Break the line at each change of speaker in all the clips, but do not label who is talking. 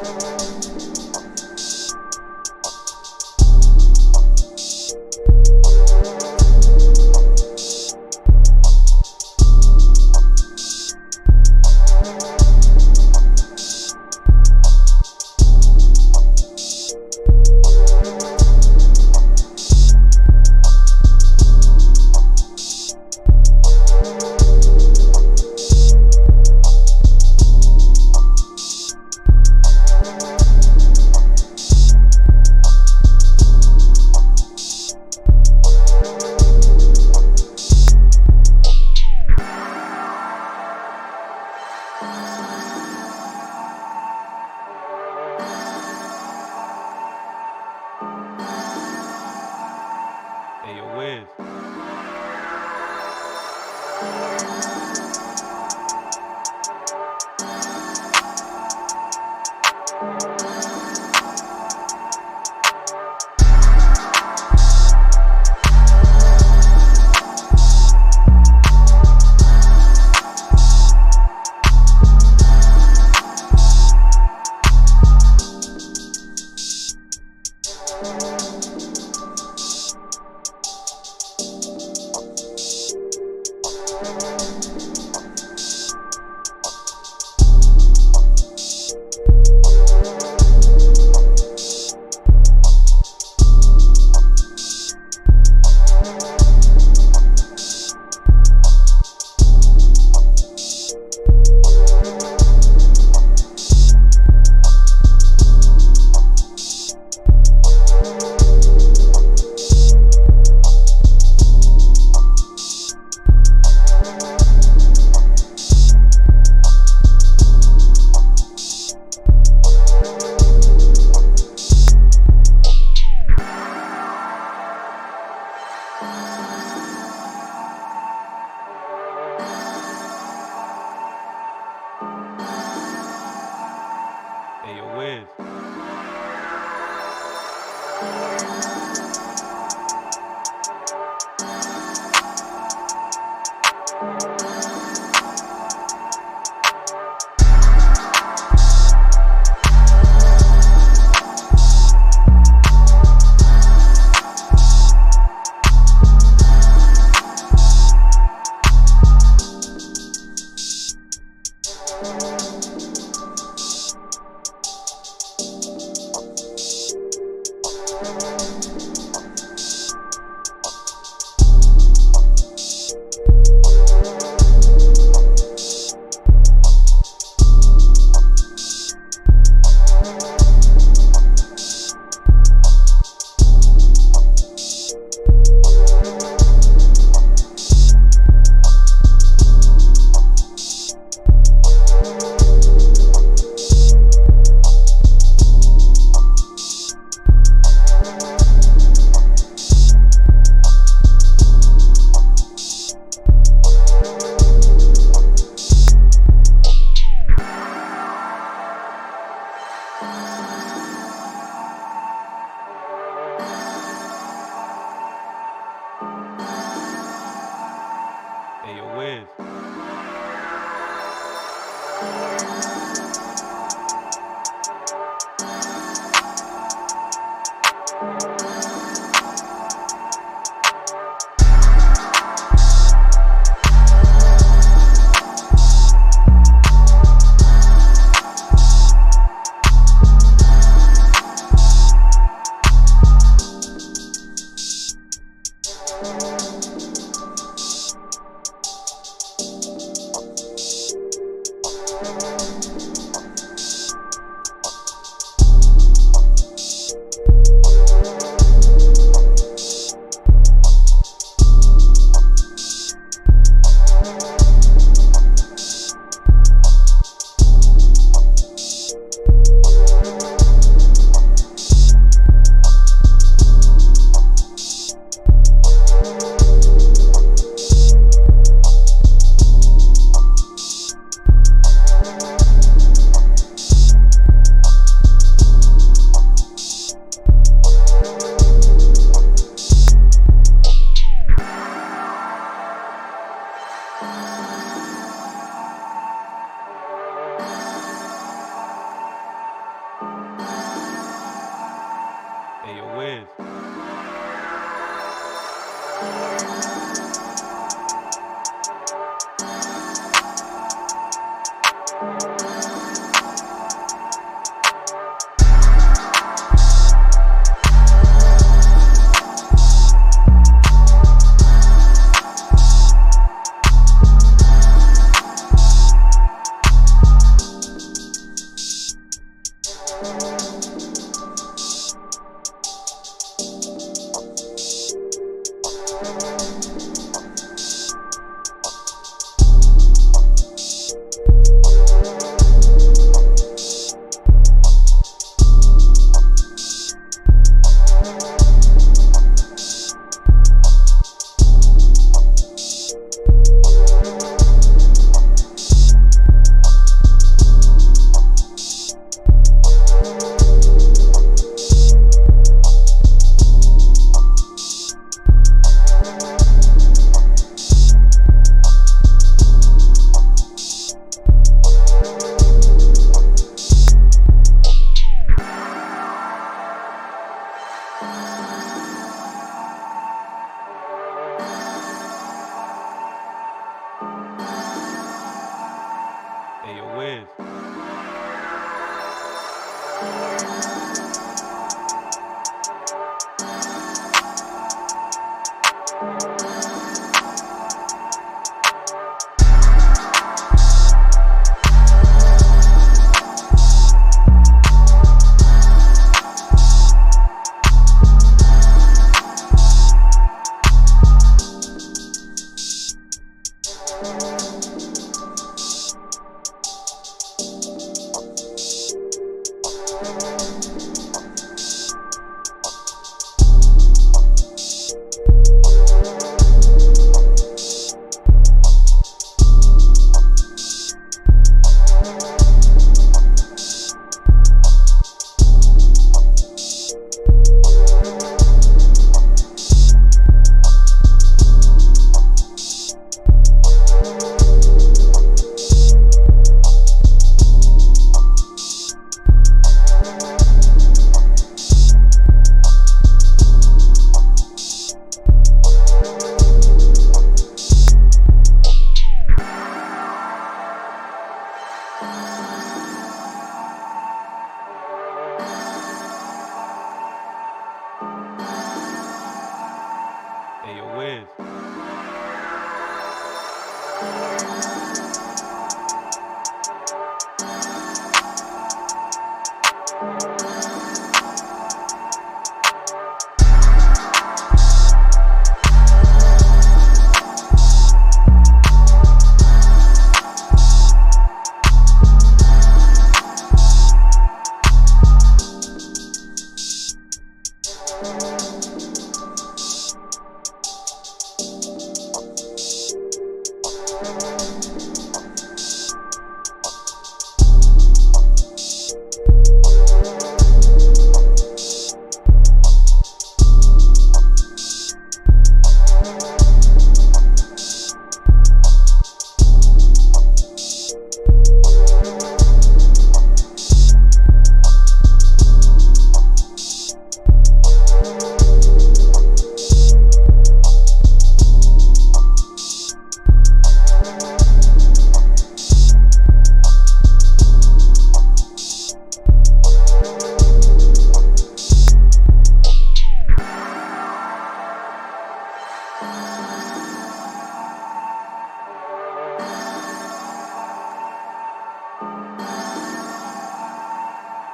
Hey, yo, Wiz. Hey, yo, Wiz.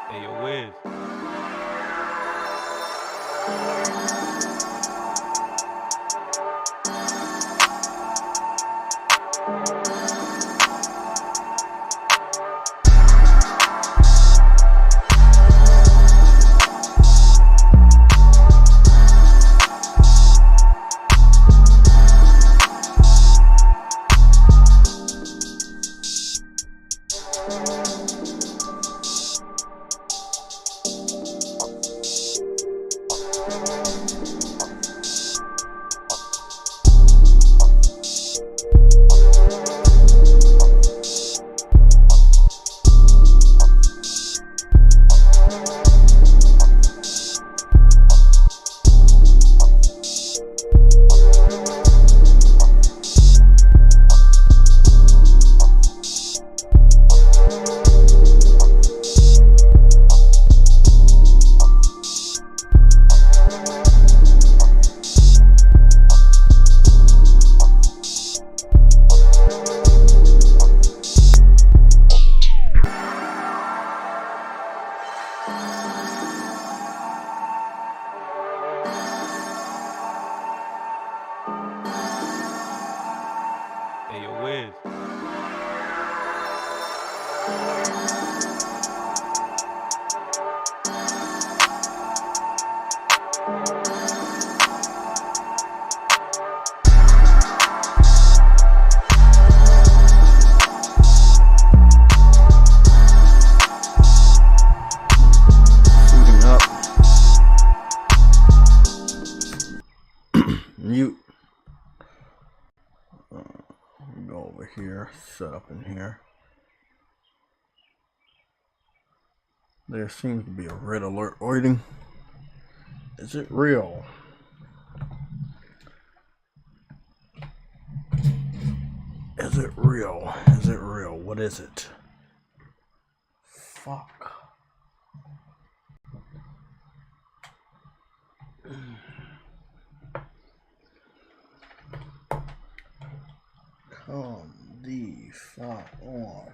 Hey, yo, Wiz. Hey, yo, Wiz.
Shooting up. Mute. Go over here, set up in here. There seems to be a red alert waiting. Is it real? Is it real? Is it real? What is it? Fuck. Come the fuck on.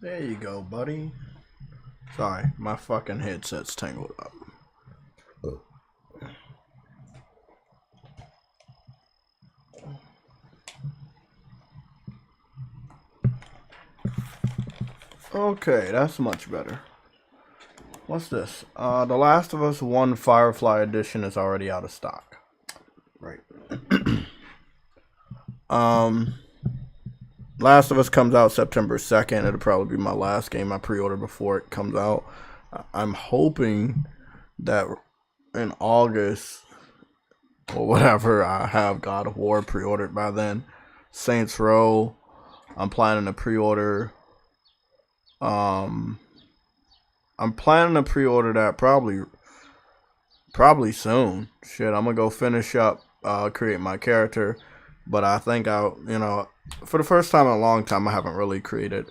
There you go, buddy. Sorry, my fucking headset's tangled up. Okay, that's much better. What's this? The Last of Us 1 Firefly Edition is already out of stock. Right. Last of Us comes out September 2nd. It'll probably be my last game I pre-order before it comes out. I'm hoping that in August or whatever, I have God of War pre-ordered by then. Saints Row, I'm planning to pre-order. I'm planning to pre-order that probably soon. Shit, I'm gonna go finish up, create my character. But I think for the first time in a long time, I haven't really created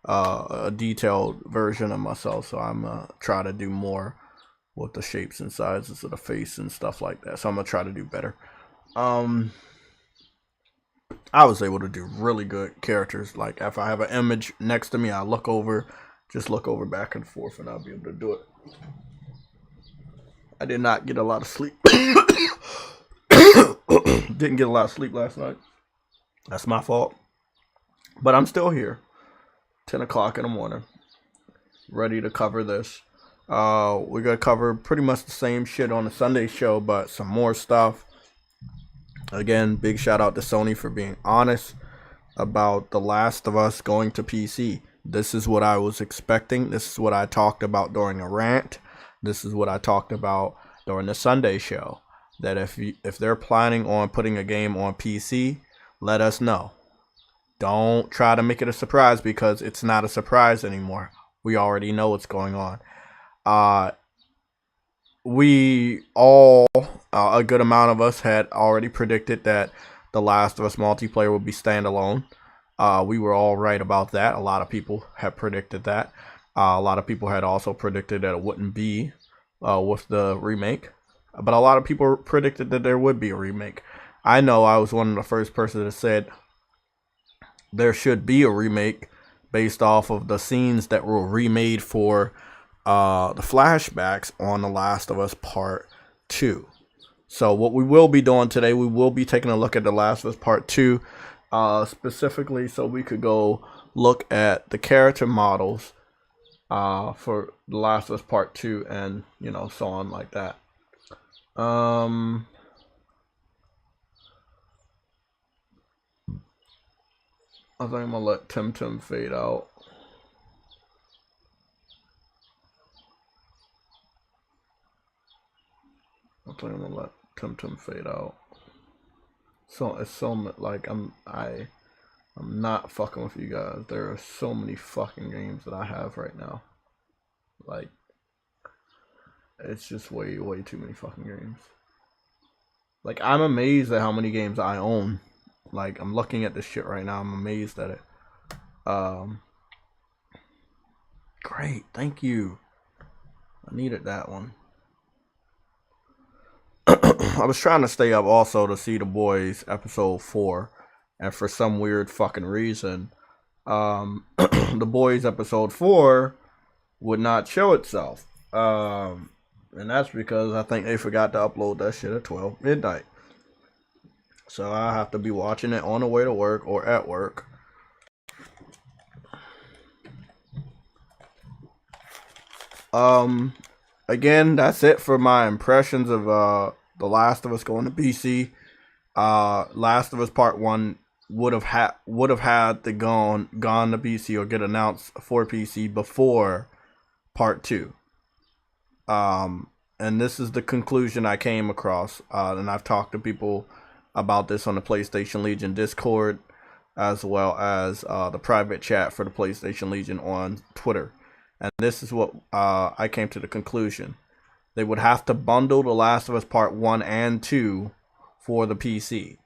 a detailed version of myself. So I'm gonna try to do more with the shapes and sizes of the face and stuff like that. So I'm gonna try to do better. I was able to do really good characters. Like if I have an image next to me, I just look over back and forth, and I'll be able to do it. I did not get a lot of sleep. Didn't get a lot of sleep last night. That's my fault. But I'm still here. 10 o'clock in the morning. Ready to cover this. We're going to cover pretty much the same shit on the Sunday show, but some more stuff. Again, big shout out to Sony for being honest about The Last of Us going to PC. This is what I was expecting. This is what I talked about during a rant. This is what I talked about during the Sunday show. That if they're planning on putting a game on PC, let us know. Don't try to make it a surprise, because it's not a surprise anymore. We already know what's going on. We all, a good amount of us had already predicted that The Last of Us multiplayer would be standalone. We were all right about that. A lot of people had predicted that. A lot of people had also predicted that it wouldn't be with the remake. But a lot of people predicted that there would be a remake. I know I was one of the first person that said there should be a remake based off of the scenes that were remade for the flashbacks on The Last of Us Part 2. So what we will be doing today, we will be taking a look at The Last of Us Part 2, specifically so we could go look at the character models for The Last of Us Part 2 and, so on like that. I think I'm going to let Tim fade out. I think I'm going to let Tim fade out. So it's so like I'm not fucking with you guys. There are so many fucking games that I have right now. Like, it's just way too many fucking games. Like, I'm amazed at how many games I own. Like, I'm looking at this shit right now. I'm amazed at it. Great, thank you. I needed that one. I was trying to stay up also to see The Boys episode 4, and for some weird fucking reason, The Boys episode 4 would not show itself. And that's because I think they forgot to upload that shit at 12 midnight. So I have to be watching it on the way to work or at work. Again, that's it for my impressions of The Last of Us going to PC. Last of Us Part 1 would have had to gone to PC or get announced for PC before Part 2. And this is the conclusion I came across, and I've talked to people about this on the PlayStation Legion Discord, as well as the private chat for the PlayStation Legion on Twitter. And this is what I came to the conclusion. They would have to bundle The Last of Us Part 1 and 2 for the PC.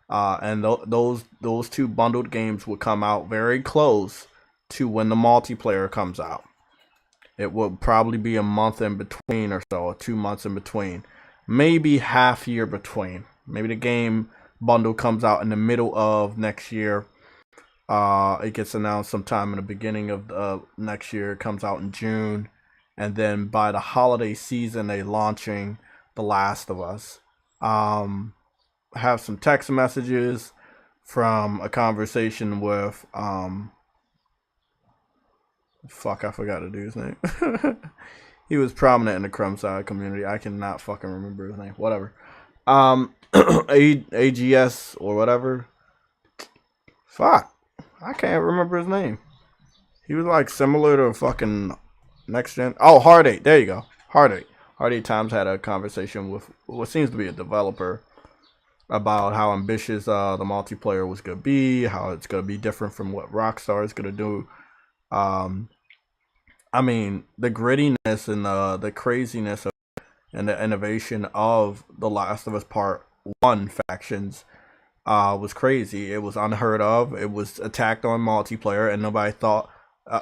And those two bundled games would come out very close to when the multiplayer comes out. It would probably be a month in between or so, or 2 months in between. Maybe half year between. Maybe the game bundle comes out in the middle of next year. It gets announced sometime in the beginning of next year. It comes out in June. And then by the holiday season, they launching The Last of Us. I have some text messages from a conversation with fuck, I forgot the dude's name. He was prominent in the Crumb Side community. I cannot fucking remember his name. Whatever. AGS or whatever. Fuck. I can't remember his name. He was like similar to fucking Next Gen. Oh, Heartache. There you go. Heartache. Heartache Times had a conversation with what seems to be a developer about how ambitious the multiplayer was going to be, how it's going to be different from what Rockstar is going to do. I mean, the grittiness and the craziness and the innovation of The Last of Us Part 1 factions was crazy. It was unheard of. It was attacked on multiplayer, and nobody thought,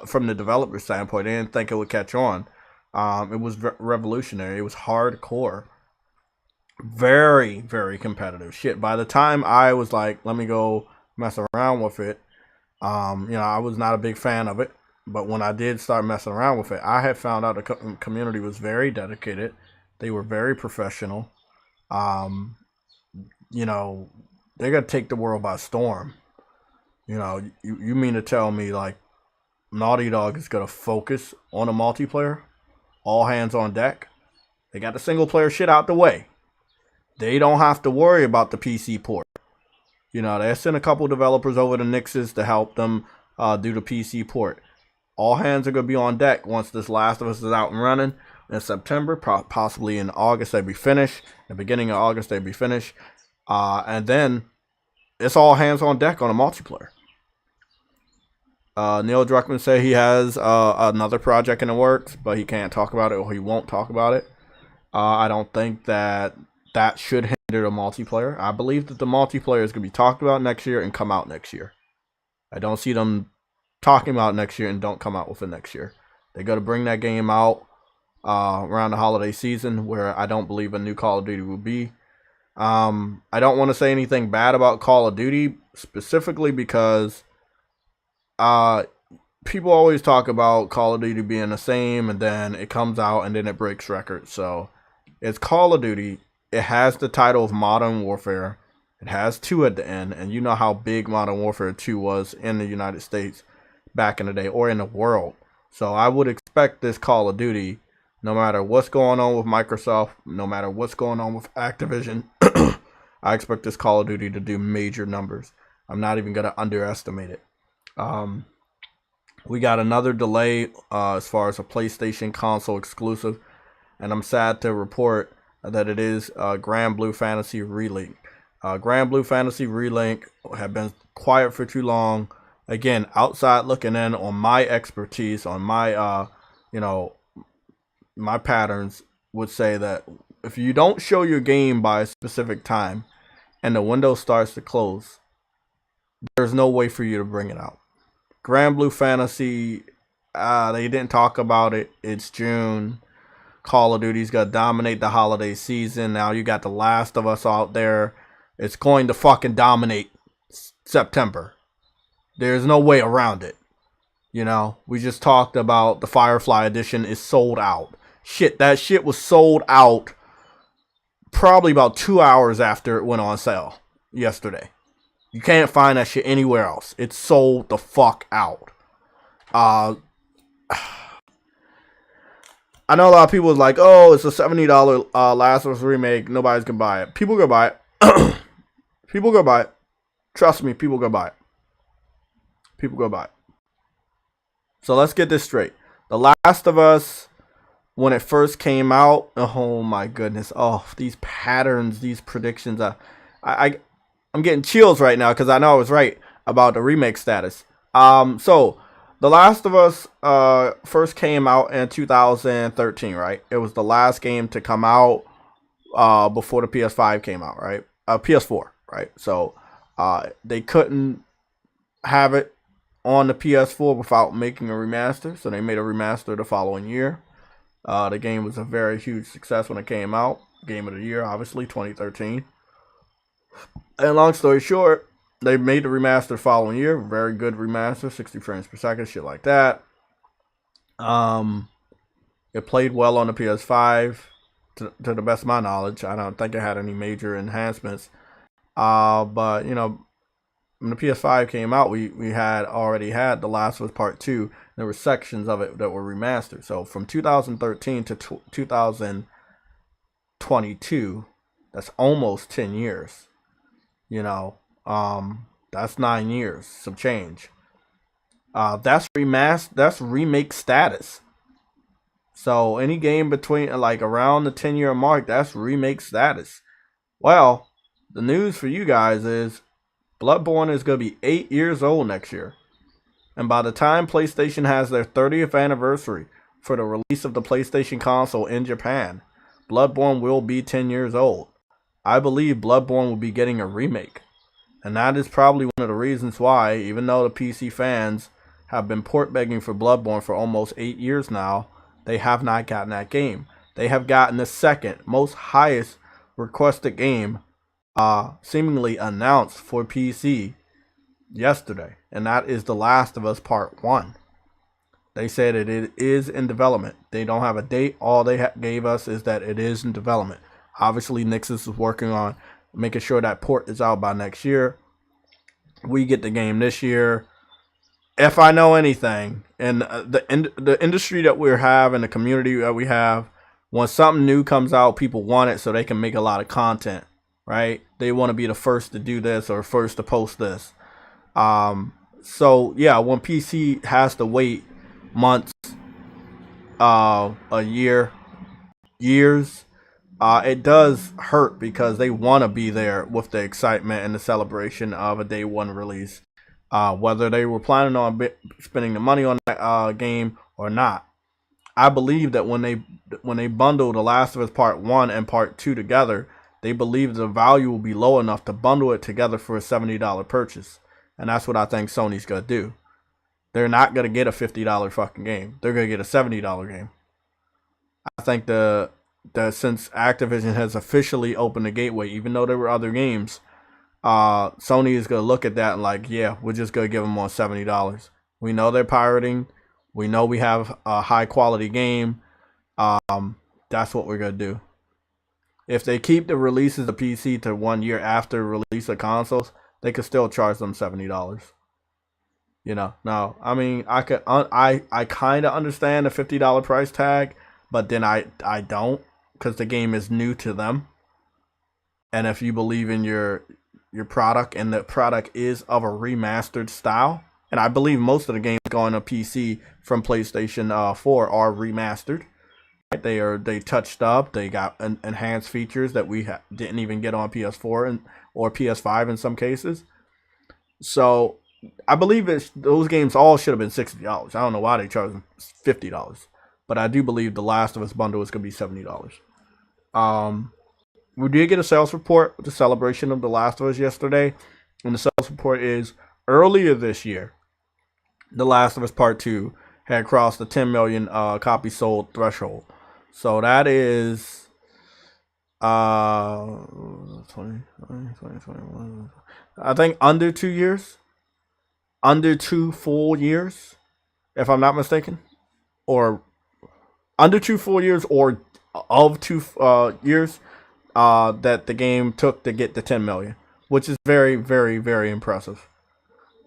from the developer standpoint, they didn't think it would catch on. It was revolutionary. It was hardcore. Very, very competitive. Shit, by the time I was like, let me go mess around with it, I was not a big fan of it. But when I did start messing around with it, I had found out the community was very dedicated. They were very professional. They're going to take the world by storm. You mean to tell me, like, Naughty Dog is going to focus on a multiplayer? All hands on deck? They got the single player shit out the way. They don't have to worry about the PC port. They sent a couple developers over to Nix's to help them do the PC port. All hands are going to be on deck once this Last of Us is out and running in September, possibly in August they'll be finished. The beginning of August they'll be finished. And then it's all hands on deck on a multiplayer. Neil Druckmann said he has another project in the works, but he can't talk about it, or he won't talk about it. I don't think that should hinder the multiplayer. I believe that the multiplayer is going to be talked about next year and come out next year. I don't see them talking about next year and don't come out with it next year. They're going to bring that game out around the holiday season, where I don't believe a new Call of Duty will be. I don't want to say anything bad about Call of Duty, specifically because people always talk about Call of Duty being the same, and then it comes out and then it breaks records. So it's Call of Duty. It has the title of Modern Warfare. It has 2 at the end, and you know how big Modern Warfare 2 was in the United States back in the day, or in the world. So I would expect this Call of Duty, no matter what's going on with Microsoft, no matter what's going on with Activision, I expect this Call of Duty to do major numbers. I'm not even going to underestimate it. We got another delay as far as a PlayStation console exclusive, and I'm sad to report that it is Grand Blue Fantasy Relink. Grand Blue Fantasy Relink have been quiet for too long. Again, outside looking in on my expertise, on my my patterns, would say that if you don't show your game by a specific time and the window starts to close, there's no way for you to bring it out. Grand Blue Fantasy, they didn't talk about it. It's June. Call of Duty's gonna dominate the holiday season. Now you got The Last of Us out there. It's going to fucking dominate September. There's no way around it. You know, we just talked about the Firefly edition is sold out. Shit, that shit was sold out probably about 2 hours after it went on sale yesterday. You can't find that shit anywhere else. It's sold the fuck out. I know a lot of people was like, oh, it's a $70 Last of Us remake. Nobody's gonna buy it. People gonna buy it. People gonna buy it. Trust me, people gonna buy it. People gonna buy it. So let's get this straight. The Last of Us, when it first came out, oh my goodness. Oh, these patterns, these predictions. I'm getting chills right now because I know I was right about the remake status. So The Last of Us first came out in 2013, right? It was the last game to come out before the PS5 came out, right? PS4, right? So they couldn't have it on the PS4 without making a remaster, so they made a remaster the following year. The game was a very huge success when it came out. Game of the year, obviously, 2013. And long story short, they made the remaster the following year. Very good remaster, 60 frames per second, shit like that. It played well on the PS5, to the best of my knowledge. I don't think it had any major enhancements. But, you know, when the PS5 came out, we had already had The Last of Us Part 2. There were sections of it that were remastered. So from 2013 to 2022, that's almost 10 years. You know, that's 9 years, some change. That's remake status. So any game between like around the 10-year mark, that's remake status. Well, the news for you guys is Bloodborne is going to be 8 years old next year. And by the time PlayStation has their 30th anniversary for the release of the PlayStation console in Japan, Bloodborne will be 10 years old. I believe Bloodborne will be getting a remake. And that is probably one of the reasons why, even though the PC fans have been port begging for Bloodborne for almost 8 years now, they have not gotten that game. They have gotten the second most highest requested game seemingly announced for PC yesterday, and that is The Last of Us Part 1. They said it is in development. They don't have a date. All they gave us is that it is in development. Obviously, Nixus is working on making sure that port is out by next year. We get the game this year. If I know anything, and the industry that we have and the community that we have, when something new comes out, people want it so they can make a lot of content, right? They want to be the first to do this or first to post this. So yeah, when PC has to wait months, a year, years, it does hurt because they want to be there with the excitement and the celebration of a day one release. Whether they were planning on spending the money on that game or not. I believe that when they bundle The Last of Us Part 1 and Part 2 together, they believe the value will be low enough to bundle it together for a $70 purchase. And that's what I think Sony's going to do. They're not going to get a $50 fucking game. They're going to get a $70 game. I think that since Activision has officially opened the gateway, even though there were other games, Sony is going to look at that and like, yeah, we're just going to give them on $70. We know they're pirating. We know we have a high quality game. That's what we're gonna do. If they keep the releases of PC to 1 year after release of consoles, they could still charge them $70. Now I mean I kind of understand the $50 price tag, but then I don't, because the game is new to them. And if you believe in your product, and the product is of a remastered style, and I believe most of the games going on PC from PlayStation 4 are remastered. They touched up. They got enhanced features that we didn't even get on PS4 or PS5 in some cases. So I believe those games all should have been $60. I don't know why they charged them $50, but I do believe the Last of Us bundle is going to be $70. We did get a sales report with the celebration of The Last of Us yesterday, and the sales report is earlier this year, The Last of Us Part 2 had crossed the 10 million copies sold threshold. So that is 2021. I think under 2 years, under 2 full years, if I'm not mistaken, or under 2 full years, or of 2 years that the game took to get to 10 million, which is very, very, very impressive.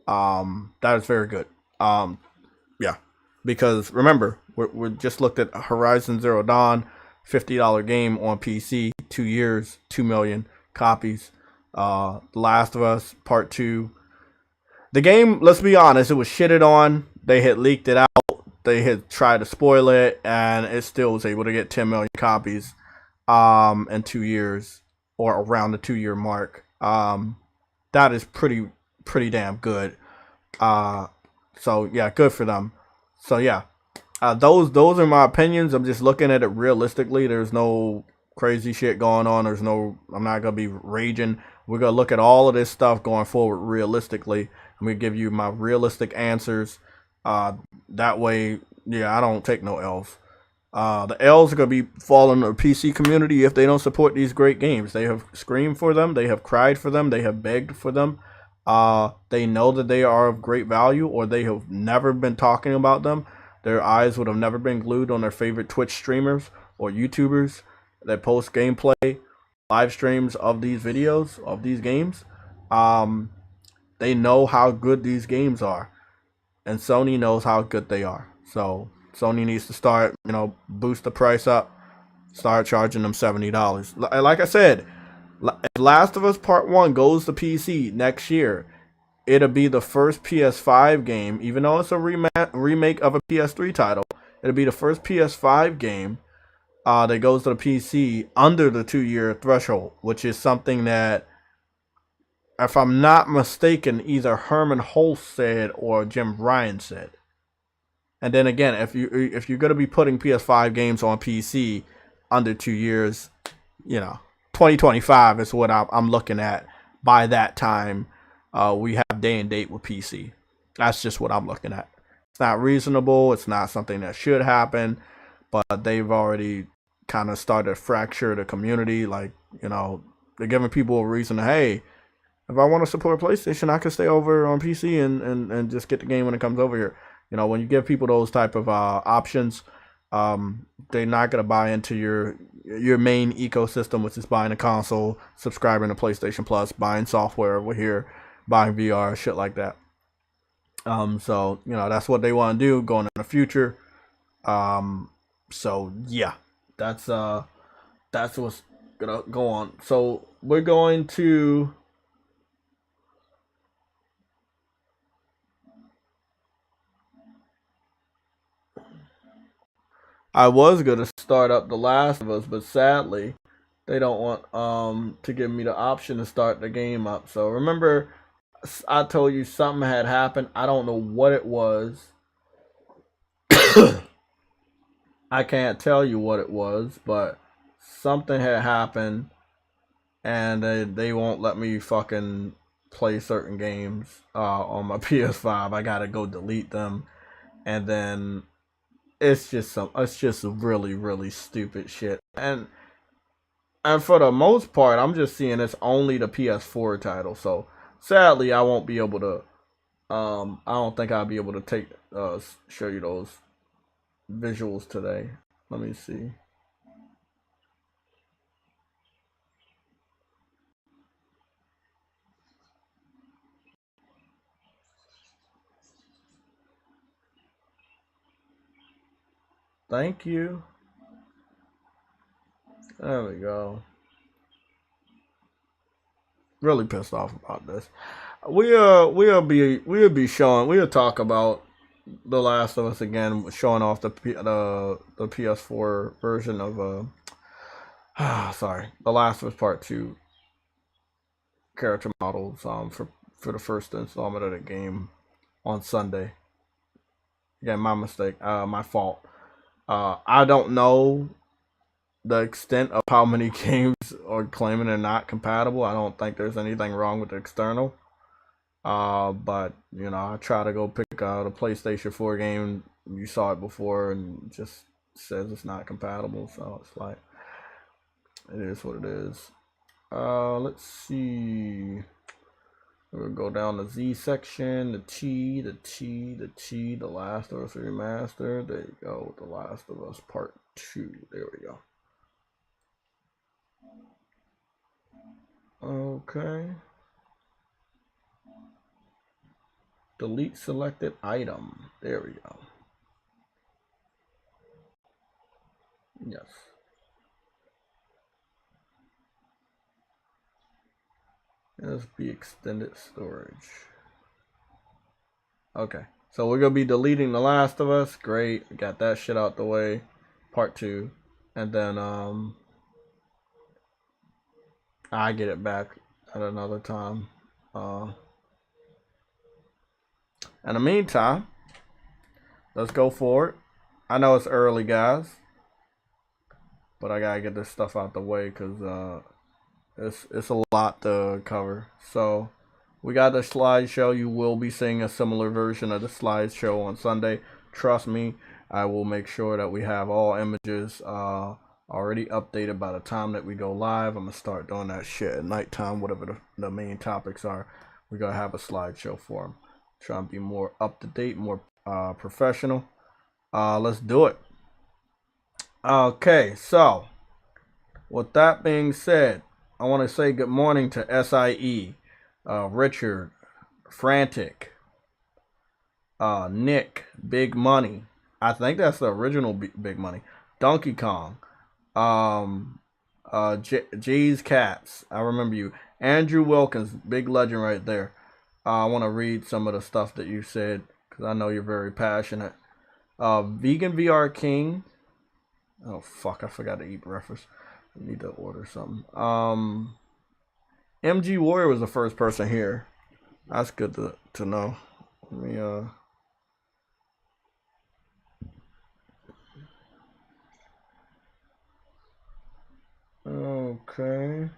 That is very good. Yeah, because remember, we just looked at Horizon Zero Dawn, $50 game on PC, 2 years, 2 million copies. The Last of Us Part 2. The game, let's be honest, it was shitted on. They had leaked it out. They had tried to spoil it, and it still was able to get 10 million copies in 2 years, or around the 2 year mark. That is pretty damn good. So yeah, good for them. So yeah, those are my opinions. I'm just looking at it realistically. There's no crazy shit going on. I'm not gonna be raging. We're gonna look at all of this stuff going forward realistically. I'm gonna give you my realistic answers. That way, yeah, I don't take no L's. The L's are going to be falling on the PC community if they don't support these great games. They have screamed for them. They have cried for them. They have begged for them. They know that they are of great value, or they have never been talking about them. Their eyes would have never been glued on their favorite Twitch streamers or YouTubers that post gameplay, live streams of these videos, of these games. They know how good these games are, and Sony knows how good they are. So Sony needs to start, boost the price up, start charging them $70. Like I said, if Last of Us Part 1 goes to PC next year, it'll be the first PS5 game, even though it's a remake of a PS3 title, it'll be the first PS5 game that goes to the PC under the 2 year threshold, which is something that, if I'm not mistaken, either Herman Hulst said or Jim Ryan said. And then again, if you're going to be putting PS5 games on PC under 2 years, 2025 is what I'm looking at. By that time, we have day and date with PC. That's just what I'm looking at. It's not reasonable. It's not something that should happen, but they've already kind of started to fracture the community. Like, they're giving people a reason to, hey, if I want to support PlayStation, I can stay over on PC and just get the game when it comes over here. When you give people those type of options, they're not going to buy into your main ecosystem, which is buying a console, subscribing to PlayStation Plus, buying software over here, buying VR, shit like that. So, that's what they want to do going in the future. So yeah, that's what's gonna go on. So we're going to I was gonna start up The Last of Us, but sadly, they don't want to give me the option to start the game up. So remember, I told you something had happened. I don't know what it was. I can't tell you what it was, but something had happened, and they won't let me fucking play certain games on my PS5. I gotta go delete them, and then it's just really, really stupid shit. And for the most part, I'm just seeing it's only the PS4 title. So sadly, I won't be able to I don't think I'll be able to show you those visuals today. Let me see. Thank you. There we go. Really pissed off about this. We'll be showing. We'll talk about The Last of Us again, showing off the PS4 version of sorry, The Last of Us Part 2 character models for the first installment of the game on Sunday. Again, my mistake, my fault. I don't know the extent of how many games are claiming they're not compatible. I don't think there's anything wrong with the external. But you know, I try to go pick out a PlayStation 4 game. You saw it before, and it just says it's not compatible. So it's like, it is what it is. Let's see. We'll go down the Z section, the T, The Last of Us Remastered. There you go, The Last of Us Part 2. There we go. Okay. Delete selected item. There we go. Yes. USB extended storage. Okay. So we're going to be deleting The Last of Us. Great. We got that shit out the way. Part 2. And then I get it back at another time. In the meantime, let's go forward. I know it's early, guys, but I gotta get this stuff out the way because it's a lot to cover. So we got the slideshow. You will be seeing a similar version of the slideshow on Sunday. Trust me, I will make sure that we have all images already updated by the time that we go live. I'm gonna start doing that shit at nighttime, whatever the main topics are. We're gonna have a slideshow for them. Try and be more up to date, more professional. Let's do it. Okay, so with that being said, I want to say good morning to SIE, Richard, Frantic, Nick, Big Money. I think that's the original Big Money. Donkey Kong, Jay's Cats. I remember you. Andrew Wilkins, big legend right there. I want to read some of the stuff that you said because I know you're very passionate. Vegan VR King. Oh fuck! I forgot to eat breakfast. I need to order something. MG Warrior was the first person here. That's good to know. Let me Okay.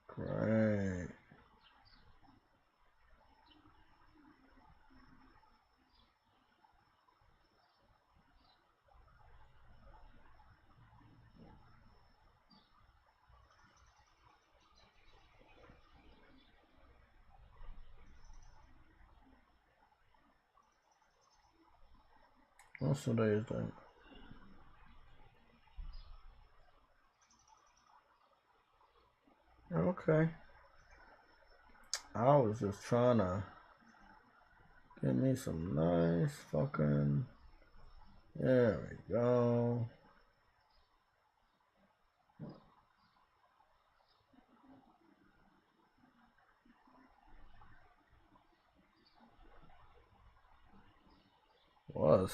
Great. What day is that? Okay. I was just trying to get me some nice fucking. There we go.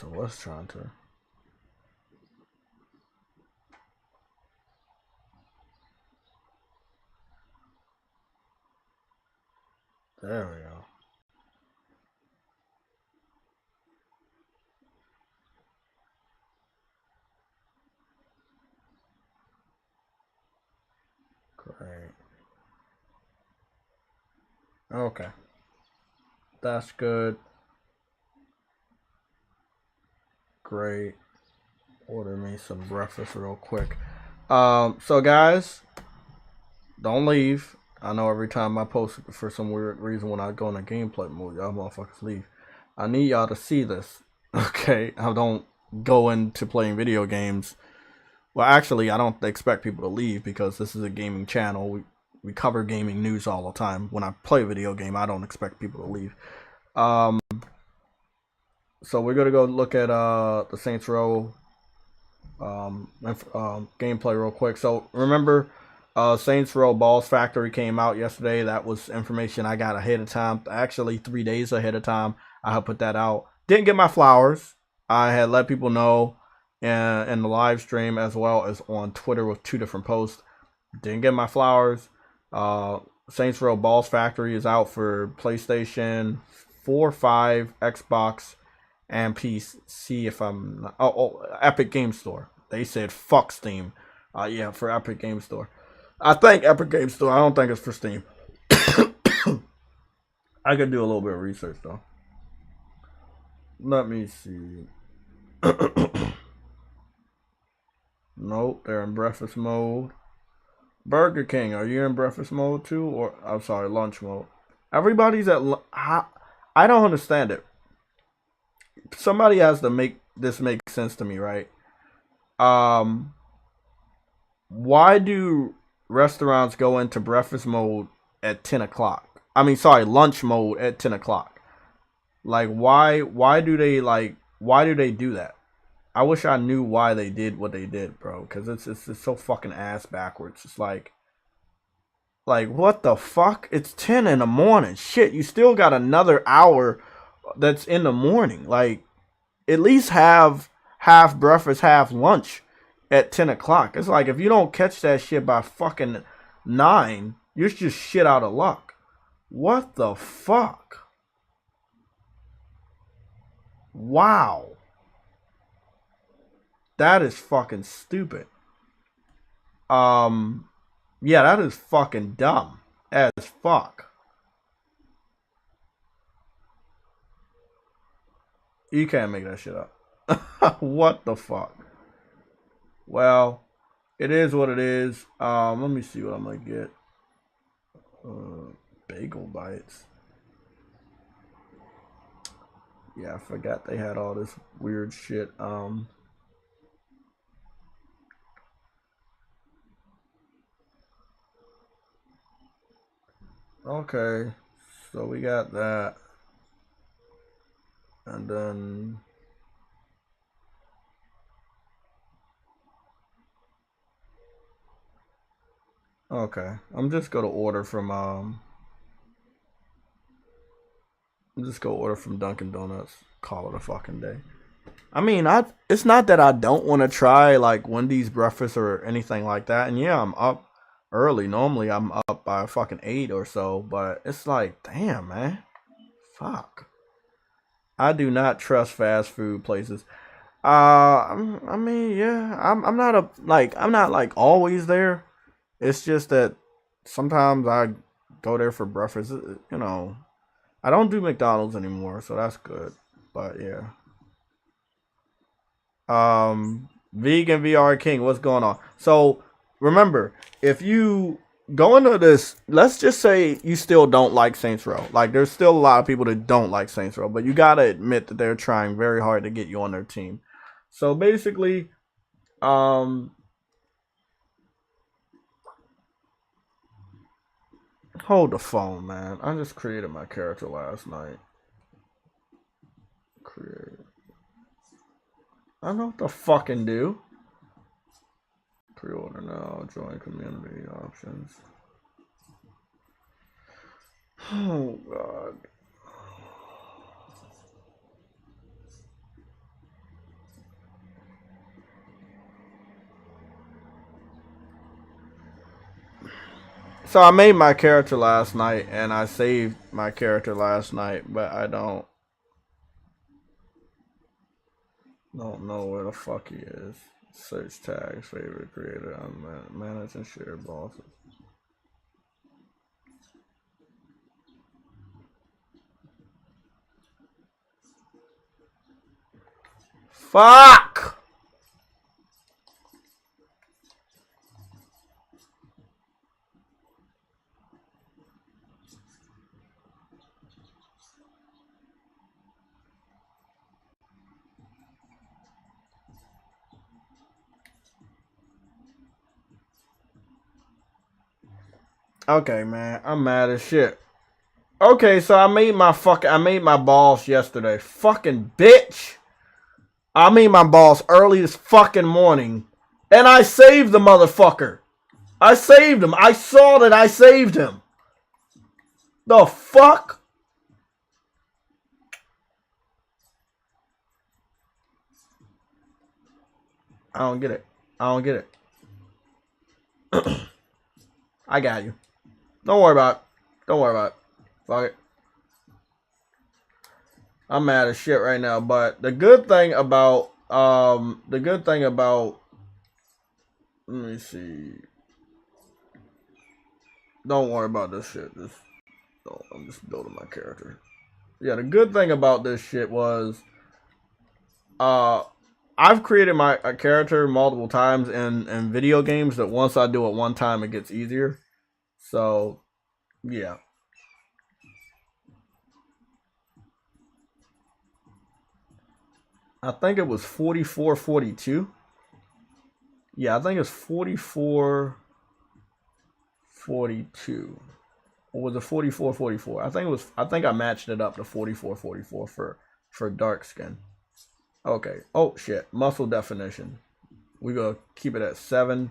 Was trying to. There we go. Great. Okay. That's good. Great. Order me some breakfast real quick. So guys, Don't leave. I know every time I post, for some weird reason, when I go in a gameplay mode, y'all motherfuckers leave. I need y'all to see this, okay? I don't go into playing video games. Well, actually, I don't expect people to leave because this is a gaming channel. We cover gaming news all the time. When I play a video game, I don't expect people to leave. So we're gonna go look at the Saints Row gameplay real quick. So remember, Saints Row Balls Factory came out yesterday. That was information I got ahead of time. Actually, 3 days ahead of time. I had put that out. Didn't get my flowers. I had let people know in the live stream as well as on Twitter with 2 different posts. Didn't get my flowers. Saints Row Balls Factory is out for PlayStation 4, 5, Xbox, and PC. If I'm not, Epic Game Store. They said fuck Steam. Yeah, for Epic Game Store. I think Epic Game Store. I don't think it's for Steam. I could do a little bit of research though. Let me see. Nope, they're in breakfast mode. Burger King, are you in breakfast mode too? Or, I'm sorry, lunch mode. Everybody's at I don't understand it. Somebody has to make this make sense to me, right? Why do restaurants go into breakfast mode at 10 o'clock? I mean, sorry, lunch mode at 10 o'clock. Like, why do they do that? I wish I knew why they did what they did, bro. Because it's so fucking ass backwards. It's like, what the fuck? It's 10 in the morning. Shit, you still got another hour that's in the morning. Like, at least have half breakfast, half lunch at 10 o'clock. It's like, if you don't catch that shit by fucking 9, you're just shit out of luck. What the fuck? Wow. That is fucking stupid. Yeah, that is fucking dumb as fuck. You can't make that shit up. What the fuck? Well, it is what it is. Let me see what I'm gonna get. Bagel bites. Yeah, I forgot they had all this weird shit. Okay, so we got that. And then okay, I'm just gonna order from Dunkin' Donuts. Call it a fucking day. I mean, it's not that I don't want to try like Wendy's breakfast or anything like that. And yeah, I'm up early. Normally I'm up by fucking 8 or so, but it's like, damn, man. Fuck. I do not trust fast food places. I mean, yeah, I'm not like always there. It's just that sometimes I go there for breakfast. You know, I don't do McDonald's anymore, so that's good. But yeah. Vegan VR King, what's going on? So remember, if you go into this, let's just say you still don't like Saints Row. Like, there's still a lot of people that don't like Saints Row, but you gotta admit that they're trying very hard to get you on their team. So basically, hold the phone, man. I just created my character last night. Create. I know what to fucking do. Pre-order now. Join community options. Oh god. So I made my character last night and I saved my character last night, but I don't know where the fuck he is. Search tags, favorite creator, manage and share bosses. Fuck! Okay, man. I'm mad as shit. Okay, so I made my boss yesterday. Fucking bitch. I made my boss early this fucking morning. And I saved the motherfucker. I saved him. I saw that I saved him. The fuck? I don't get it. I don't get it. I got you. Don't worry about it. Don't worry about it. Fuck it. I'm mad as shit right now, but the good thing about let me see. Don't worry about this shit. I'm just building my character. Yeah, the good thing about this shit was I've created a character multiple times in video games that once I do it one time it gets easier. So yeah. I think it was 44-42. Yeah, I think it's 44-42. Or was it 44-44? I think I matched it up to 44-44 for dark skin. Okay. Oh shit. Muscle definition. We gonna keep it at 7.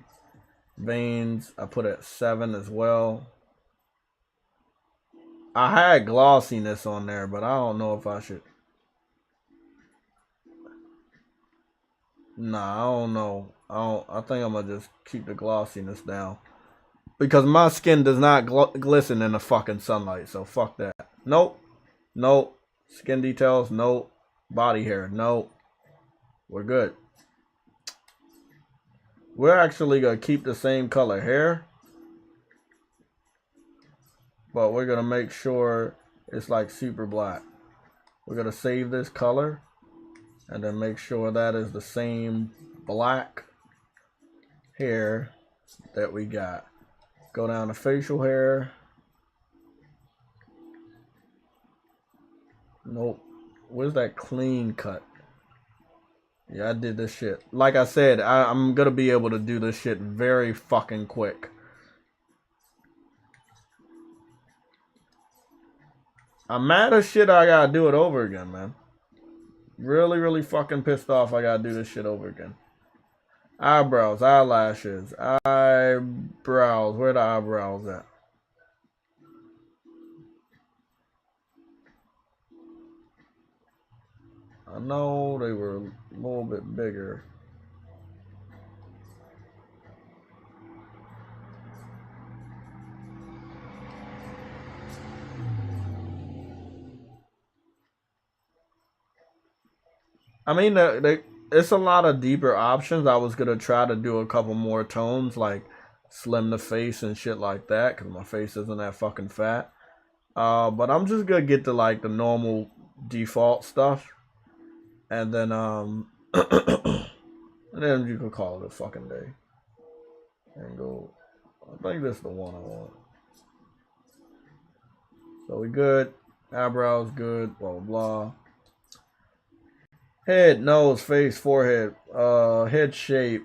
Veins, I put it at 7 as well. I had glossiness on there, but I don't know if I should. Nah, I don't know. I think I'm gonna just keep the glossiness down. Because my skin does not glisten in the fucking sunlight, so fuck that. Nope. Nope. Skin details, nope. Body hair, nope. We're good. We're actually gonna keep the same color hair. But we're gonna make sure it's like super black. We're gonna save this color and then make sure that is the same black hair that we got. Go down to facial hair. Nope. Where's that clean cut? Yeah, I did this shit. Like I said, I'm gonna be able to do this shit very fucking quick. I'm mad as shit I gotta do it over again, man. Really, really fucking pissed off I gotta do this shit over again. Eyebrows, eyelashes, eyebrows. Where the eyebrows at? I know they were a little bit bigger. I mean, it's a lot of deeper options. I was gonna try to do a couple more tones, like slim the face and shit like that, because my face isn't that fucking fat. But I'm just gonna get to like the normal default stuff, and then and then you can call it a fucking day. And go. I think this is the one I want. So we good. Eyebrows good. Blah blah blah. Head, nose, face, forehead, head shape.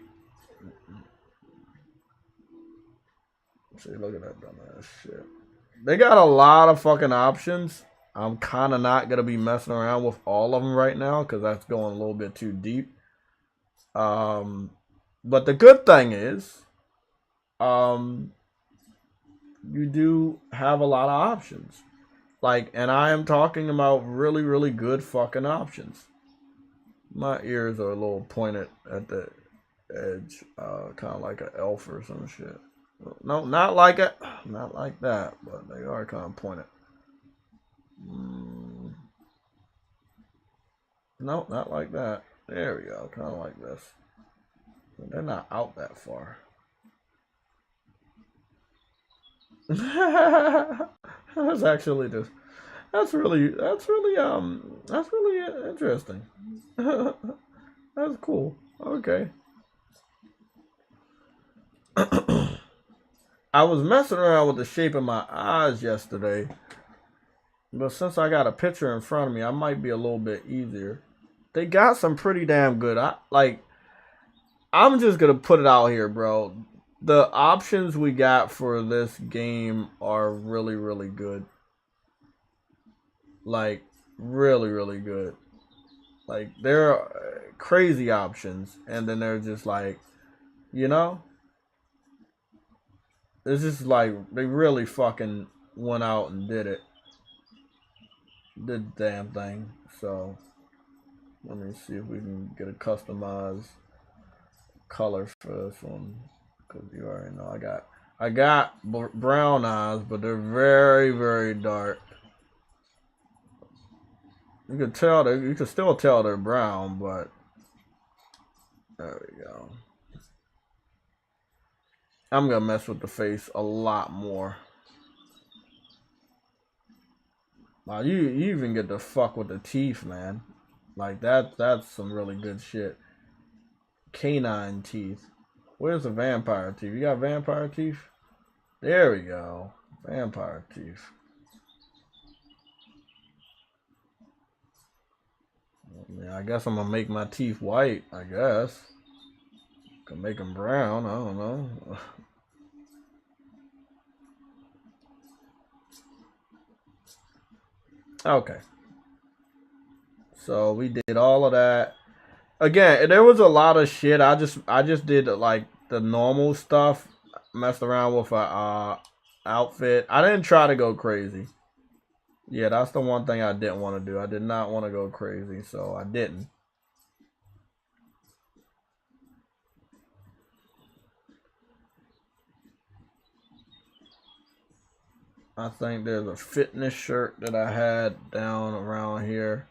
See, look at that dumbass shit. They got a lot of fucking options. I'm kind of not going to be messing around with all of them right now because that's going a little bit too deep. But the good thing is, you do have a lot of options. Like, and I am talking about really, really good fucking options. My ears are a little pointed at the edge, kind of like an elf or some shit. No, not like that, but they are kind of pointed. No, not like that. There we go, kind of like this. But they're not out that far. That's actually just. That's really interesting. That's cool. Okay. I was messing around with the shape of my eyes yesterday, but since I got a picture in front of me, I might be a little bit easier. They got some pretty damn good. I'm just gonna put it out here, bro. the options we got for this game are really, really good. Like, really, really good. Like, there are crazy options, and then they're just like, you know, it's just like they really fucking went out and did it. Did the damn thing. So, let me see if we can get a customized color for this one. Because you already know I got brown eyes, but they're very, very dark. You can tell you can still tell they're brown, but there we go. I'm gonna mess with the face a lot more. Wow, you even get to fuck with the teeth, man. Like that's some really good shit. Canine teeth. Where's the vampire teeth? You got vampire teeth? There we go. Vampire teeth. Yeah, I guess I'm gonna make my teeth white, I guess. Can make them brown, I don't know. Okay. So we did all of that. Again, there was a lot of shit. I just did like the normal stuff. Messed around with a outfit. I didn't try to go crazy. Yeah, that's the one thing I didn't want to do. I did not want to go crazy, so I didn't. I think there's a fitness shirt that I had down around here.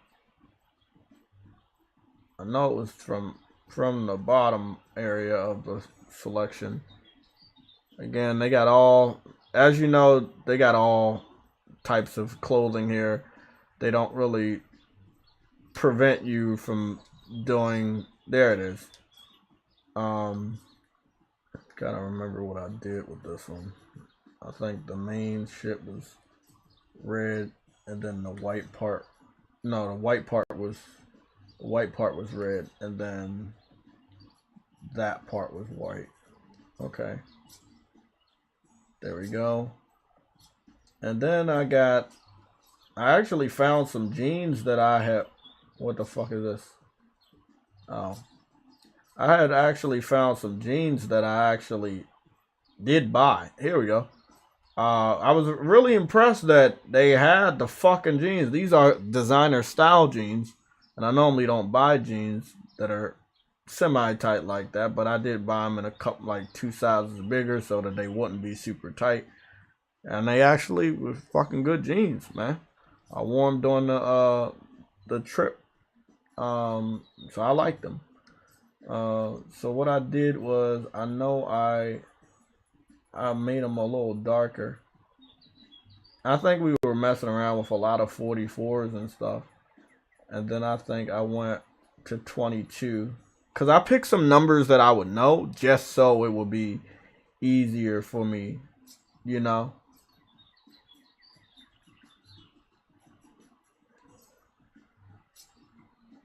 I know it was from the bottom area of the selection. Again, they got all, as you know, they got all types of clothing here. They don't really prevent you from doing, there it is. Gotta remember what I did with this one. I think the main shit was red, and then the white part, no, the white part was red, and then that part was white. Okay. There we go. And then I actually found some jeans that I had. What the fuck is this? Oh. I had actually found some jeans that I actually did buy. Here we go. I was really impressed that they had the fucking jeans. These are designer style jeans. And I normally don't buy jeans that are semi-tight like that, but I did buy them in a couple, like 2 sizes bigger, so that they wouldn't be super tight. And they actually were fucking good jeans, man. I wore them during the trip, so I liked them. So what I did was, I know I made them a little darker. I think we were messing around with a lot of 44s and stuff, and then I think I went to 22. Because I picked some numbers that I would know, just so it would be easier for me, you know?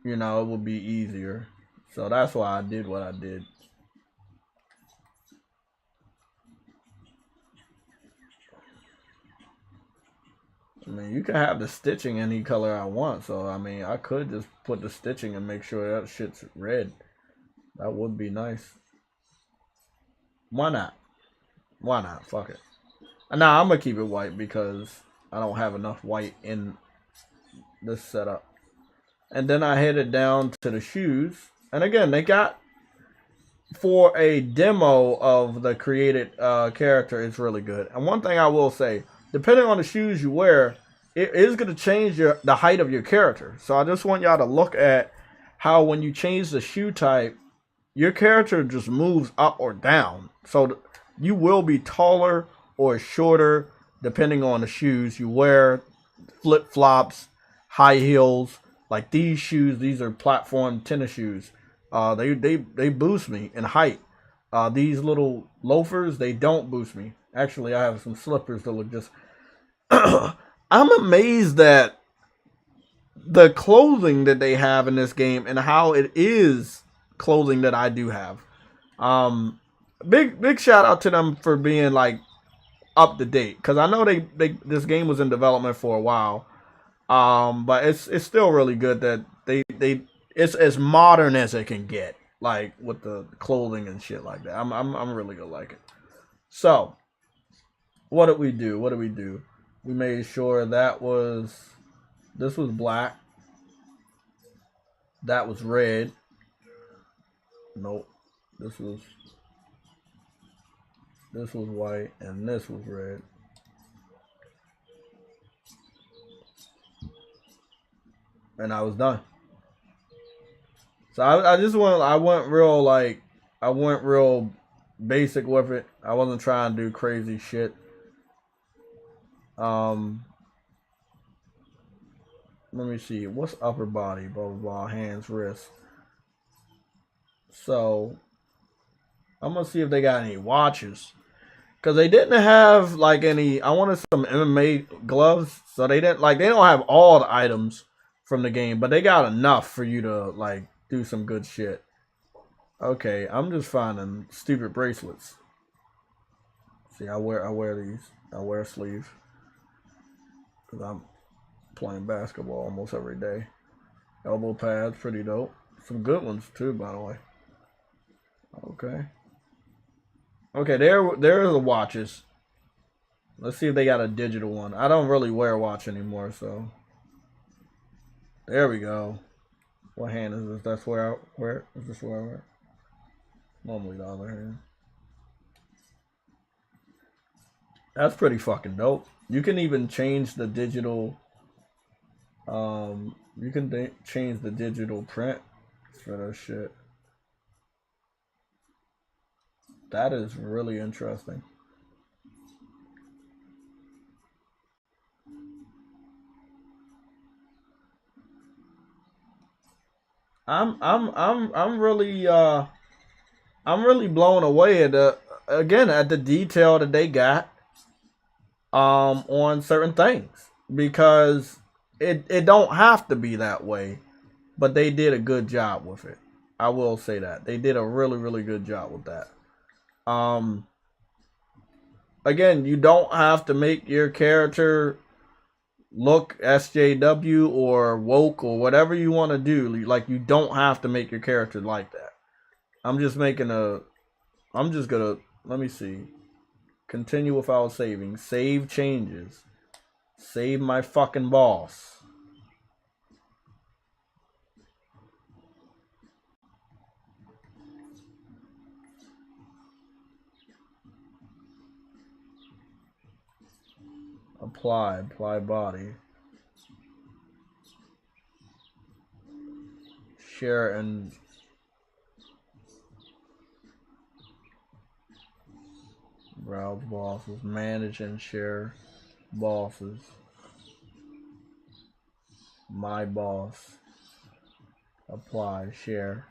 You know, it would be easier. So that's why I did what I did. I mean, you can have the stitching any color I want. So, I mean, I could just put the stitching and make sure that shit's red. That would be nice. Why not? Why not? Fuck it. Nah, I'm going to keep it white because I don't have enough white in this setup. And then I headed down to the shoes. And again, they got, for a demo of the created character, it's really good. And one thing I will say, depending on the shoes you wear, it is going to change the height of your character. So I just want y'all to look at how when you change the shoe type, your character just moves up or down. So you will be taller or shorter depending on the shoes you wear. Flip-flops, high heels. Like these shoes, these are platform tennis shoes. They boost me in height. These little loafers, they don't boost me. Actually, I have some slippers that look just... I'm amazed at the clothing that they have in this game and how it is clothing that I do have. big shout out to them for being like up to date, because I know they this game was in development for a while. But it's still really good that they it's as modern as it can get, like with the clothing and shit like that. I'm really gonna like it. So what did we do? What did we do? We made sure that this was black. That was red. Nope. This was white and this was red. And I was done. So I just went I went real basic with it. I wasn't trying to do crazy shit. Let me see. What's upper body? Blah blah blah. Hands, wrists. So I'm gonna see if they got any watches. Cause they didn't have like any. I wanted some MMA gloves, so they didn't like. They don't have all the items from the game, but they got enough for you to like do some good shit. Okay, I'm just finding stupid bracelets. See, I wear these. I wear a sleeve because I'm playing basketball almost every day. Elbow pads, pretty dope. Some good ones too, by the way. Okay. Okay, there are the watches. Let's see if they got a digital one. I don't really wear a watch anymore, so. There we go. What hand is this? That's where I wear. Is this where I wear? Normally the other hand. That's pretty fucking dope. You can even change the digital. You can change the digital print for that shit. That is really interesting. I'm really blown away at the detail that they got on certain things, because it don't have to be that way, but they did a good job with it. I will say that they did a really good job with that. Again, you don't have to make your character look SJW or woke or whatever you want to do. Like, you don't have to make your character like that. I'm just gonna, let me see. Continue without saving. Save changes. Save my fucking boss. Apply body. Share and browse bosses. Manage and share bosses. My boss. Apply, share.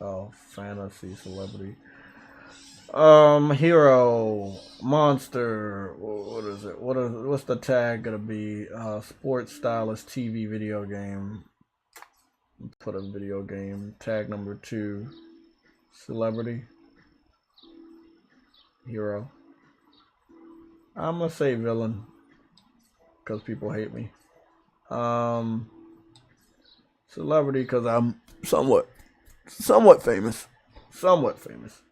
Oh, fantasy celebrity. Hero, monster. What is it? What's the tag gonna be? Sports stylist TV video game. Put a video game. Tag number 2. Celebrity. Hero. I'm gonna say villain, because people hate me. Celebrity, because I'm somewhat famous. Somewhat famous.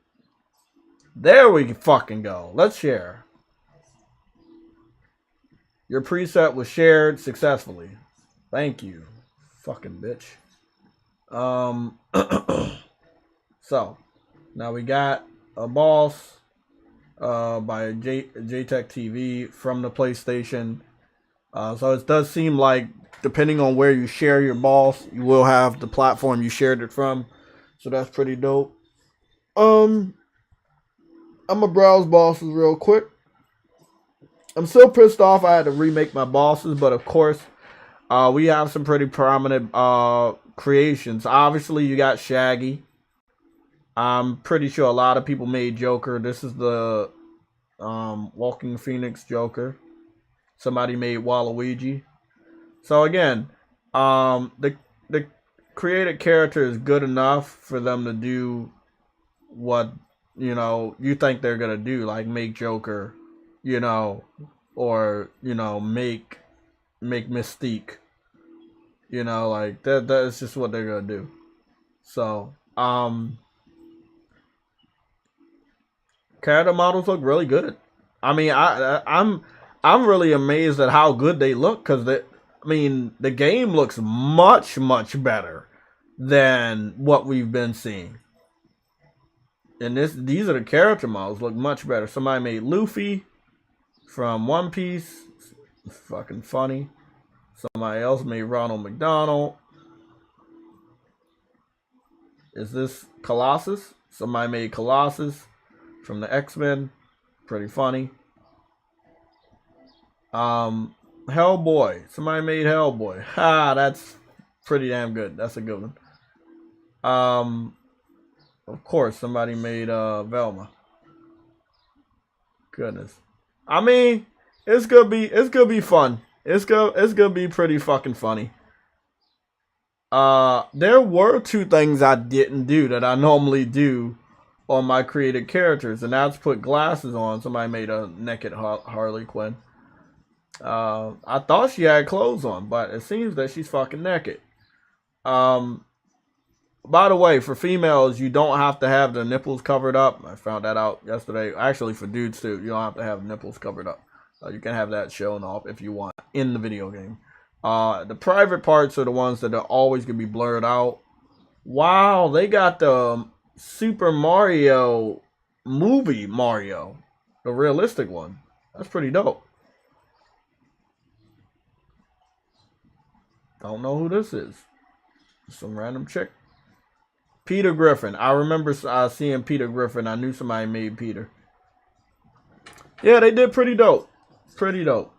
There we fucking go. Let's share. Your preset was shared successfully. Thank you. Fucking bitch. So, now we got a boss by JayTechTV from the PlayStation. So it does seem like, depending on where you share your boss, you will have the platform you shared it from. So that's pretty dope. I'm gonna browse bosses real quick. I'm still pissed off I had to remake my bosses, but of course, we have some pretty prominent creations. Obviously, you got Shaggy. I'm pretty sure a lot of people made Joker. This is the Walking Phoenix Joker. Somebody made Waluigi. So again, the created character is good enough for them to do what you think they're gonna do, like make Joker, you know, or make Mystique, like that's just what they're gonna do. So character models look really good. I mean, I'm really amazed at how good they look because the game looks much better than what we've been seeing. And these are the character models look much better. Somebody made Luffy from One Piece. It's fucking funny. Somebody else made Ronald McDonald. Is this Colossus? Somebody made Colossus from the X-Men. Pretty funny. Hellboy. Somebody made Hellboy. Ha, that's pretty damn good. That's a good one. Of course, somebody made Velma. Goodness. I mean, it's gonna be fun. It's gonna be pretty fucking funny. There were two things I didn't do that I normally do on my created characters, and that's put glasses on. Somebody made a naked Harley Quinn. I thought she had clothes on, but it seems that she's fucking naked. By the way, for females, you don't have to have the nipples covered up. I found that out yesterday. Actually, for dudes too, you don't have to have nipples covered up. You can have that shown off if you want in the video game. The private parts are the ones that are always going to be blurred out. Wow, they got the Super Mario movie Mario, the realistic one. That's pretty dope. Don't know who this is. Some random chick. Peter Griffin. I remember seeing Peter Griffin. I knew somebody made Peter. Yeah, they did pretty dope. Pretty dope.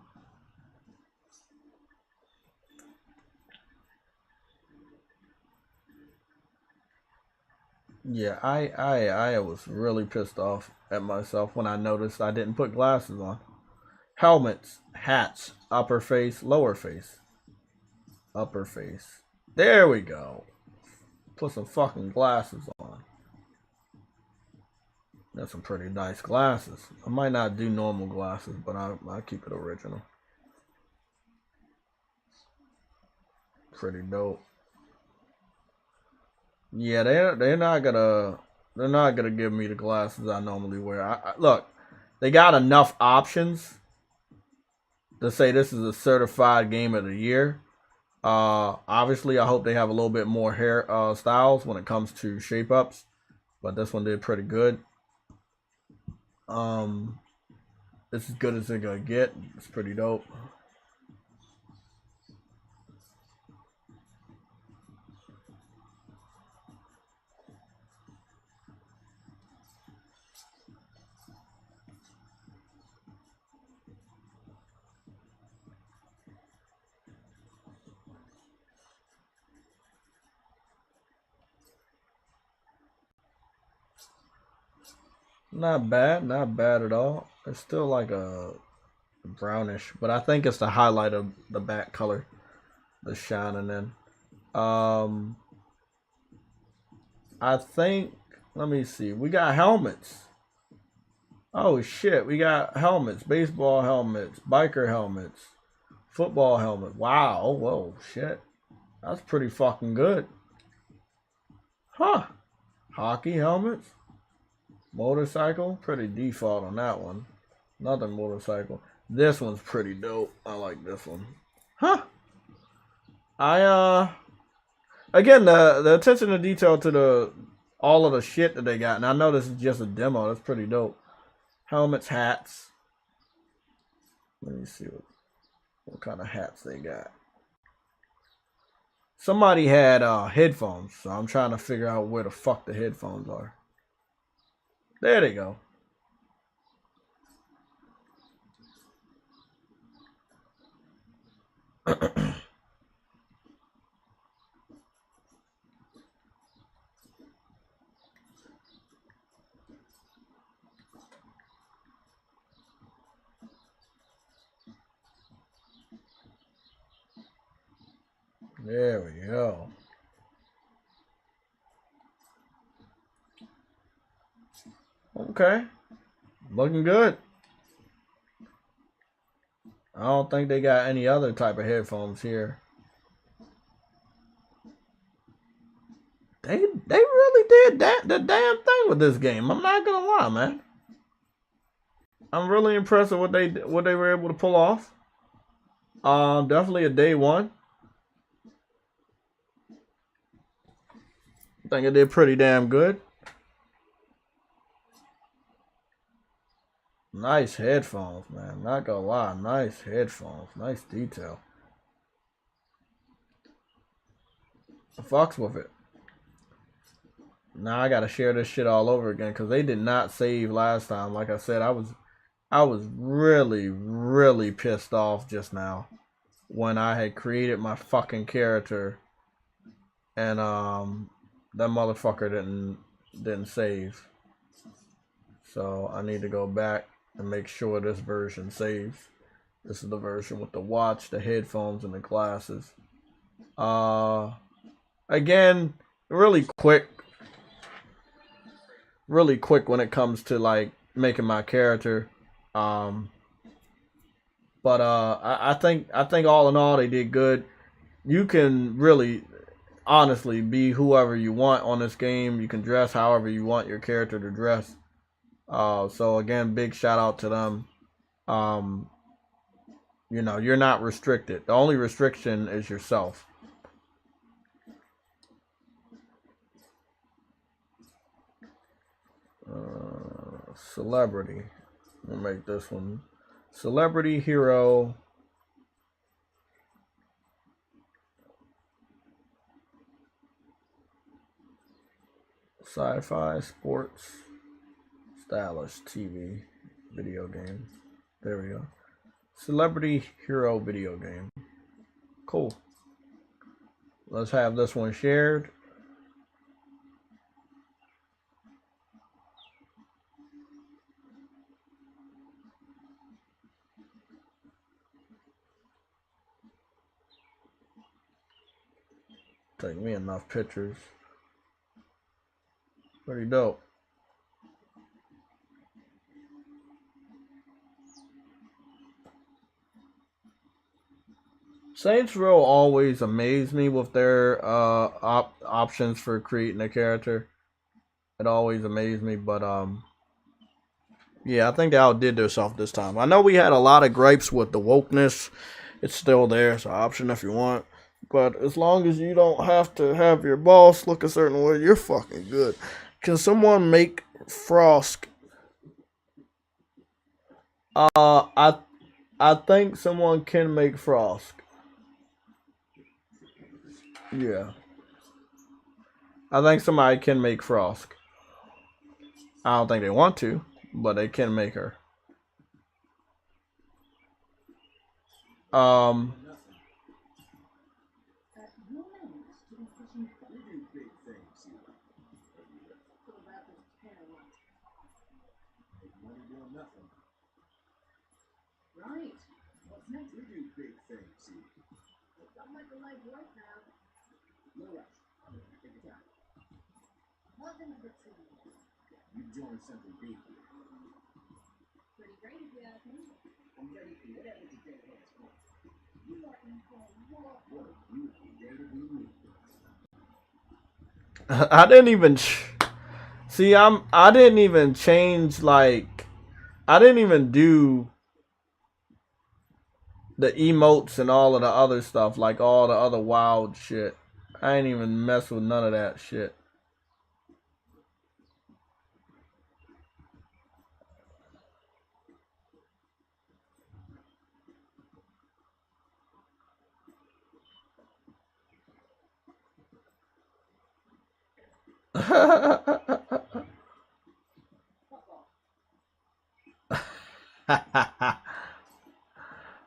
Yeah, I was really pissed off at myself when I noticed I didn't put glasses on. Helmets, hats, upper face, lower face. Upper face. There we go. Put some fucking glasses on. That's some pretty nice glasses. I might not do normal glasses, but I keep it original. Pretty dope. Yeah, they're not gonna give me the glasses I normally wear. Look, they got enough options to say this is a certified game of the year. Obviously, I hope they have a little bit more hair styles when it comes to shape ups, but this one did pretty good. It's as good as they're gonna get. It's pretty dope. Not bad, not bad at all. It's still like a brownish, but I think it's the highlight of the back color that's shining in. I think, let me see, we got helmets. Oh shit, we got helmets, baseball helmets, biker helmets, football helmet. Wow, whoa, shit. That's pretty fucking good. Huh. Hockey helmets, motorcycle, pretty default on that one. Another motorcycle. This one's pretty dope. I like this one. Huh. Again, the attention to detail to all of the shit that they got, and I know this is just a demo. That's pretty dope. Helmets, hats. Let me see what kind of hats they got. Somebody had headphones, so I'm trying to figure out where the fuck the headphones are. There they go. There we go. Okay. Looking good. I don't think they got any other type of headphones here. They really did the damn thing with this game. I'm not gonna lie, man. I'm really impressed with what they were able to pull off. Definitely a day one. I think it did pretty damn good. Nice headphones, man. Not gonna lie, nice headphones, nice detail. I fucks with it. Now I gotta share this shit all over again because they did not save last time. Like I said, I was really pissed off just now when I had created my fucking character and that motherfucker didn't save. So I need to go back and make sure this version saves. This is the version with the watch, the headphones, and the glasses. Again, really quick when it comes to like making my character. But I think all in all they did good. You can really honestly be whoever you want on this game. You can dress however you want your character to dress. So again, big shout out to them. You know, you're not restricted. The only restriction is yourself. Celebrity. We'll make this one celebrity hero. Sci-fi, sports, stylish, TV, video game. There we go. Celebrity hero video game. Cool. Let's have this one shared. Take me enough pictures. Pretty dope. Saints Row always amaze me with their options for creating a character. It always amazed me, but yeah, I think they outdid themselves this time. I know we had a lot of gripes with the wokeness. It's still there. It's an option if you want. But as long as you don't have to have your boss look a certain way, you're fucking good. Can someone make Frost? I think someone can make Frost. Yeah. I think somebody can make Frost. I don't think they want to, but they can make her.
Right. What's next? We do big things. I'm like a light right now. No rush. Take your time. Nothing but you joined something big here. Pretty great if you ask me. I'm ready for whatever today has for. You are in for what? What a beautiful day to be with.
I didn't even see. I didn't even change like. I didn't even do the emotes and all of the other stuff, like all the other wild shit. I ain't even mess with none of that shit.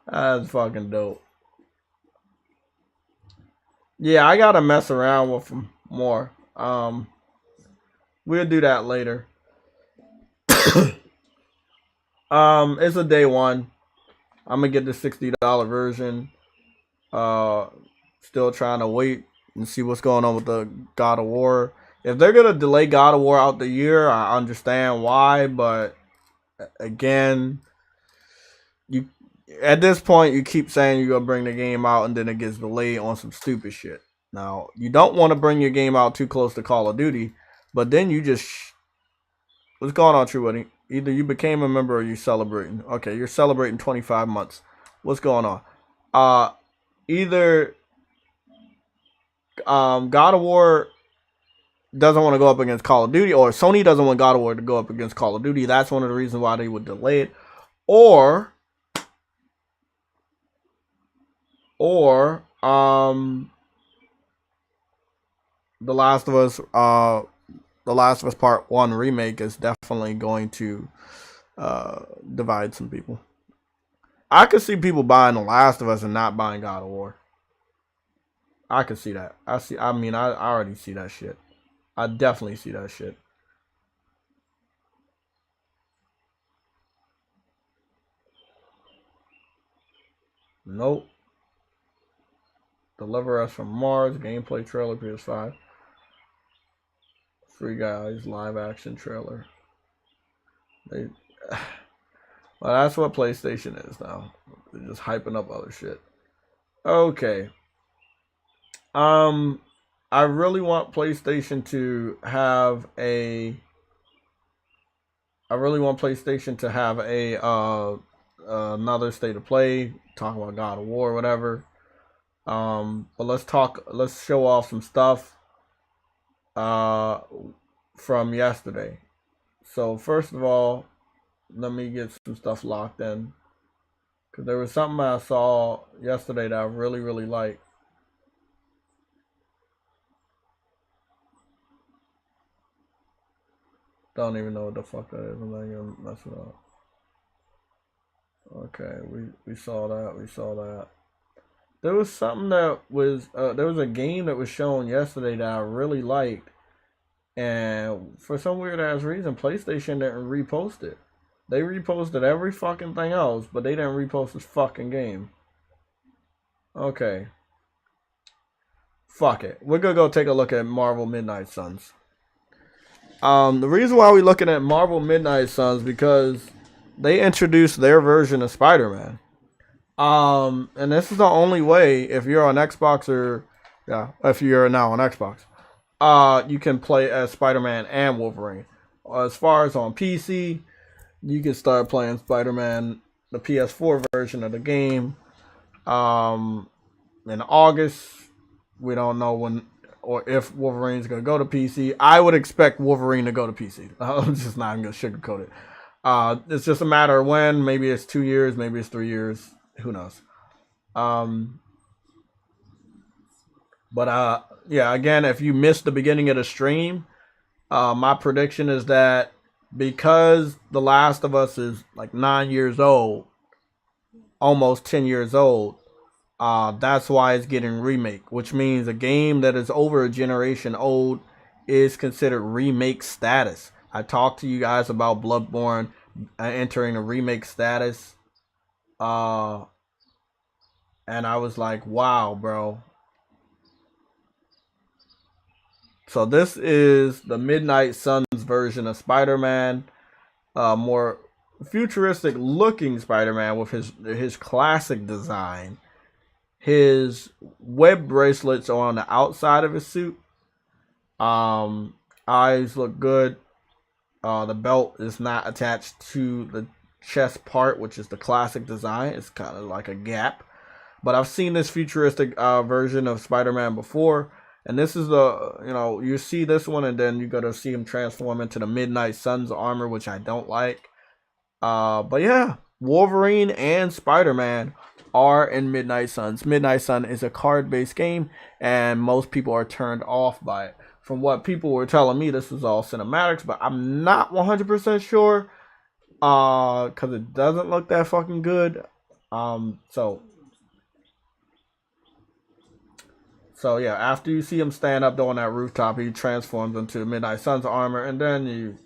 That's fucking dope. Yeah, I gotta mess around with them more. We'll do that later. It's a day one. I'm gonna get the $60 version. Still trying to wait and see what's going on with the God of War. If they're gonna delay God of War out the year, I understand why, but again, you at this point you keep saying you're gonna bring the game out and then it gets delayed on some stupid shit. Now you don't want to bring your game out too close to Call of Duty, but then you just what's going on, True Buddy? Either you became a member or you're celebrating. Okay, you're celebrating 25 months. What's going on? Either God of War doesn't want to go up against Call of Duty, or Sony doesn't want God of War to go up against Call of Duty. That's one of the reasons why they would delay it. Or The Last of Us Part 1 remake is definitely going to divide some people. I could see people buying The Last of Us and not buying God of War. I could see that. I already see that shit. I definitely see that shit. Nope. Deliver Us from Mars, gameplay trailer, PS5. Free Guys, live action trailer. Well, that's what PlayStation is now. They're just hyping up other shit. Okay. I really want PlayStation to have a another state of play, talking about God of War, whatever. But let's show off some stuff from yesterday. So first of all, let me get some stuff locked in, because there was something I saw yesterday that I really, really liked. Don't even know what the fuck that is. I'm not gonna mess it up. Okay, we saw that. There was something that was there was a game that was shown yesterday that I really liked, and for some weird ass reason, PlayStation didn't repost it. They reposted every fucking thing else, but they didn't repost this fucking game. Okay. Fuck it. We're gonna go take a look at Marvel Midnight Suns. The reason why we're looking at Marvel Midnight Suns because they introduced their version of Spider-Man. And this is the only way, if you're on Xbox if you're now on Xbox, you can play as Spider-Man and Wolverine. As far as on PC, you can start playing Spider-Man, the PS4 version of the game, in August. We don't know when or if Wolverine's going to go to PC. I would expect Wolverine to go to PC. I'm just not even going to sugarcoat it. It's just a matter of when. Maybe it's 2 years, maybe it's 3 years. Who knows? Again, if you missed the beginning of the stream, my prediction is that because The Last of Us is like 9 years old, almost 10 years old, that's why it's getting remake, which means a game that is over a generation old is considered remake status. I talked to you guys about Bloodborne entering a remake status, and I was like, wow, bro. So this is the Midnight Suns version of Spider-Man, more futuristic looking Spider-Man with his classic design. His web bracelets are on the outside of his suit. Eyes look good. The belt is not attached to the chest part, which is the classic design. It's kind of like a gap. But I've seen this futuristic version of Spider-Man before. And this is you see this one and then you're going to see him transform into the Midnight Suns armor, which I don't like. But yeah, Wolverine and Spider-Man are in Midnight Suns. Midnight Sun is a card-based game, and most people are turned off by it. From what people were telling me, this was all cinematics, but I'm not 100% sure, because it doesn't look that fucking good. So yeah, after you see him stand up on that rooftop, he transforms into Midnight Sun's armor, and then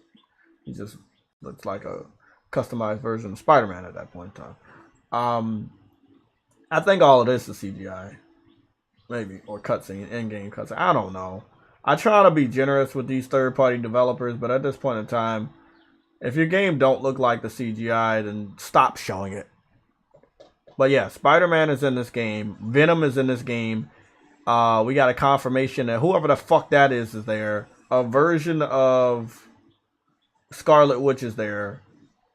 he just looks like a customized version of Spider-Man at that point in time. I think all of this is CGI. maybe, or cutscene, in-game cutscene. I don't know. I try to be generous with these third-party developers, but at this point in time, if your game don't look like the CGI, then stop showing it. But yeah, Spider-Man is in this game. Venom is in this game. We got a confirmation that whoever the fuck that is there. A version of Scarlet Witch is there.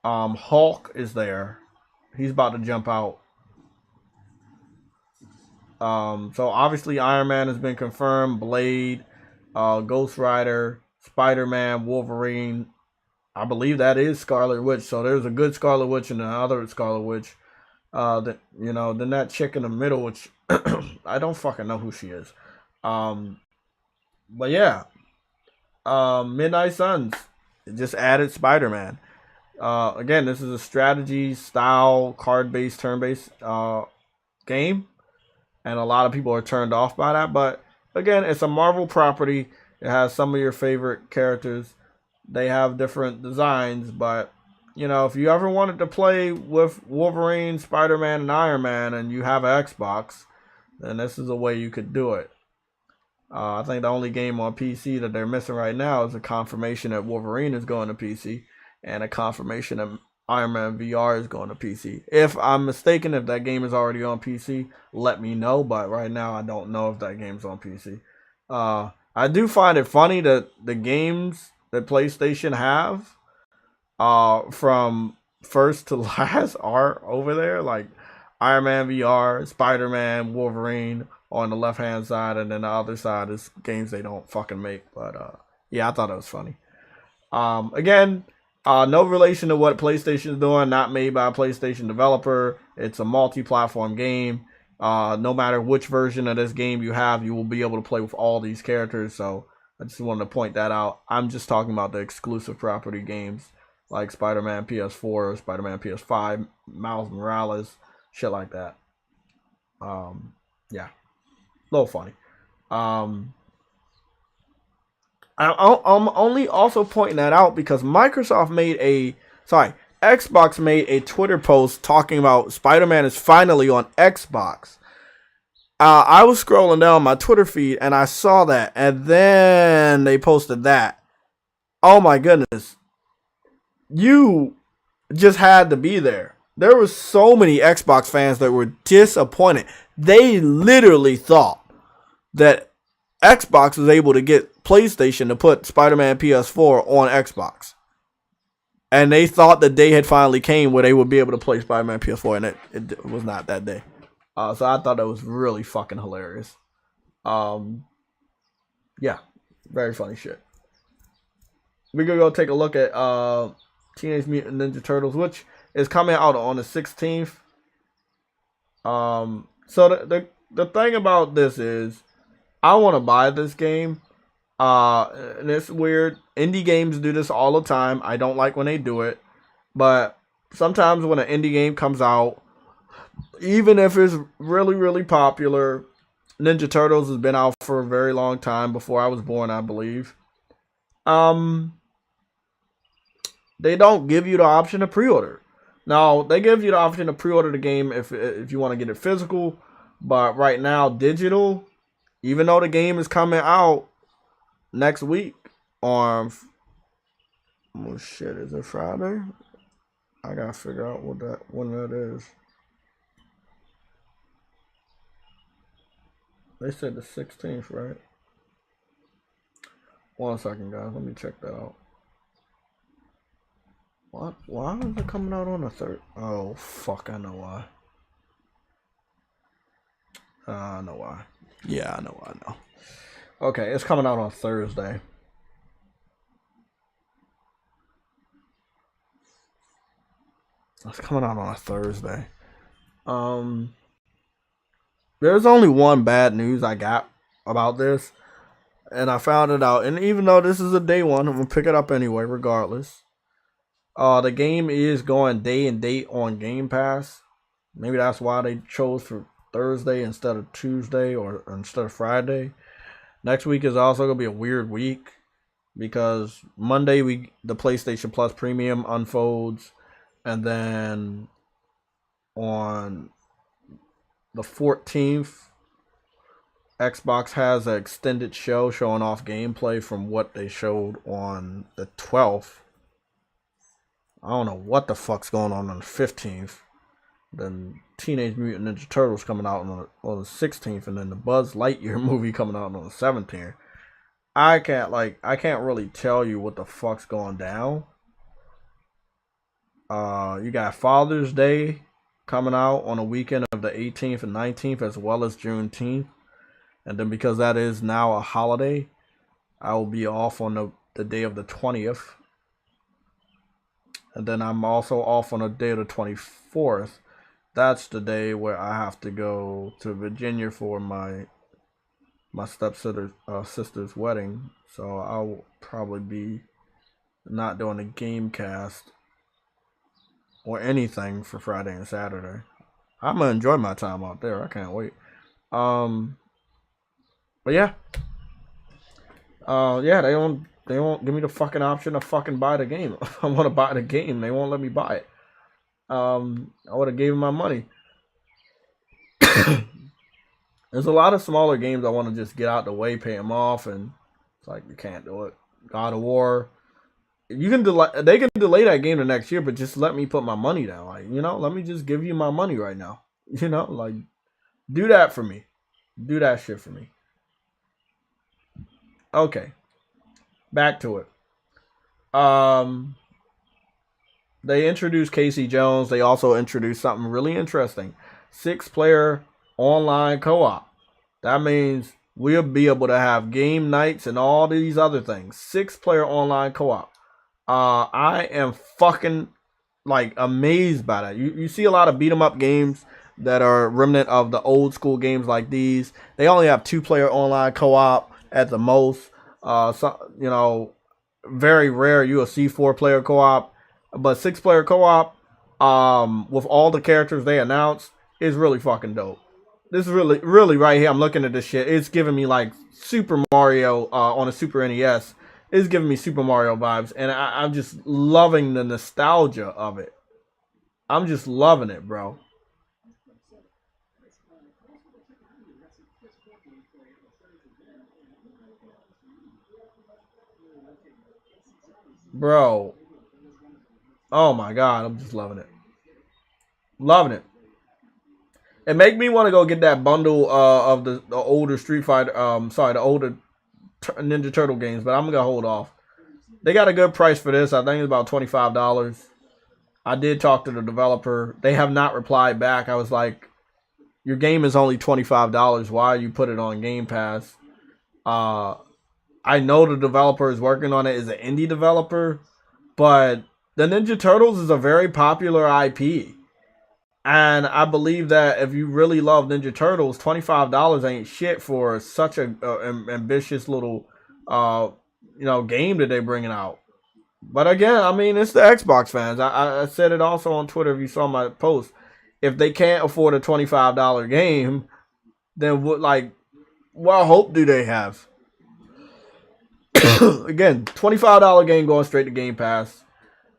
Hulk is there. He's about to jump out. So obviously Iron Man has been confirmed. Blade, Ghost Rider, Spider-Man, Wolverine. I believe that is Scarlet Witch. So there's a good Scarlet Witch and another Scarlet Witch. Then that chick in the middle, which I don't fucking know who she is. But yeah, Midnight Suns just added Spider-Man. Again, this is a strategy style, card-based, turn-based game, and a lot of people are turned off by that. But again, it's a Marvel property. It has some of your favorite characters. They have different designs, but you know, if you ever wanted to play with Wolverine, Spider-Man, and Iron Man, and you have an Xbox, then this is a way you could do it. I think the only game on PC that they're missing right now is a confirmation that Wolverine is going to PC and a confirmation that Iron Man VR is going to PC. If I'm mistaken, if that game is already on PC, let me know. But right now, I don't know if that game's on PC. I do find it funny that the games that PlayStation have from first to last are over there, like Iron Man VR, Spider-Man, Wolverine on the left hand side, and then the other side is games they don't fucking make. But yeah, I thought it was funny. Again, no relation to what PlayStation is doing, not made by a PlayStation developer. It's a multi-platform game. No matter which version of this game you have, you will be able to play with all these characters. So I just wanted to point that out. I'm just talking about the exclusive property games like Spider-Man PS4, Spider-Man PS5, Miles Morales, shit like that. Yeah, a little funny. I'm only also pointing that out because Xbox made a Twitter post talking about Spider-Man is finally on Xbox. I was scrolling down my Twitter feed and I saw that, and then they posted that. Oh my goodness. You just had to be there. There were so many Xbox fans that were disappointed. They literally thought that Xbox was able to get PlayStation to put Spider-Man PS4 on Xbox. And they thought the day had finally came where they would be able to play Spider-Man PS4, and it was not that day. So I thought that was really fucking hilarious. Yeah, very funny shit. We're going to go take a look at Teenage Mutant Ninja Turtles, which is coming out on the 16th. So the thing about this is, I want to buy this game. And it's weird. Indie games do this all the time. I don't like when they do it. But sometimes when an indie game comes out, even if it's really, really popular, Ninja Turtles has been out for a very long time, before I was born, I believe. They don't give you the option to pre-order. Now, they give you the option to pre-order the game if you want to get it physical. But right now, digital, even though the game is coming out next week on, oh shit, is it Friday? I gotta figure out when that is. They said the 16th, right? 1 second, guys. Let me check that out. What? Why is it coming out on the 3rd? Oh, fuck. I know why. I know why. Yeah, I know. Okay, it's coming out on Thursday. It's coming out on a Thursday. There's only one bad news I got about this, and I found it out. And even though this is a day one, I'm gonna pick it up anyway, regardless. The game is going day and date on Game Pass. Maybe that's why they chose for Thursday instead of Tuesday or instead of Friday. Next week is also gonna be a weird week because Monday the PlayStation Plus Premium unfolds, and then on the 14th Xbox has an extended show showing off gameplay from what they showed on the 12th. I don't know what the fuck's going on the 15th. Then Teenage Mutant Ninja Turtles coming out on the 16th, and then the Buzz Lightyear movie coming out on the 17th. I can't really tell you what the fuck's going down. You got Father's Day coming out on the weekend of the 18th and 19th, as well as Juneteenth. And then because that is now a holiday, I will be off on the day of the 20th. And then I'm also off on the day of the 24th. That's the day where I have to go to Virginia for my sister's wedding. So I'll probably be not doing a game cast or anything for Friday and Saturday. I'm gonna enjoy my time out there. I can't wait. But yeah. They won't give me the fucking option to fucking buy the game. I want to buy the game. They won't let me buy it. I would have gave them my money. There's a lot of smaller games I want to just get out the way, pay them off, and it's like, you can't do it. God of War. You can delay. They can delay that game to next year, but just let me put my money down. Like, let me just give you my money right now. Do that for me. Do that shit for me. Okay. Back to it. They introduced Casey Jones. They also introduced something really interesting. 6-player online co-op. That means we'll be able to have game nights and all these other things. 6-player online co-op. I am fucking amazed by that. You see a lot of beat 'em up games that are remnant of the old school games like these. They only have 2-player online co-op at the most. Very rare you'll see 4-player co-op, but 6-player co-op with all the characters they announced is really fucking dope. This is really right here. I'm looking at this shit. It's giving me like Super Mario on a Super NES. It's giving me Super Mario vibes, and I'm just loving the nostalgia of it. I'm just loving it, bro. Bro. Oh my god, I'm just loving it. Loving it. It make me want to go get that bundle of the older Street Fighter, the older Ninja Turtle games, but I'm going to hold off. They got a good price for this. I think it's about $25. I did talk to the developer. They have not replied back. I was like, your game is only $25. Why you put it on Game Pass? I know the developer is working on it. Is an indie developer, but the Ninja Turtles is a very popular IP. And I believe that if you really love Ninja Turtles, $25 ain't shit for such a ambitious little game that they're bringing out. But again, I mean, it's the Xbox fans. I said it also on Twitter if you saw my post. If they can't afford a $25 game, then what hope do they have? Again, $25 game going straight to Game Pass.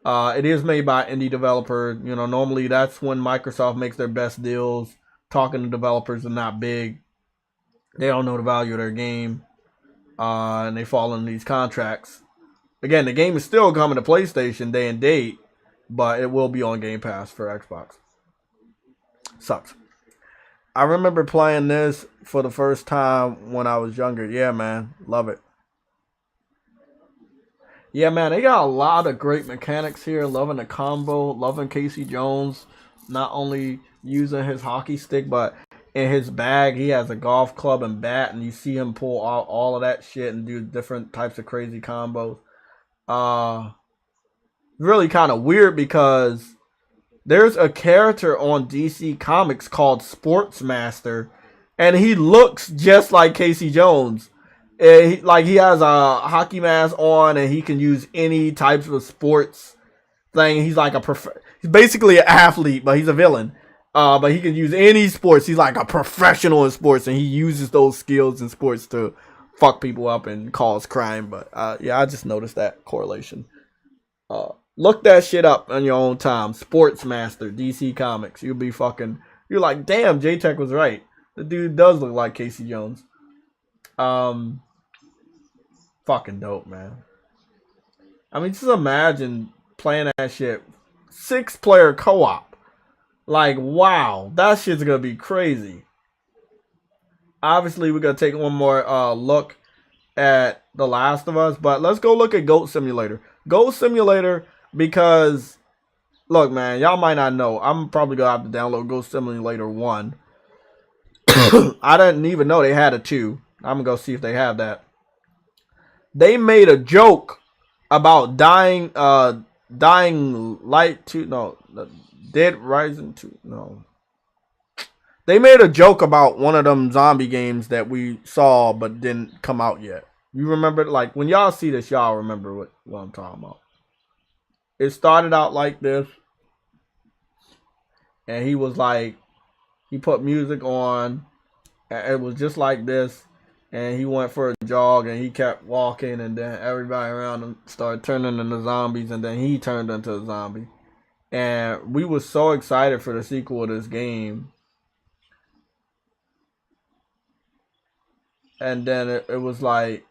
It is made by indie developer. Normally that's when Microsoft makes their best deals. Talking to developers are not big. They don't know the value of their game. And they fall in these contracts. Again, the game is still coming to PlayStation day and date, but it will be on Game Pass for Xbox. Sucks. I remember playing this for the first time when I was younger. Yeah, man. Love it. Yeah, man, they got a lot of great mechanics here. Loving the combo. Loving Casey Jones. Not only using his hockey stick, but in his bag, he has a golf club and bat. And you see him pull out all of that shit and do different types of crazy combos. Really kind of weird because there's a character on DC Comics called Sportsmaster. And he looks just like Casey Jones. He has a hockey mask on and he can use any types of sports thing. He's like he's basically an athlete, but he's a villain. But he can use any sports. He's like a professional in sports and he uses those skills in sports to fuck people up and cause crime. But I just noticed that correlation. Look that shit up on your own time. Sportsmaster, DC Comics. You're like, damn, JayTech was right. The dude does look like Casey Jones. Um, fucking dope, man. I mean, just imagine playing that shit 6-player co-op. Like, wow, that shit's gonna be crazy. Obviously, we're gonna take one more look at The Last of Us, but let's go look at Goat Simulator. Goat Simulator, because look, man, y'all might not know. I'm probably gonna have to download Goat Simulator 1. I didn't even know they had a 2. I'm gonna go see if they have that. They made a joke about dying light 2. No, Dead Rising 2. No. They made a joke about one of them zombie games that we saw but didn't come out yet. You remember, like, when y'all see this, y'all remember what I'm talking about. It started out like this, and he was like, he put music on, and it was just like this, and he went for a jog, and he kept walking, and then everybody around him started turning into zombies, and then he turned into a zombie. And we were so excited for the sequel of this game. And then it was like,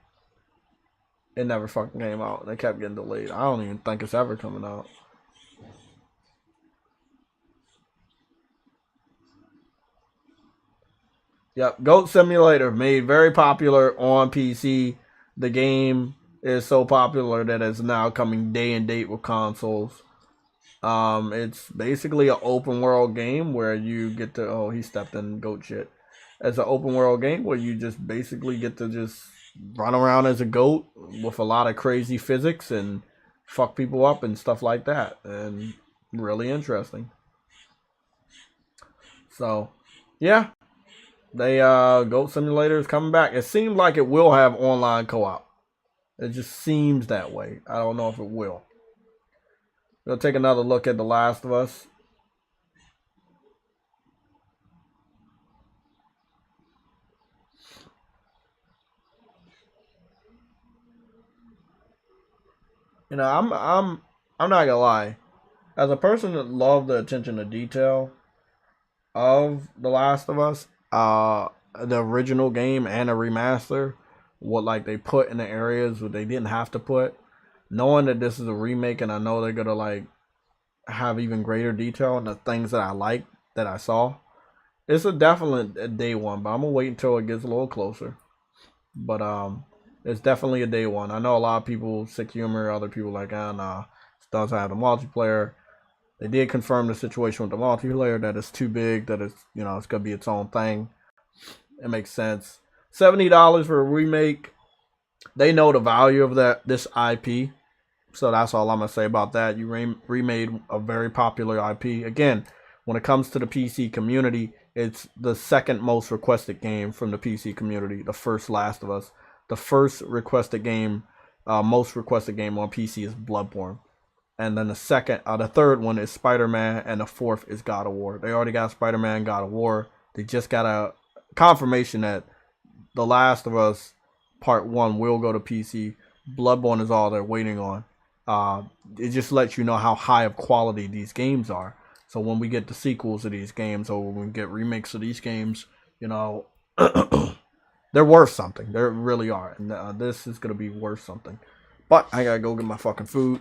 it never fucking came out. They kept getting delayed. I don't even think it's ever coming out. Yep, Goat Simulator made very popular on PC. The game is so popular that it's now coming day and date with consoles. It's basically an open world game where you get to, oh, he stepped in goat shit. It's an open world game where you just basically get to just run around as a goat with a lot of crazy physics and fuck people up and stuff like that. And really interesting. So, yeah. Goat Simulator is coming back. It seems like it will have online co-op. It just seems that way. I don't know if it will. We'll take another look at The Last of Us. You know, I'm not gonna lie. As a person that loved the attention to detail of The Last of Us, the original game and a remaster, what like they put in the areas where they didn't have to put, knowing that this is a remake and I know they're gonna like have even greater detail in the things that I like that I saw. It's a definite day one, but I'm gonna wait until it gets a little closer. But it's definitely a day one. I know a lot of people sick humor, other people like, nah, it doesn't have the multiplayer. They did confirm the situation with the multiplayer that it's too big, that it's it's gonna be its own thing. It makes sense. $70 for a remake. They know the value of this IP, so that's all I'm gonna say about that. You remade a very popular IP. Again, when it comes to the PC community, it's the second most requested game from the PC community. The first Last of Us. The first requested game, most requested game on PC is Bloodborne. And then the third one is Spider-Man, and the fourth is God of War. They already got Spider-Man, God of War. They just got a confirmation that The Last of Us Part 1 will go to PC. Bloodborne is all they're waiting on. It just lets you know how high of quality these games are. So when we get the sequels of these games, or when we get remakes of these games, they're worth something. They really are. And this is going to be worth something. But I got to go get my fucking food.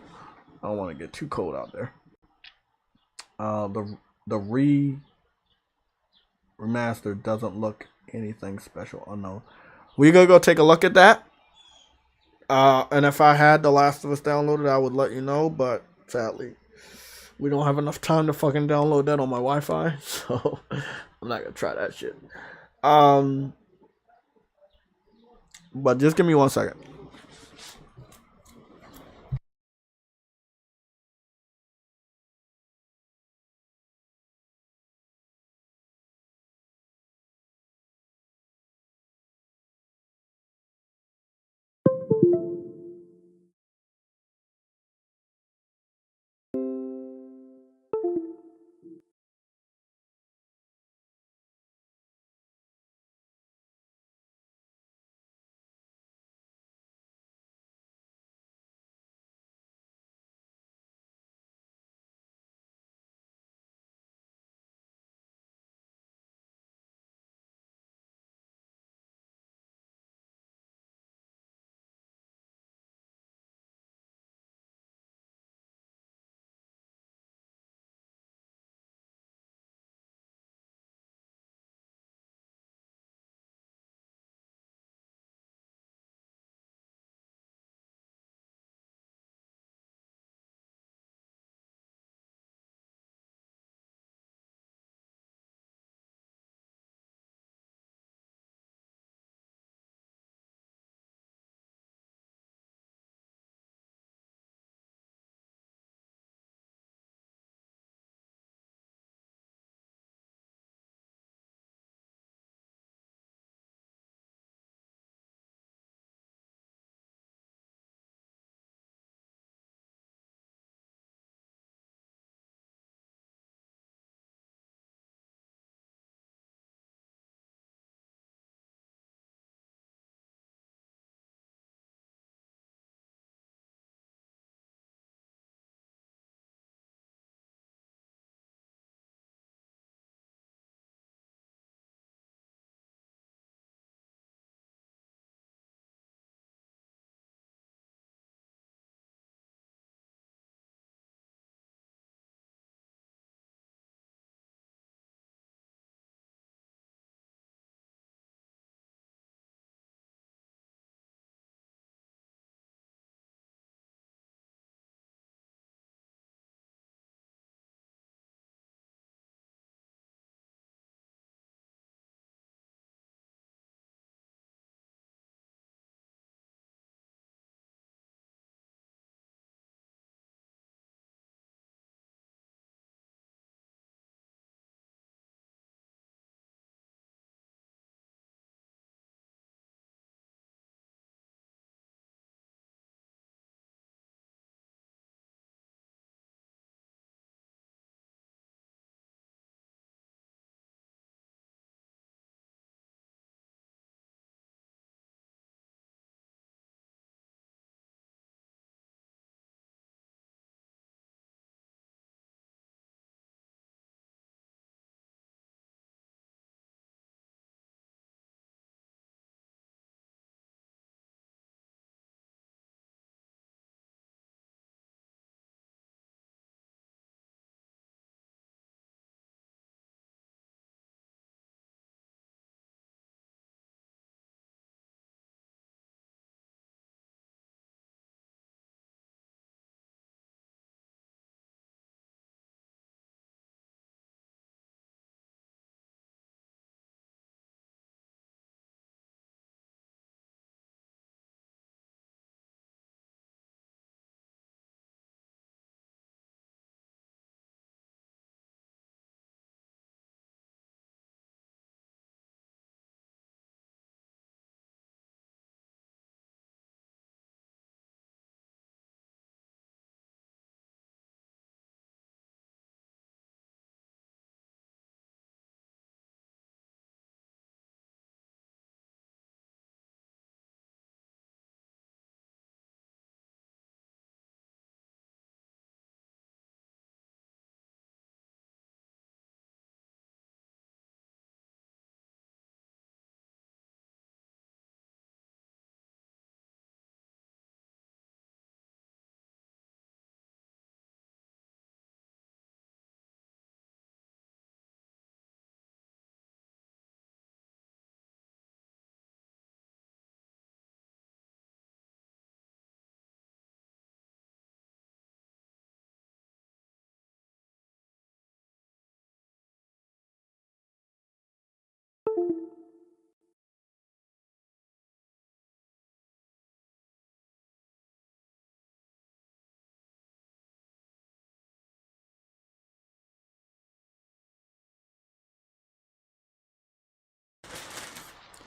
I don't want to get too cold out there. The remaster doesn't look anything special. Unknown. We're going to go take a look at that. And if I had The Last of Us downloaded, I would let you know. But sadly, we don't have enough time to fucking download that on my Wi-Fi. So I'm not going to try that shit. But just give me 1 second.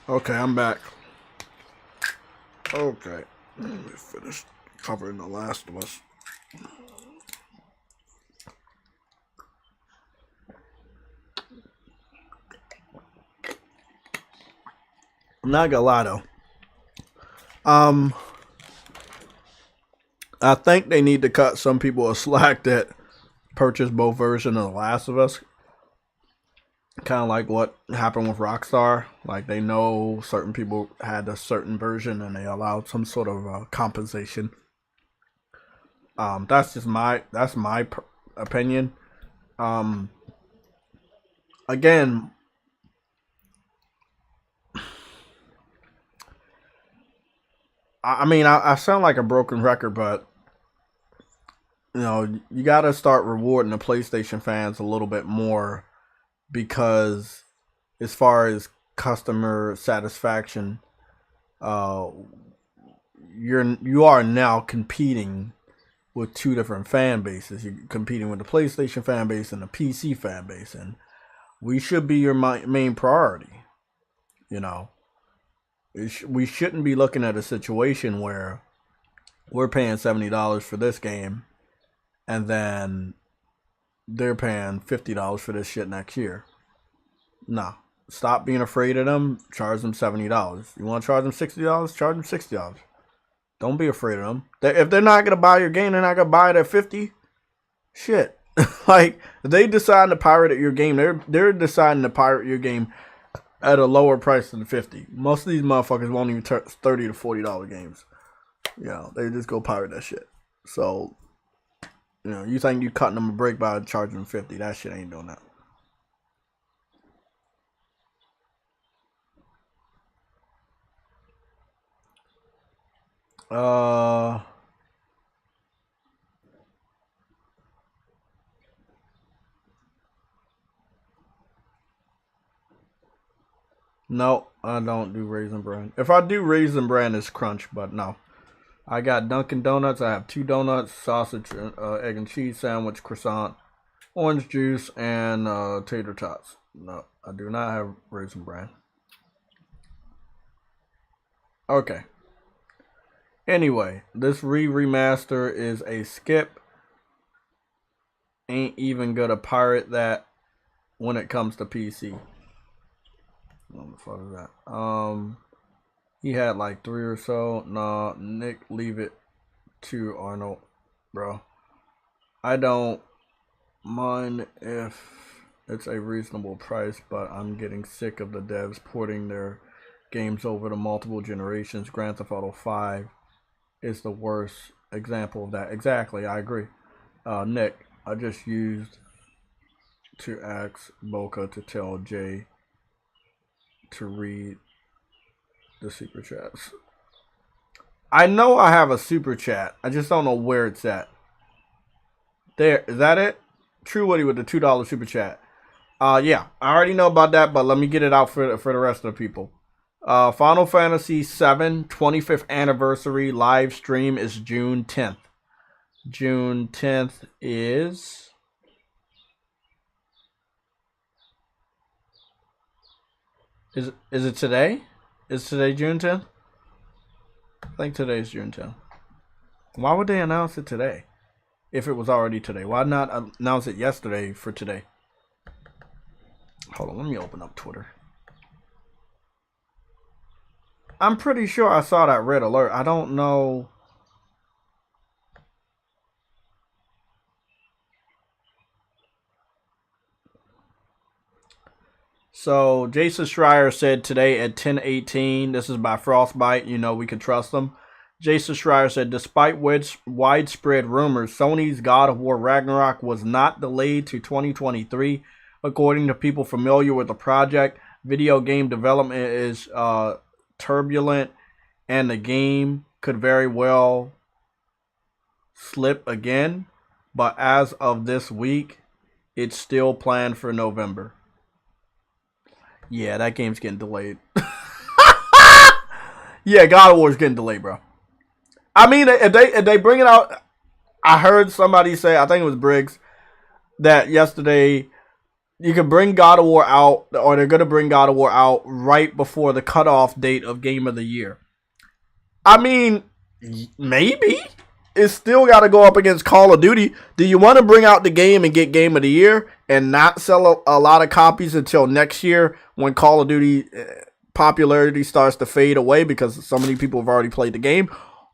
Okay, I'm back. Okay, let me finish covering The Last of Us. I'm not gonna lie though. I think they need to cut some people a slack that purchase both versions of The Last of Us. Kind of like what happened with Rockstar. Like they know certain people had a certain version and they allowed some sort of compensation. That's just my opinion. Again, I mean I sound like a broken record, but you know you got to start rewarding the PlayStation fans a little bit more. Because as far as customer satisfaction, you are now competing with two different fan bases. You're competing with the PlayStation fan base and the PC fan base, and we should be your main priority. You know, we shouldn't be looking at a situation where we're paying $70 for this game, and then they're paying $50 for this shit next year. Nah. Stop being afraid of them. Charge them $70. You want to charge them $60? Charge them $60. Don't be afraid of them. If they're not going to buy your game, they're not going to buy it at $50. Shit. Like, if they decide to pirate your game, they're deciding to pirate your game at a lower price than $50. Most of these motherfuckers won't even turn $30 to $40 games. You know, they just go pirate that shit. So, you know, you think you cutting them a break by charging them $50. That shit ain't doing that. No, I don't do Raisin Bran. If I do Raisin Bran, it's Crunch, but no. I got Dunkin' Donuts. I have 2 donuts, sausage, egg and cheese sandwich, croissant, orange juice, and tater tots. No, I do not have Raisin Bran. Okay. Anyway, this remaster is a skip. Ain't even gonna pirate that when it comes to PC. What the fuck is that? He had like 3 or so. Nah, Nick, leave it to Arnold, bro. I don't mind if it's a reasonable price, but I'm getting sick of the devs porting their games over to multiple generations. Grand Theft Auto 5 is the worst example of that. Exactly, I agree. Nick, I just used to ask Boca to tell Jay to read the super chats. I know I have a super chat. I just don't know where it's at. There, is that it? True Woody with the $2 super chat. Yeah, I already know about that, but let me get it out for the rest of the people. Final Fantasy VII 25th anniversary live stream is June 10th. June 10th is it today? Is today June 10th? I think today's June 10th. Why would they announce it today? If it was already today. Why not announce it yesterday for today? Hold on, let me open up Twitter. I'm pretty sure I saw that red alert. I don't know. So Jason Schreier said today at 10:18. This is by Frostbite. You know we can trust them. Jason Schreier said, despite widespread rumors, Sony's God of War Ragnarok was not delayed to 2023. According to people familiar with the project, video game development is turbulent, and the game could very well slip again. But as of this week, it's still planned for November. Yeah, that game's getting delayed. Yeah, God of War is getting delayed, bro. I mean, if they bring it out, I heard somebody say, I think it was Briggs, that yesterday you can bring God of War out, or they're going to bring God of War out right before the cutoff date of Game of the Year. I mean, maybe. It's still got to go up against Call of Duty. Do you want to bring out the game and get Game of the Year and not sell a lot of copies until next year when Call of Duty popularity starts to fade away because so many people have already played the game?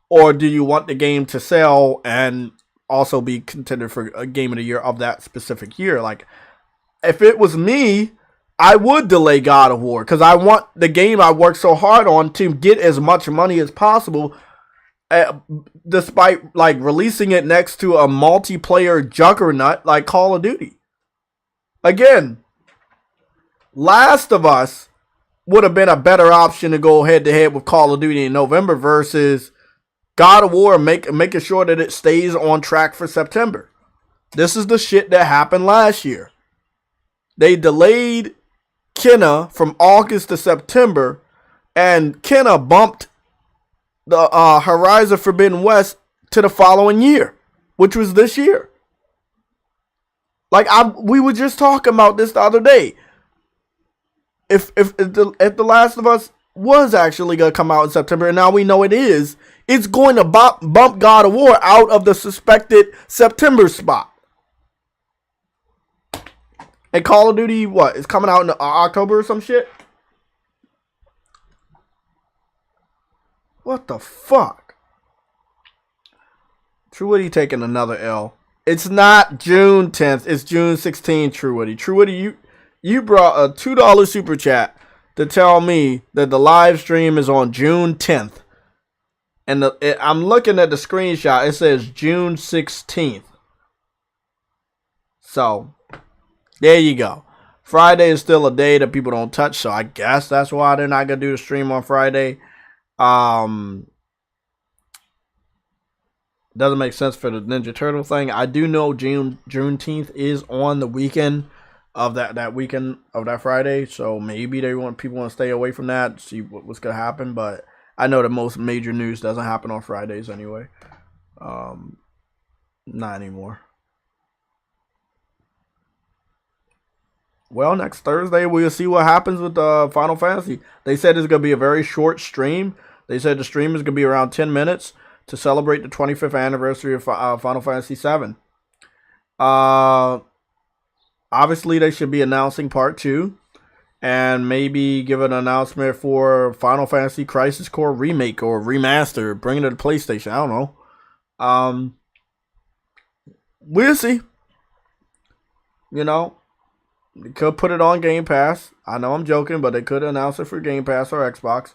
Or do you want the game to sell and also be contender for a Game of the Year of that specific year? Like, if it was me, I would delay God of War because I want the game I worked so hard on to get as much money as possible, despite like releasing it next to a multiplayer juggernaut like Call of Duty. Again, Last of Us would have been a better option to go head to head with Call of Duty in November versus God of War, making sure that it stays on track for September. This is the shit that happened last year. They delayed Kena from August to September, and Kena bumped the Horizon Forbidden West to the following year, which was this year. Like we were just talking about this the other day. If the Last of Us was actually gonna come out in September, and now we know it is, it's going to bump God of War out of the suspected September spot. And Call of Duty, what, is coming out in October or some shit? What the fuck? True Woody taking another L. It's not June 10th. It's June 16th, True Woody. True Woody, you brought a $2 super chat to tell me that the live stream is on June 10th. And I'm looking at the screenshot. It says June 16th. So, there you go. Friday is still a day that people don't touch, so I guess that's why they're not going to do the stream on Friday. Doesn't make sense for the Ninja Turtle thing. I do know Juneteenth is on the weekend of that weekend of that Friday, so maybe people want to stay away from that, see what's going to happen, but I know that most major news doesn't happen on Fridays anyway. Not anymore. Well, next Thursday we'll see what happens with Final Fantasy. They said it's going to be a very short stream. They said the stream is going to be around 10 minutes to celebrate the 25th anniversary of Final Fantasy VII. Obviously, they should be announcing Part 2. And maybe give an announcement for Final Fantasy Crisis Core Remake or Remaster. Bring it to the PlayStation. I don't know. We'll see. You know. They could put it on Game Pass. I know I'm joking, but they could announce it for Game Pass or Xbox.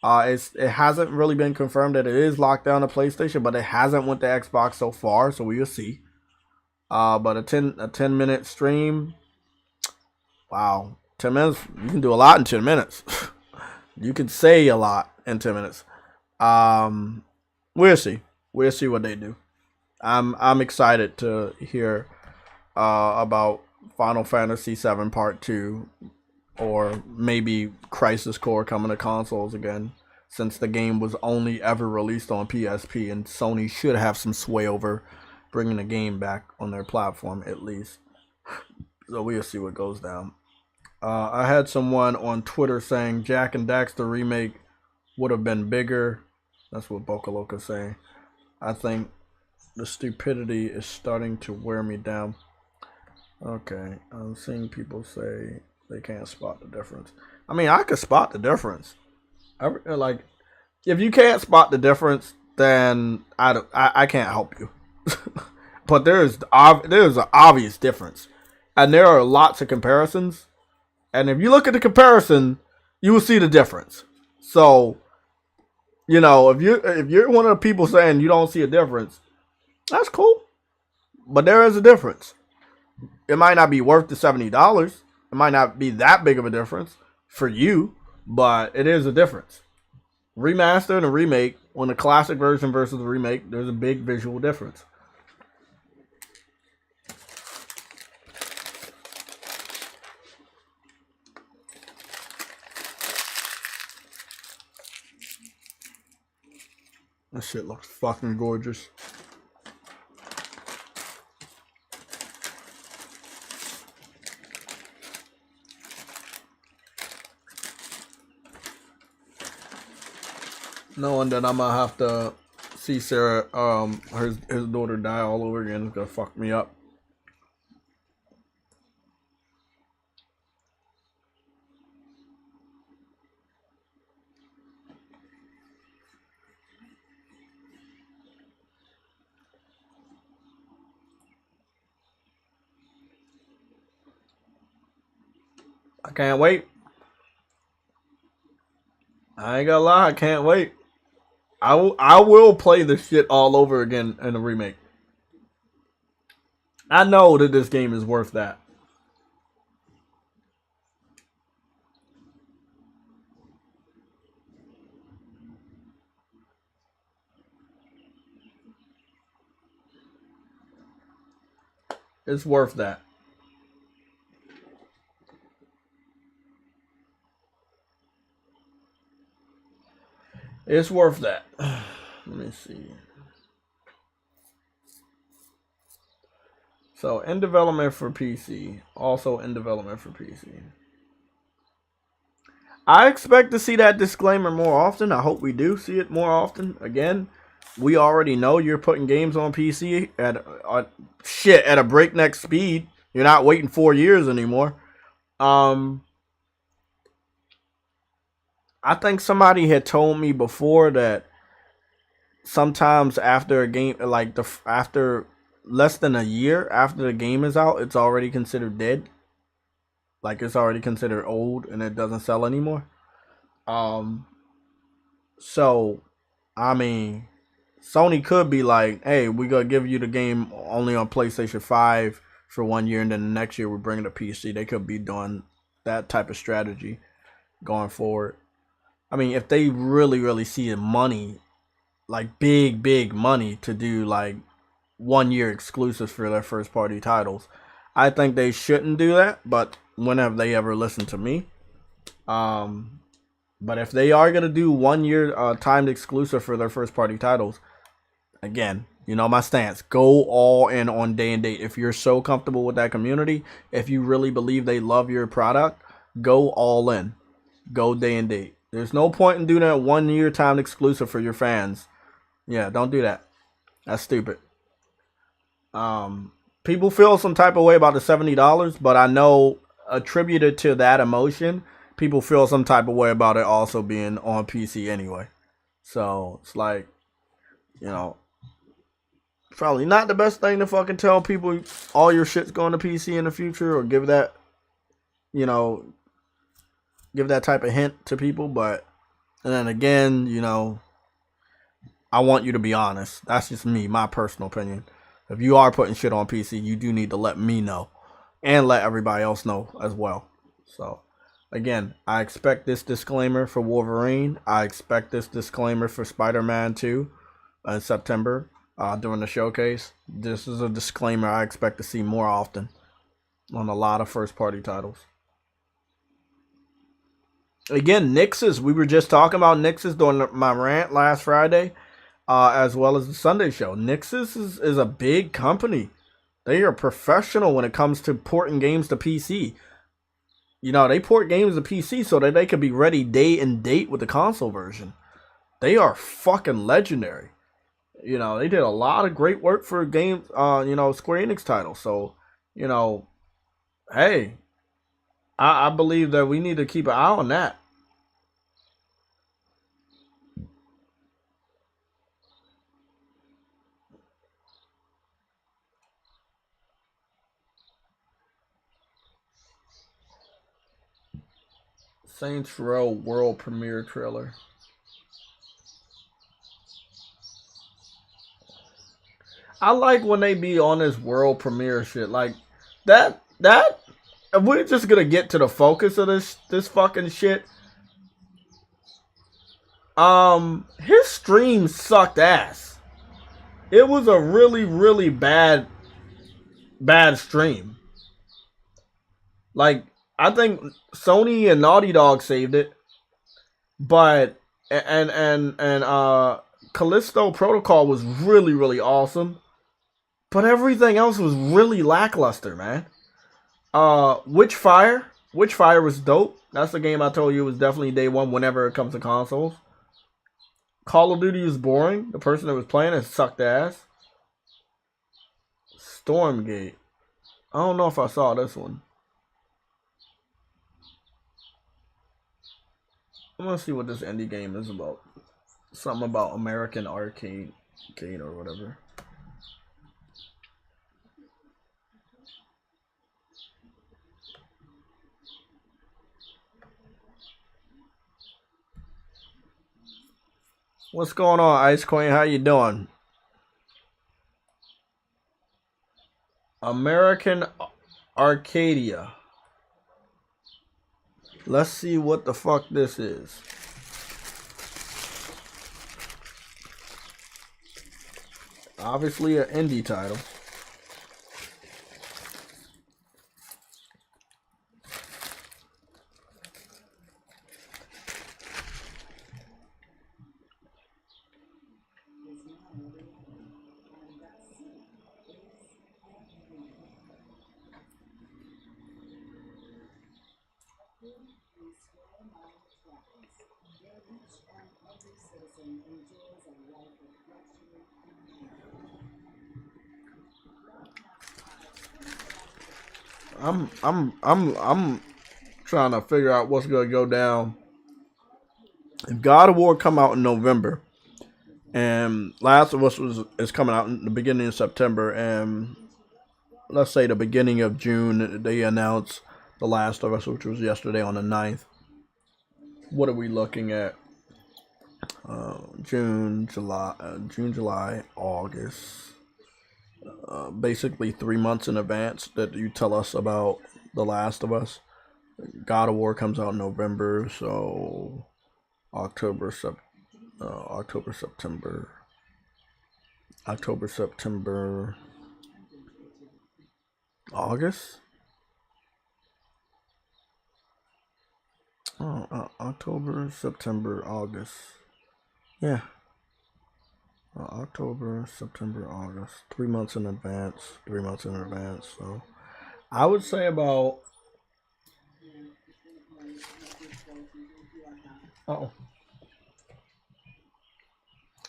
It hasn't really been confirmed that it is locked down to PlayStation, but it hasn't went to Xbox so far, so we will see. But a 10-minute stream. Wow. 10 minutes, you can do a lot in 10 minutes. You can say a lot in 10 minutes. We'll see. We'll see what they do. I'm excited to hear about Final Fantasy VII Part 2 or maybe Crisis Core coming to consoles again, since the game was only ever released on PSP, and Sony should have some sway over bringing the game back on their platform at least. So we'll see what goes down. I had someone on Twitter saying Jak and Daxter remake would have been bigger. That's what Bokaloka's saying. I think the stupidity is starting to wear me down. Okay, I'm seeing people say they can't spot the difference. I mean, I could spot the difference. Like, if you can't spot the difference, then I can't help you. But there's an obvious difference, and there are lots of comparisons. And if you look at the comparison, you will see the difference. So, you know, if you're one of the people saying you don't see a difference, that's cool. But there is a difference. It might not be worth the $70. It might not be that big of a difference for you, but it is a difference. Remaster and a remake, on the classic version versus the remake, there's a big visual difference. That shit looks fucking gorgeous. Knowing that I'm gonna have to see Sarah, his daughter die all over again is gonna fuck me up. I can't wait. I ain't gonna lie, I can't wait. I will play this shit all over again in a remake. I know that this game is worth that. It's worth that. It's worth that. Let me see. So, in development for PC. Also in development for PC. I expect to see that disclaimer more often. I hope we do see it more often. Again, we already know you're putting games on PC at a breakneck speed. You're not waiting 4 years anymore. I think somebody had told me before that sometimes after a game, like after less than a year after the game is out, it's already considered dead. Like it's already considered old and it doesn't sell anymore. So, I mean, Sony could be like, hey, we're going to give you the game only on PlayStation 5 for 1 year, and then the next year we're bringing it to PC. They could be doing that type of strategy going forward. I mean, if they really, really see the money, like big money to do like 1 year exclusives for their first party titles, I think they shouldn't do that, but when have they ever listened to me? But if they are going to do 1 year timed exclusive for their first party titles, again, you know my stance. Go all in on day and date. If you're so comfortable with that community, if you really believe they love your product, go all in. Go day and date. There's no point in doing that 1 year timed exclusive for your fans. Yeah, don't do that. That's stupid. People feel some type of way about the $70, but I know attributed to that emotion, people feel some type of way about it also being on PC anyway. So it's like, you know, probably not the best thing to fucking tell people all your shit's going to PC in the future or give that, you know, give that type of hint to people. But, and then again, you know, I want you to be honest. That's just me, my personal opinion. If you are putting shit on PC, you do need to let me know and let everybody else know as well. So, again, I expect this disclaimer for Wolverine. I expect this disclaimer for Spider-Man 2 in September during the showcase. This is a disclaimer I expect to see more often on a lot of first-party titles. Again, Nix's. We were just talking about Nix's during my rant last Friday. As well as the Sunday show. Nix's is a big company. They are professional when it comes to porting games to PC. You know, they port games to PC so that they can be ready day and date with the console version. They are fucking legendary. You know, they did a lot of great work for games, you know, Square Enix titles. So, you know, hey, I believe that we need to keep an eye on that. Saints Row world premiere trailer. I like when they be on this world premiere shit. Like that if we're just gonna get to the focus of this fucking shit. His stream sucked ass. It was a really bad stream. Like, I think Sony and Naughty Dog saved it, but and Callisto Protocol was really awesome, but everything else was really lackluster, man. Witchfire was dope. That's the game I told you was definitely day one whenever it comes to consoles. Call of Duty is boring. The person that was playing it sucked ass. Stormgate. I don't know if I saw this one. I'm gonna see what this indie game is about. Something about American arcade or whatever. What's going on, Ice Queen? How you doing? American Arcadia. Let's see what the fuck this is. Obviously an indie title. I'm trying to figure out what's gonna go down. If God of War come out in November, and Last of Us is coming out in the beginning of September, and let's say the beginning of June they announce The Last of Us, which was yesterday on the 9th. What are we looking at? June, July, August. Basically 3 months in advance that you tell us about The Last of Us. God of War comes out in November, so October, September, August. October, September, August. Yeah. October, September, August. 3 months in advance. So I would say about.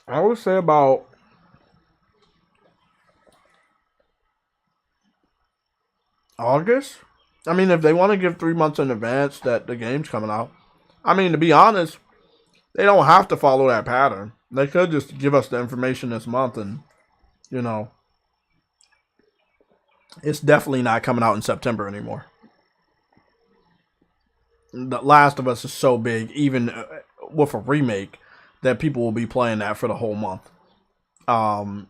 I would say about. August? I mean, if they want to give 3 months in advance that the game's coming out. I mean, to be honest, they don't have to follow that pattern. They could just give us the information this month and, you know, it's definitely not coming out in September anymore. The Last of Us is so big, even with a remake, that people will be playing that for the whole month. And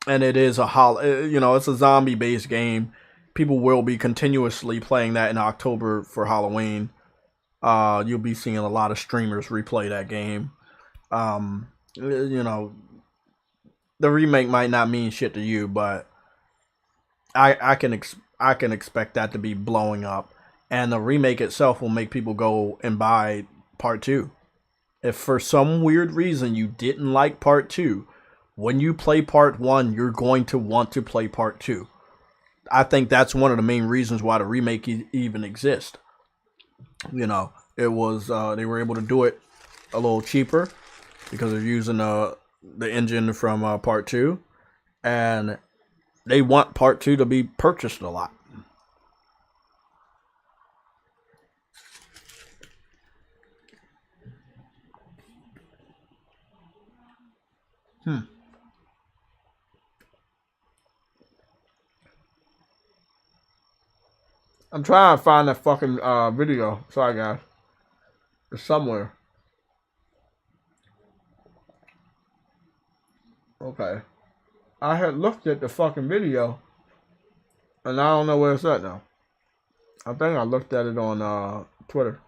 it is it's a zombie-based game. People will be continuously playing that in October for Halloween. You'll be seeing a lot of streamers replay that game. The remake might not mean shit to you, but I can expect that to be blowing up, and the remake itself will make people go and buy part 2. If for some weird reason you didn't like part 2, when you play part 1, you're going to want to play part 2. I think that's one of the main reasons why the remake even exists. It was they were able to do it a little cheaper because they're using the engine from part 2, and they want part 2 to be purchased a lot. I'm trying to find that fucking video. Sorry, guys. It's somewhere. Okay. I had looked at the fucking video, and I don't know where it's at now. I think I looked at it on Twitter.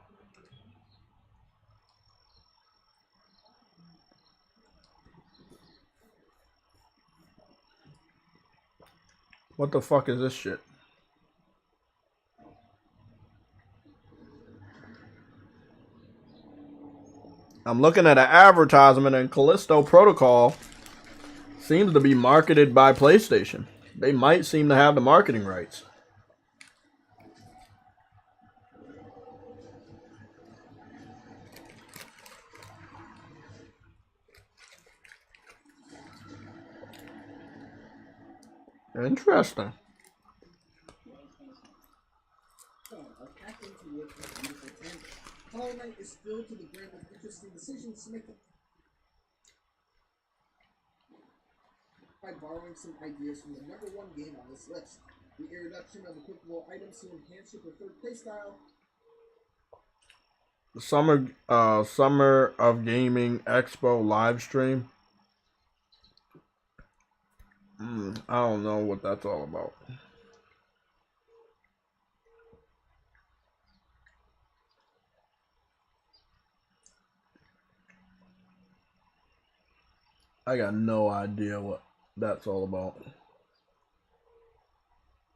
What the fuck is this shit? I'm looking at an advertisement, and Callisto Protocol seems to be marketed by PlayStation. They might seem to have the marketing rights. Interesting.
Of acting towards a beautiful tandem. Hollow Knight is filled to the brim with interesting decisions to make. By borrowing some ideas from the #1 game on this list. The introduction of equipable items to enhance your preferred playstyle.
Summer of Gaming Expo live stream. I don't know what that's all about. I got no idea what that's all about.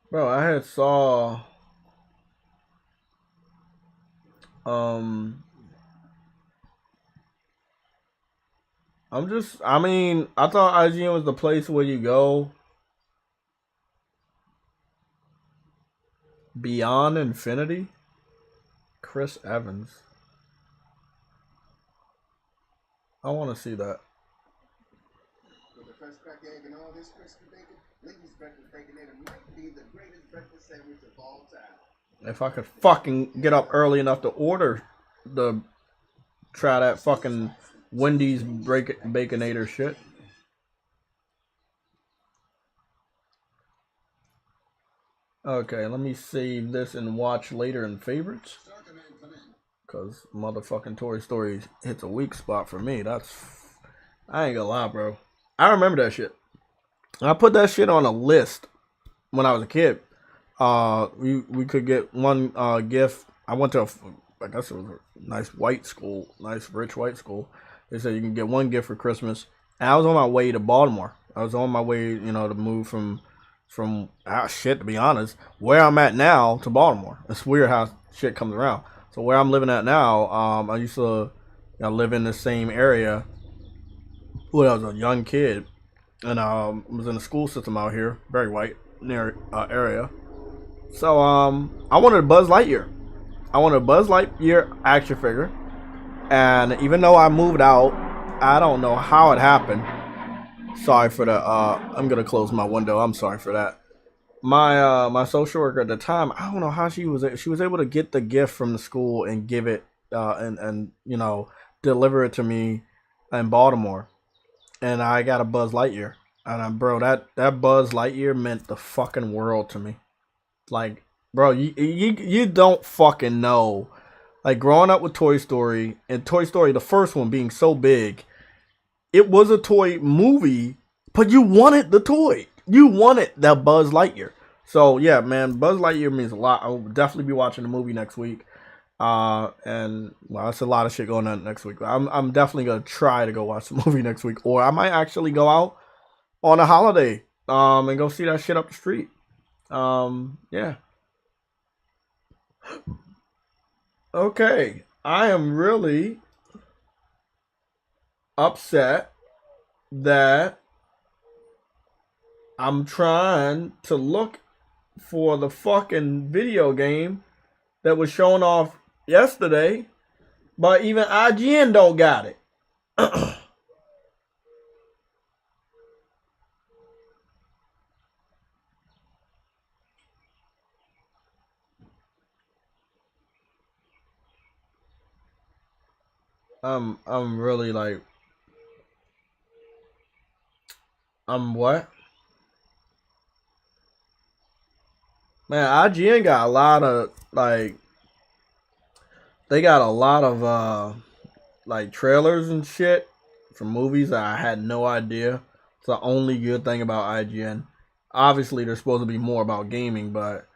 Bro, I had saw I thought IGN was the place where you go beyond infinity. Chris Evans. I want to see that.
With the fresh cracked egg and all this crispy bacon, Lincoln's breakfast baconator might be the greatest breakfast sandwich of all time.
If I could fucking get up early enough to try that fucking Wendy's baconator shit. Okay, let me save this and watch later in favorites. Because motherfucking Toy Story hits a weak spot for me. I ain't gonna lie, bro. I remember that shit. I put that shit on a list when I was a kid. We could get one gift. I went to I guess it was a nice white school, nice rich white school. They said you can get one gift for Christmas. And I was on my way to Baltimore. I was on my way, to move from to be honest, where I'm at now to Baltimore. It's weird how shit comes around. So where I'm living at now, I used to live in the same area when I was a young kid, and was in the school system out here, very white near area. So I wanted a Buzz Lightyear. I wanted a Buzz Lightyear action figure, and even though I moved out, I don't know how it happened. Sorry for the. I'm gonna close my window. I'm sorry for that. My social worker at the time, I don't know how she was able to get the gift from the school and give it and deliver it to me in Baltimore, and I got a Buzz Lightyear, and bro, that Buzz Lightyear meant the fucking world to me. Like, bro, you don't fucking know. Like, growing up with Toy Story, and Toy Story, the first one being so big, it was a toy movie, but you wanted the toy. You wanted that Buzz Lightyear. So, yeah, man, Buzz Lightyear means a lot. I will definitely be watching the movie next week. And, well, that's a lot of shit going on next week. I'm definitely going to try to go watch the movie next week. Or I might actually go out on a holiday and go see that shit up the street. Yeah. Okay. I am really upset that I'm trying to look for the fucking video game that was shown off yesterday, but even IGN don't got it. I'm really like, what? Man, IGN got a lot of, like, they got a lot of, like, trailers and shit from movies that I had no idea. It's the only good thing about IGN. Obviously, they're supposed to be more about gaming, but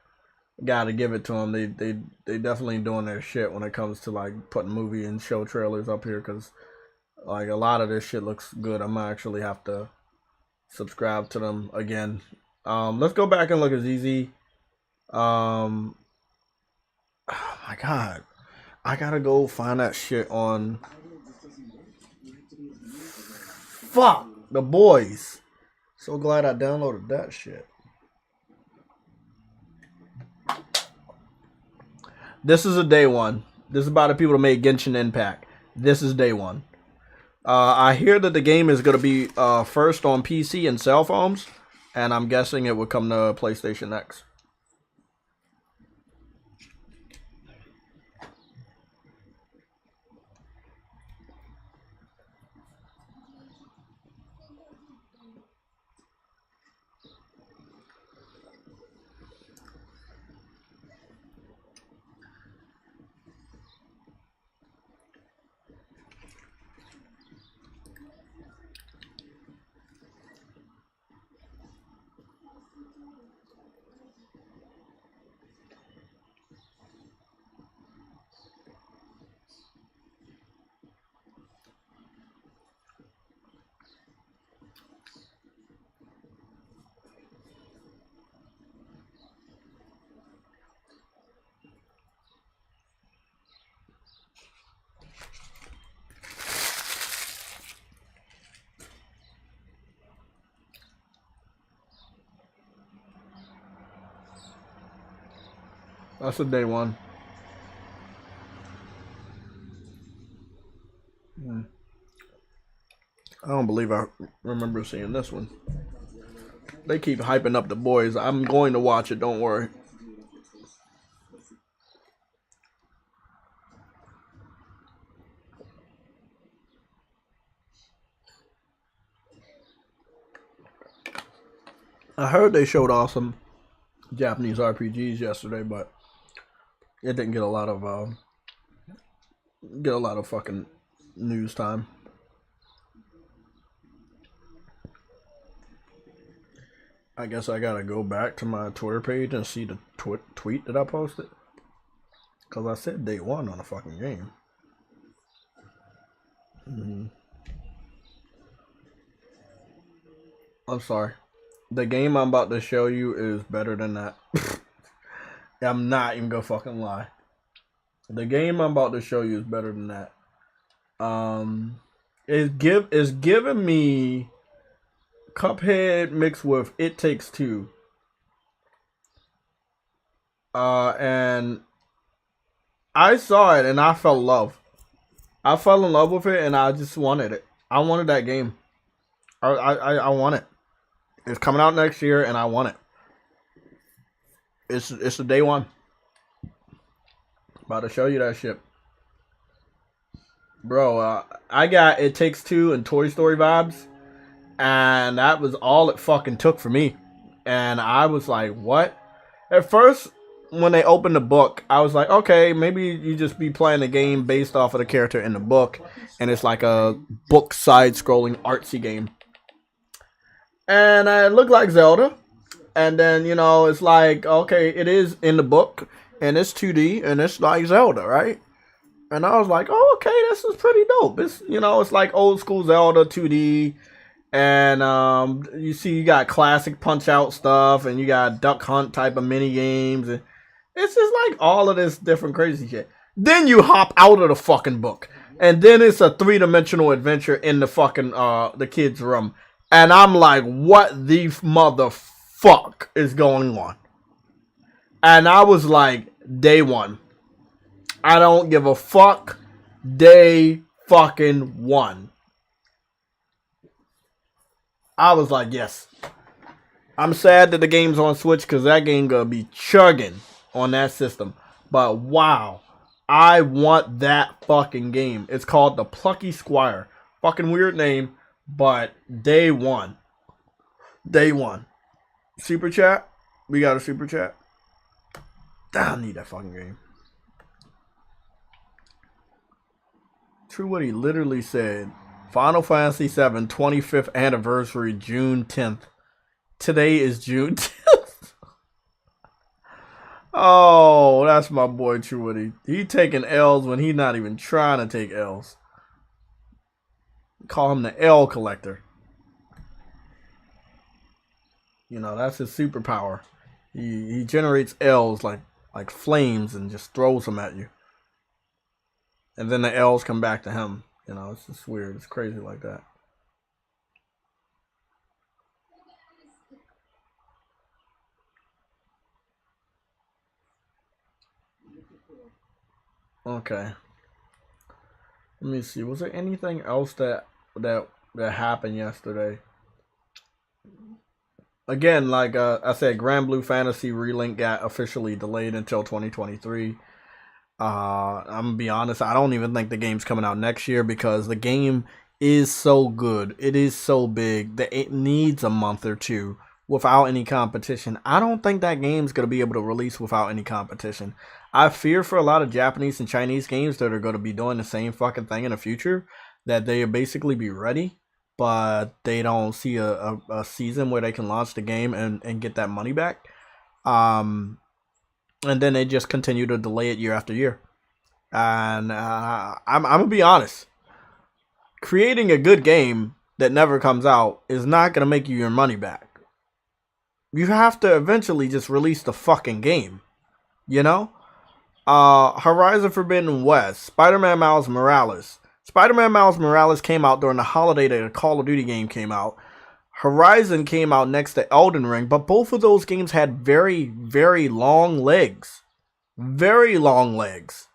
gotta give it to them. They definitely doing their shit when it comes to, like, putting movie and show trailers up here, because, like, a lot of this shit looks good. I might actually have to subscribe to them again. Let's go back and look at ZZ. Oh my god, I gotta go find that shit on. Fuck the boys. So glad I downloaded that shit. This is a day one. This is about the people that made Genshin Impact. This is day one. I hear that the game is gonna be first on PC and cell phones, and I'm guessing it would come to PlayStation X. That's a day one. I don't believe I remember seeing this one. They keep hyping up the boys. I'm going to watch it, don't worry. I heard they showed off some Japanese RPGs yesterday, but it didn't get a lot of fucking news time. I guess I gotta go back to my Twitter page and see the tweet that I posted, cause I said day one on the fucking game. I'm sorry. The game I'm about to show you is better than that. I'm not even gonna fucking lie. The game I'm about to show you is better than that. It's giving me Cuphead mixed with It Takes Two. And I saw it and I fell in love. I fell in love with it and I just wanted it. I wanted that game. I want it. It's coming out next year and I want it. It's the day one. About to show you that shit. Bro, I got It Takes Two and Toy Story vibes. And that was all it fucking took for me. And I was like, what? At first, when they opened the book, I was like, okay, maybe you just be playing the game based off of the character in the book. And it's like a book side-scrolling artsy game. And it looked like Zelda. And then, you know, it's like, okay, it is in the book. And it's 2D. And it's like Zelda, right? And I was like, oh, okay, this is pretty dope. It's, you know, it's like old school Zelda 2D. And you see you got classic Punch-Out stuff. And you got Duck Hunt type of mini games. And it's just like all of this different crazy shit. Then you hop out of the fucking book. And then it's a 3-dimensional adventure in the fucking, the kid's room. And I'm like, what the motherfuck is going on? And I was like, day one. I don't give a fuck. Day fucking one. I was like, yes. I'm sad that the game's on Switch because that game gonna be chugging on that system. But wow. I want that fucking game. It's called The Plucky Squire. Fucking weird name. But day one. Day one. Super chat? We got a super chat? I need that fucking game. True what he literally said. Final Fantasy VII 25th anniversary, June 10th. Today is June 10th. Oh, that's my boy True Woody. He taking L's when he's not even trying to take L's. Call him the L collector. You know, that's his superpower. He generates L's like flames and just throws them at you. And then the L's come back to him. You know, it's just weird. It's crazy like that. Okay. Let me see. Was there anything else that happened yesterday? again, like I said, Grand Blue Fantasy Relink got officially delayed until 2023. I'm gonna be honest, I don't even think the game's coming out next year because the game is so good. It is so big that it needs a month or two without any competition. I don't think that game's gonna be able to release without any competition. I fear for a lot of Japanese and Chinese games that are gonna be doing the same fucking thing in the future, that they basically be ready, but they don't see a season where they can launch the game and get that money back. And then they just continue to delay it year after year. And I'm gonna be honest, creating a good game that never comes out is not gonna make you your money back. You have to eventually just release the fucking game, you know. Horizon Forbidden West, Spider-Man Miles Morales. Spider-Man Miles Morales came out during the holiday that a Call of Duty game came out. Horizon came out next to Elden Ring, but both of those games had very, very long legs. Very long legs.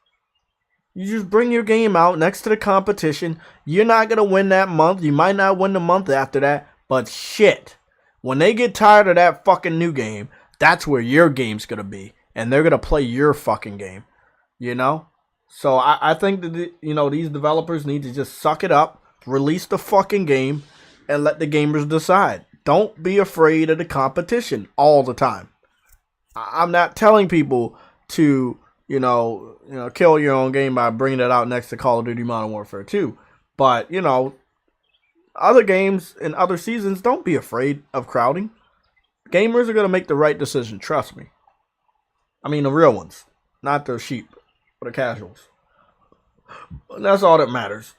You just bring your game out next to the competition. You're not going to win that month. You might not win the month after that. But shit, when they get tired of that fucking new game, that's where your game's going to be. And they're going to play your fucking game. You know? So I think that, you know, these developers need to just suck it up, release the fucking game, and let the gamers decide. Don't be afraid of the competition all the time. I'm not telling people to, you know, kill your own game by bringing it out next to Call of Duty Modern Warfare 2. But, you know, other games and other seasons, don't be afraid of crowding. Gamers are going to make the right decision, trust me. I mean, the real ones, not the sheep or the casuals. And that's all that matters.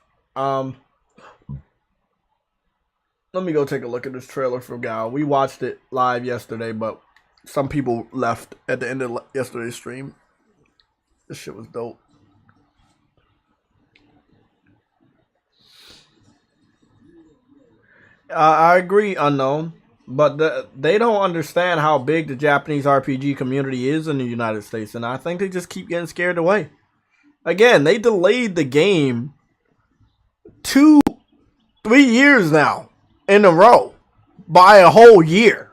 Let me go take a look at this trailer for Gal. We watched it live yesterday, but some people left at the end of yesterday's stream. This shit was dope. I agree, Unknown, but they don't understand how big the Japanese RPG community is in the United States, and I think they just keep getting scared away. Again, they delayed the game 2-3 years now in a row by a whole year.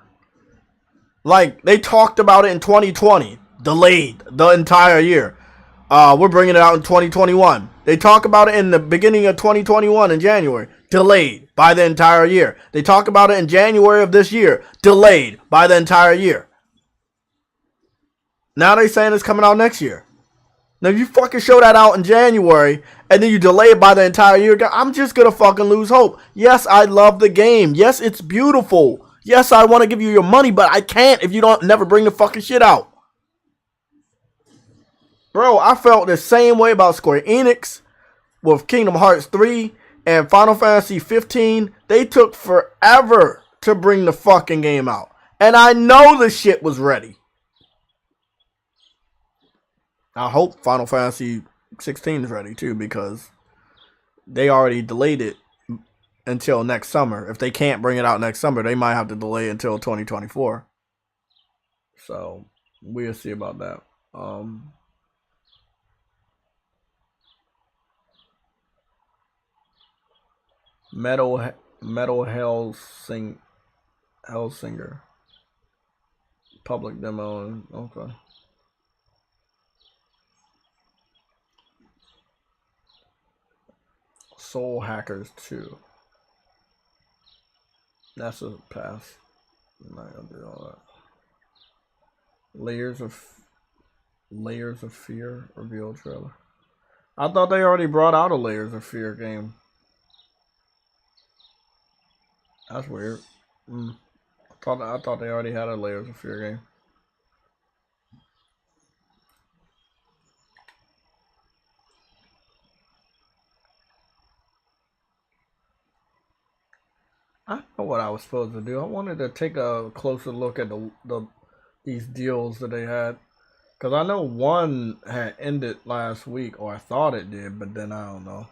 Like, they talked about it in 2020, delayed the entire year. We're bringing it out in 2021. They talk about it in the beginning of 2021 in January, delayed by the entire year. They talk about it in January of this year, delayed by the entire year. Now they're saying it's coming out next year. Now, if you fucking show that out in January and then you delay it by the entire year, I'm just gonna fucking lose hope. Yes, I love the game. Yes, it's beautiful. Yes, I want to give you your money, but I can't if you don't never bring the fucking shit out. Bro, I felt the same way about Square Enix with Kingdom Hearts 3 and Final Fantasy 15. They took forever to bring the fucking game out. And I know the shit was ready. I hope Final Fantasy 16 is ready too, because they already delayed it until next summer. If they can't bring it out next summer, they might have to delay it until 2024. So we'll see about that. Metal Hellsinger public demo. Okay. Soul Hackers 2. That's a pass. I'm not gonna do all that. Layers of Fear reveal trailer. I thought they already brought out a Layers of Fear game. That's weird. I thought they already had a Layers of Fear game. I know what I was supposed to do. I wanted to take a closer look at these deals that they had, because I know one had ended last week, or I thought it did, but then I don't know.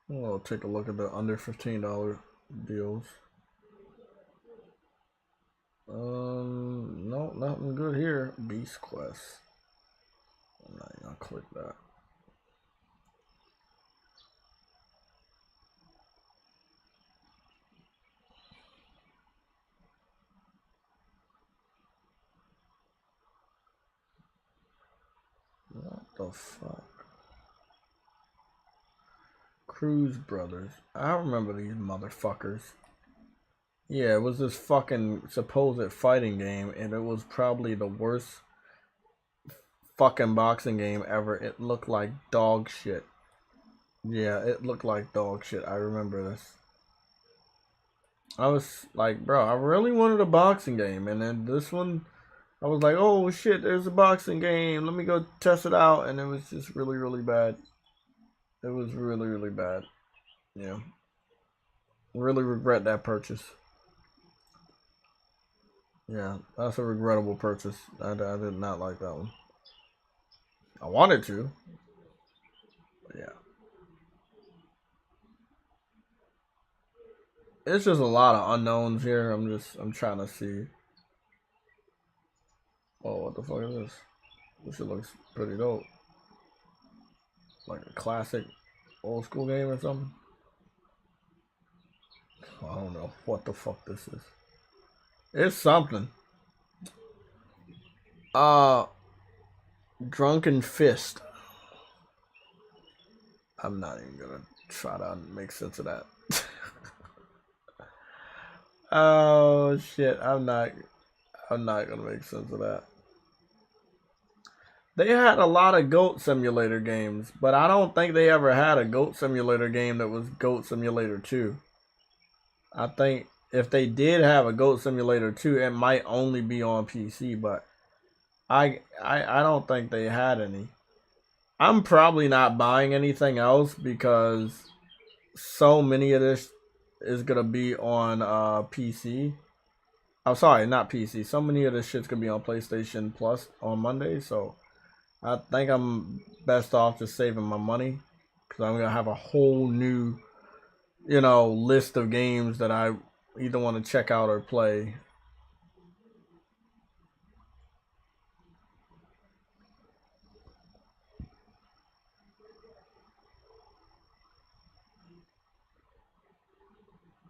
We'll take a look at the under $15 deals. No, nothing good here. Beast Quest. I'm not gonna click that. the fuck? Cruz Brothers. I remember these motherfuckers. Yeah, it was this fucking supposed fighting game, and it was probably the worst fucking boxing game ever. It looked like dog shit. Yeah, it looked like dog shit. I remember this. I was like, bro, I really wanted a boxing game, and then this one, I was like, oh shit, there's a boxing game. Let me go test it out, and it was just really, really bad. It was really, really bad. Yeah. Really regret that purchase. Yeah, that's a regrettable purchase. I did not like that one. I wanted to. But yeah. It's just a lot of unknowns here. I'm trying to see. Oh, what the fuck is this? This shit looks pretty dope. Like a classic old school game or something. I don't know what the fuck this is. It's something. Drunken Fist. I'm not even gonna try to make sense of that. Oh shit, I'm not gonna make sense of that. They had a lot of Goat Simulator games, but I don't think they ever had a Goat Simulator game that was Goat Simulator 2. I think if they did have a Goat Simulator 2, it might only be on PC, but I don't think they had any. I'm probably not buying anything else because so many of this is gonna be on PC. I'm sorry, not PC. So many of this shit's gonna be on PlayStation Plus on Monday, so I think I'm best off just saving my money because I'm gonna have a whole new, list of games that I either want to check out or play.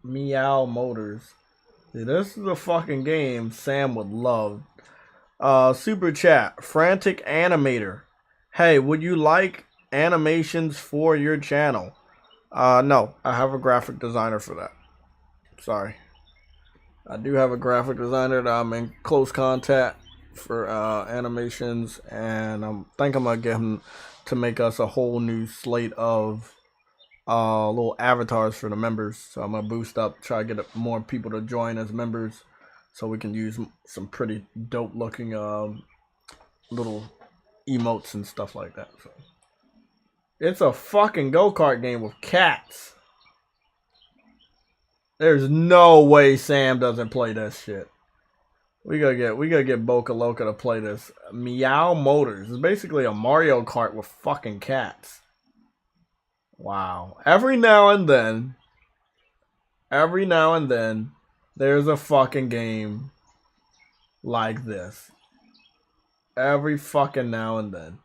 Meow Motors. See, this is a fucking game Sam would love. Super chat, Frantic Animator. Hey, would you like animations for your channel? No, I have a graphic designer for that. Sorry. I do have a graphic designer that I'm in close contact for animations, and I think I'm gonna get him to make us a whole new slate of little avatars for the members. So I'm gonna boost up, try to get more people to join as members, so we can use some pretty dope looking little emotes and stuff like that. So it's a fucking go-kart game with cats. There's no way Sam doesn't play this shit. We gotta get Boca Loca to play this. Meow Motors. It's basically a Mario Kart with fucking cats. Wow. Every now and then, there's a fucking game like this. Every fucking now and then.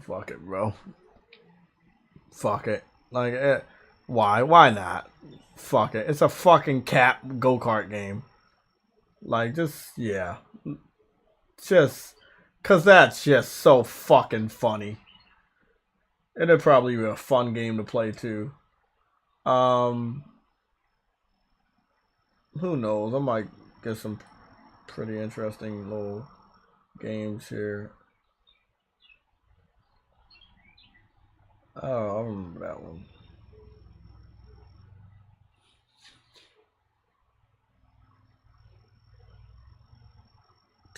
Fuck it, bro. Fuck it. Like, why? Why not? Fuck it. It's a fucking cat go-kart game. Like, yeah. Just, cause that's just so fucking funny. It'd probably be a fun game to play too. Who knows? I might get some pretty interesting little games here. Oh, I remember that one.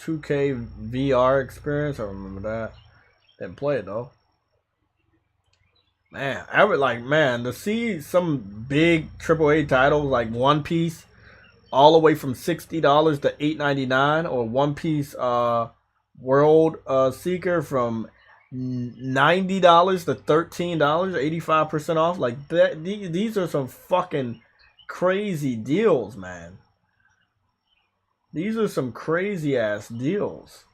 $2K VR experience. I remember that. Didn't play it though. Man, I would to see some big AAA titles like One Piece, all the way from $60 to $8.99, or One Piece World Seeker from $90 to $13, 85% off. Like that, these are some fucking crazy deals, man. These are some crazy ass deals.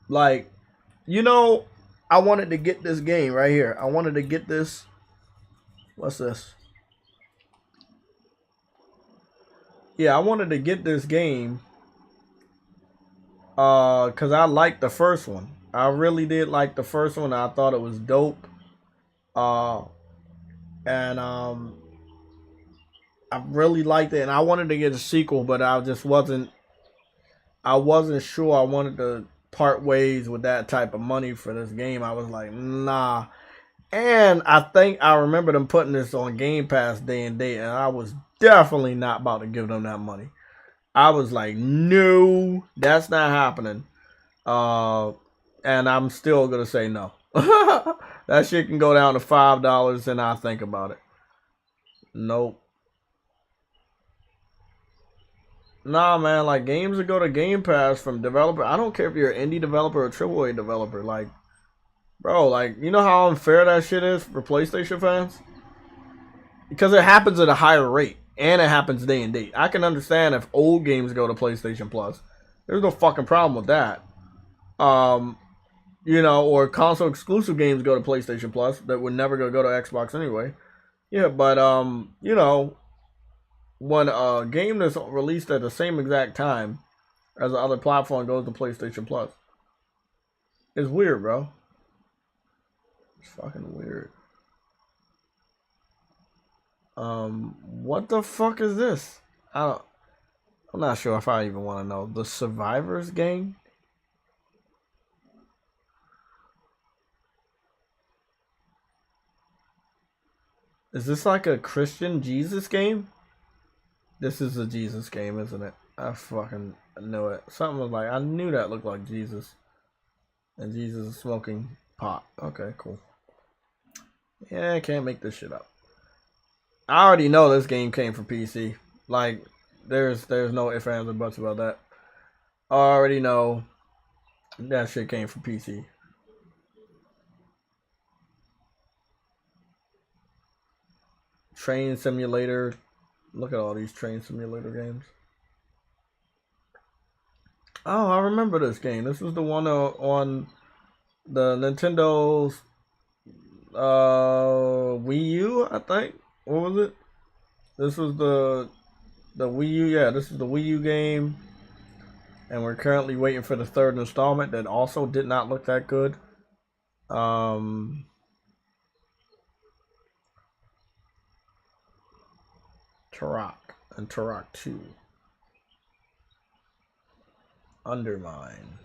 Like, I wanted to get this game right here. I wanted to get this. What's this? yeah, I wanted to get this game because I liked the first one. I really did like the first one. I thought it was dope. Uh, and I really liked it, and I wanted to get a sequel, but I just wasn't. I wasn't sure I wanted to part ways with that type of money for this game. I was like, nah. And I think I remember them putting this on Game Pass day and date, and I was definitely not about to give them that money. I was like, no, that's not happening. And I'm still gonna say no. That shit can go down to $5 and I think about it. Nope. Nah, man, like games that go to Game Pass from developer. I don't care if you're an indie developer or AAA developer. Like, bro, like, you know how unfair that shit is for PlayStation fans? Because it happens at a higher rate. And it happens day and date. I can understand if old games go to PlayStation Plus. There's no fucking problem with that. You know, or console exclusive games go to PlayStation Plus that would never go to Xbox anyway. Yeah, but you know, when a game that's released at the same exact time as the other platform goes to PlayStation Plus, it's weird, bro. It's fucking weird. What the fuck is this? I'm not sure if I even want to know. The Survivors game? Is this like a Christian Jesus game? This is a Jesus game, isn't it? I fucking knew it. Something was like, I knew that looked like Jesus. And Jesus is smoking pot. Okay, cool. Yeah, I can't make this shit up. I already know this game came from PC. Like, there's no ifs, ands, or buts about that. I already know that shit came from PC. Train Simulator. Look at all these Train Simulator games. Oh, I remember this game. This was the one on the Nintendo's Wii U, I think. What was it? This was the Wii U. Yeah, this is the Wii U game. And we're currently waiting for the third installment that also did not look that good. Turok and Turok 2. Undermine.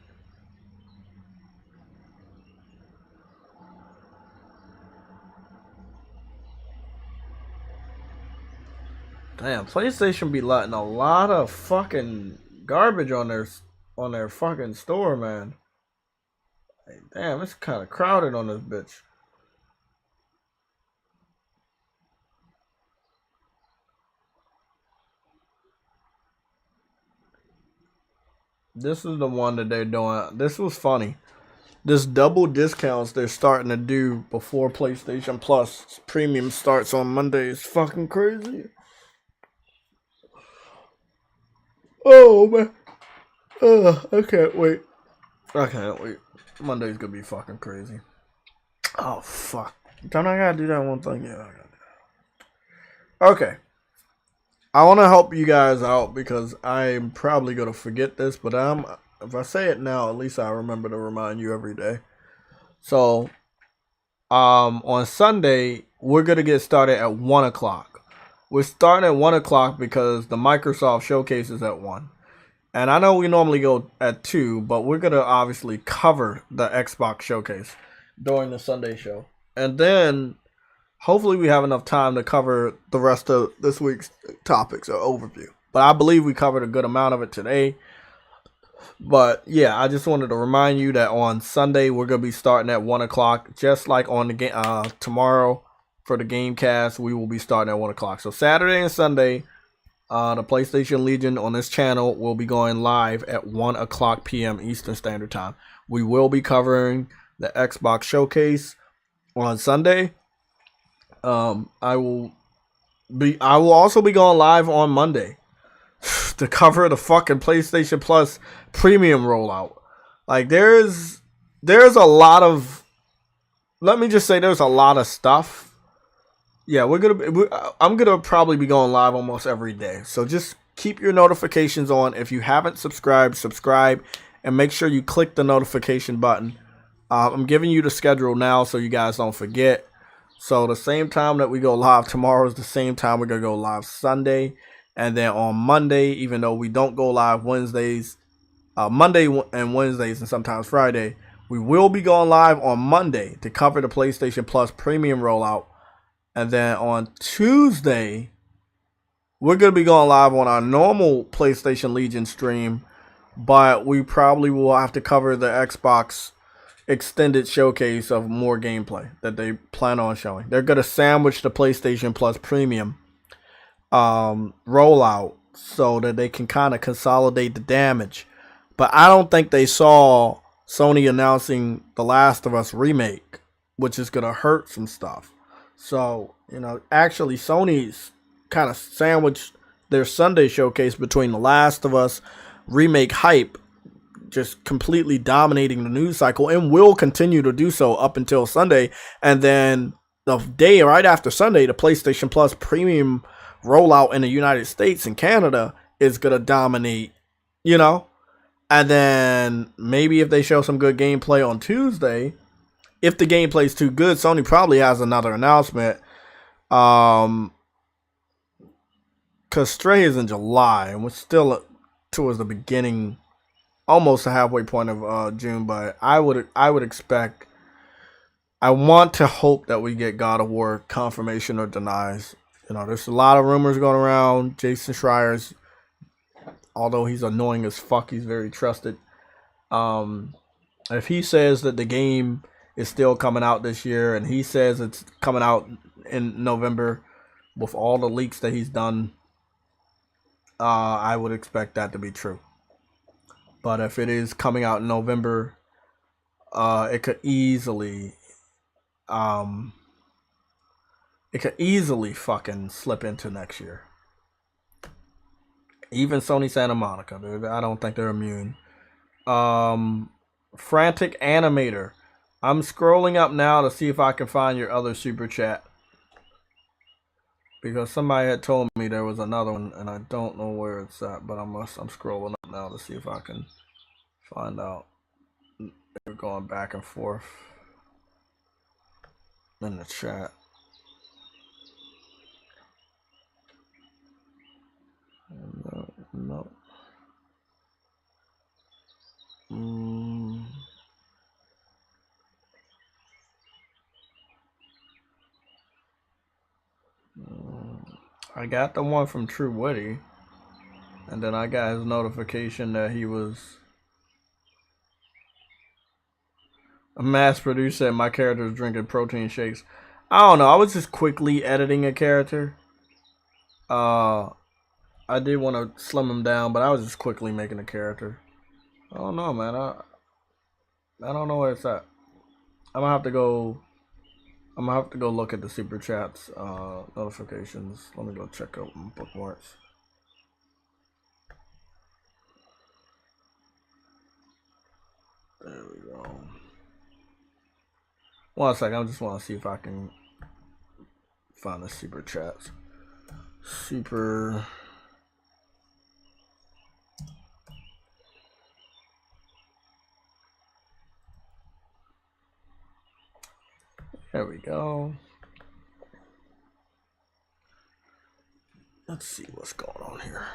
Damn, PlayStation be letting a lot of fucking garbage on their fucking store, man. Like, damn, it's kind of crowded on this bitch. This is the one that they're doing. This was funny. This double discounts they're starting to do before PlayStation Plus Premium starts on Monday is fucking crazy. Oh man. I can't wait. I can't wait. Monday's gonna be fucking crazy. Oh fuck. Don't I gotta do that one thing? Yeah, I gotta do that. Okay. I wanna help you guys out because I'm probably gonna forget this, but if I say it now, at least I remember to remind you every day. So on Sunday, we're gonna get started at 1:00. We're starting at 1:00 because the Microsoft showcase is at 1. And I know we normally go at 2, but we're going to obviously cover the Xbox showcase during the Sunday show. And then hopefully we have enough time to cover the rest of this week's topics or overview. But I believe we covered a good amount of it today. But yeah, I just wanted to remind you that on Sunday we're going to be starting at 1:00, just like on the game tomorrow for the Gamecast, we will be starting at 1:00. So Saturday and Sunday, the PlayStation Legion on this channel will be going live at 1:00 p.m. Eastern Standard Time. We will be covering the Xbox showcase on Sunday. I will also be going live on Monday to cover the fucking PlayStation Plus Premium rollout. Like there's a lot of, let me just say there's a lot of stuff. Yeah, I'm gonna probably be going live almost every day. So just keep your notifications on. If you haven't subscribed, subscribe, and make sure you click the notification button. I'm giving you the schedule now so you guys don't forget. So the same time that we go live tomorrow is the same time we're going to go live Sunday. And then on Monday, even though we don't go live Wednesdays, Monday and Wednesdays and sometimes Friday, we will be going live on Monday to cover the PlayStation Plus Premium rollout. And then on Tuesday, we're going to be going live on our normal PlayStation Legion stream. But we probably will have to cover the Xbox extended showcase of more gameplay that they plan on showing. They're going to sandwich the PlayStation Plus Premium rollout so that they can kind of consolidate the damage. But I don't think they saw Sony announcing The Last of Us remake, which is going to hurt some stuff. So, actually Sony's kind of sandwiched their Sunday showcase between The Last of Us remake hype just completely dominating the news cycle and will continue to do so up until Sunday. And then the day right after Sunday, the PlayStation Plus Premium rollout in the United States and Canada is going to dominate, And then maybe if they show some good gameplay on Tuesday, if the gameplay's too good, Sony probably has another announcement. Because Stray is in July and we're still towards the beginning, almost the halfway point of June, but I would expect, I want to hope that we get God of War confirmation or denies. There's a lot of rumors going around. Jason Schreier's, although he's annoying as fuck, he's very trusted. If he says that the game is still coming out this year, and he says it's coming out in November with all the leaks that he's done, I would expect that to be true. But if it is coming out in November, it could easily fucking slip into next year. Even Sony Santa Monica, I don't think they're immune. Frantic Animator. I'm scrolling up now to see if I can find your other super chat. Because somebody had told me there was another one, and I don't know where it's at, but I'm scrolling up now to see if I can find out. We're going back and forth in the chat. No. I got the one from True Witty, and then I got his notification that he was a mass producer and my character was drinking protein shakes. I don't know. I was just quickly editing a character. I did want to slim him down, but I was just quickly making a character. I don't know, man. I don't know where it's at. I'm gonna have to go look at the super chats notifications. Let me go check out my bookmarks. There we go. 1 second. I just want to see if I can find the super chats. There we go. Let's see what's going on here.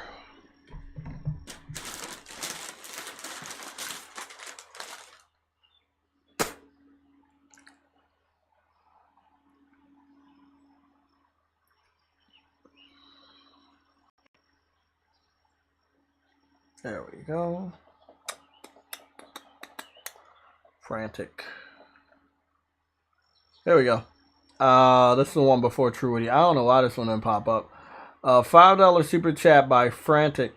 There we go. Frantic. There we go. This is the one before True Witty. I don't know why this one didn't pop up. $5 super chat by Frantic.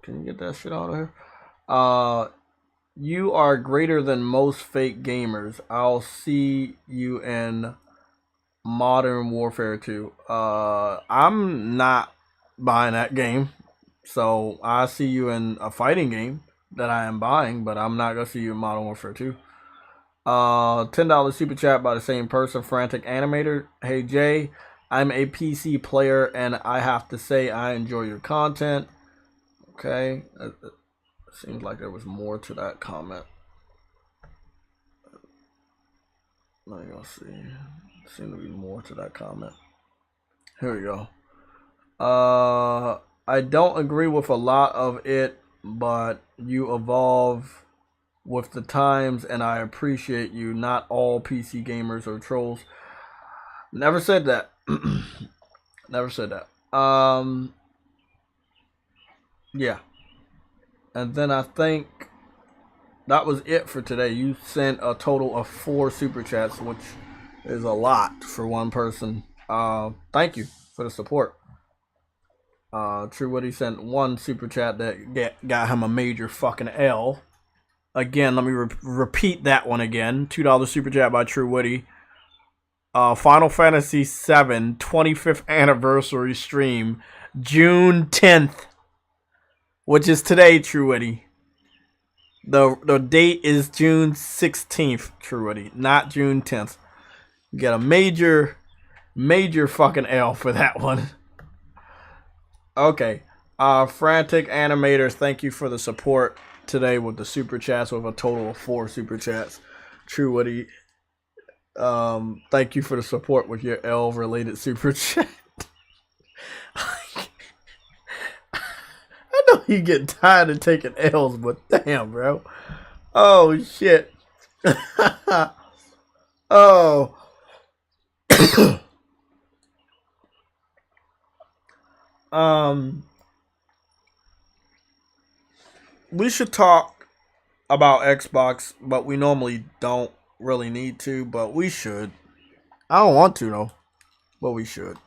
Can you get that shit out of here? You are greater than most fake gamers. I'll see you in Modern Warfare 2. I'm not buying that game. So I see you in a fighting game that I am buying, but I'm not going to see you in Modern Warfare 2. $10 super chat by the same person, Frantic Animator. Hey Jay, I'm a PC player, and I have to say I enjoy your content. Okay. It seems like there was more to that comment. Let me go see. Seems to be more to that comment. Here we go. I don't agree with a lot of it, but you evolve with the times, and I appreciate you. Not all PC gamers are trolls. Never said that. Never said that. Yeah. And then I think that was it for today. You sent a total of 4 super chats, which is a lot for one person. Thank you for the support. True Woody sent 1 super chat that got him a major fucking L. Again, let me repeat that one again. $2 super chat by True Woody. Final Fantasy VII 25th anniversary stream, June 10th, which is today, True Woody. The date is June 16th, True Woody, not June 10th. You get a major fucking L for that one. Okay. Frantic Animators, thank you for the support today with the super chats, with a total of 4 super chats. True Woody, thank you for the support with your L related super chat. I know you get tired of taking L's, but damn, bro. Oh shit. Oh. We should talk about Xbox, but we normally don't really need to, but we should. I don't want to though, but we should.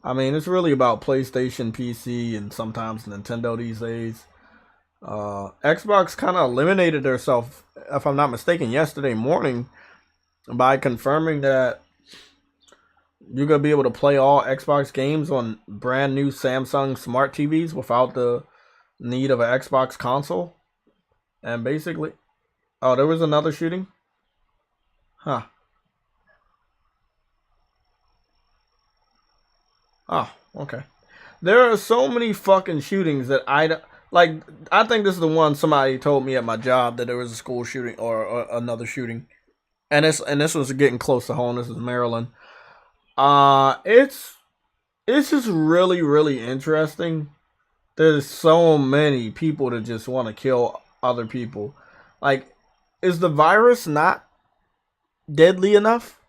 I mean, it's really about PlayStation, PC, and sometimes Nintendo these days. Xbox kind of eliminated themselves, if I'm not mistaken, yesterday morning by confirming that you're going to be able to play all Xbox games on brand new Samsung smart TVs without the need of an Xbox console. And basically, oh, there was another shooting? Huh. Oh, okay. There are so many fucking shootings that I think this is the one somebody told me at my job, that there was a school shooting or another shooting. And this was getting close to home. This is Maryland. It's just really, really interesting. There's so many people that just want to kill other people. Like, is the virus not deadly enough?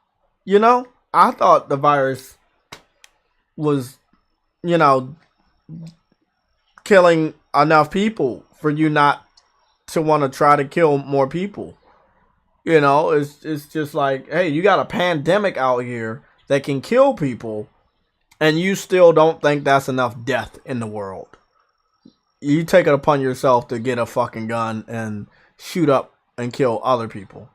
You know? I thought the virus was, killing enough people for you not to want to try to kill more people. It's just like, hey, you got a pandemic out here that can kill people, and you still don't think that's enough death in the world. You take it upon yourself to get a fucking gun and shoot up and kill other people,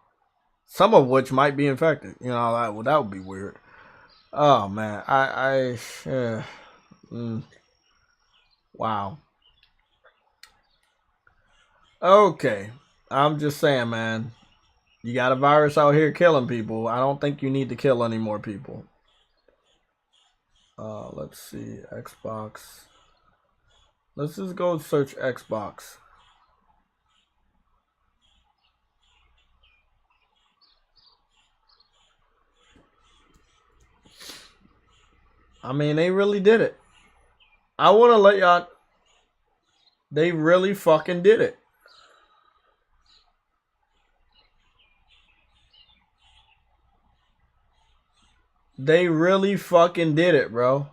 some of which might be infected. That would be weird. Oh man, wow. Okay, I'm just saying, man. You got a virus out here killing people. I don't think you need to kill any more people. Let's see, Xbox. Let's just go search Xbox. I mean, they really did it. I want to let y'all... They really fucking did it. They really fucking did it, bro.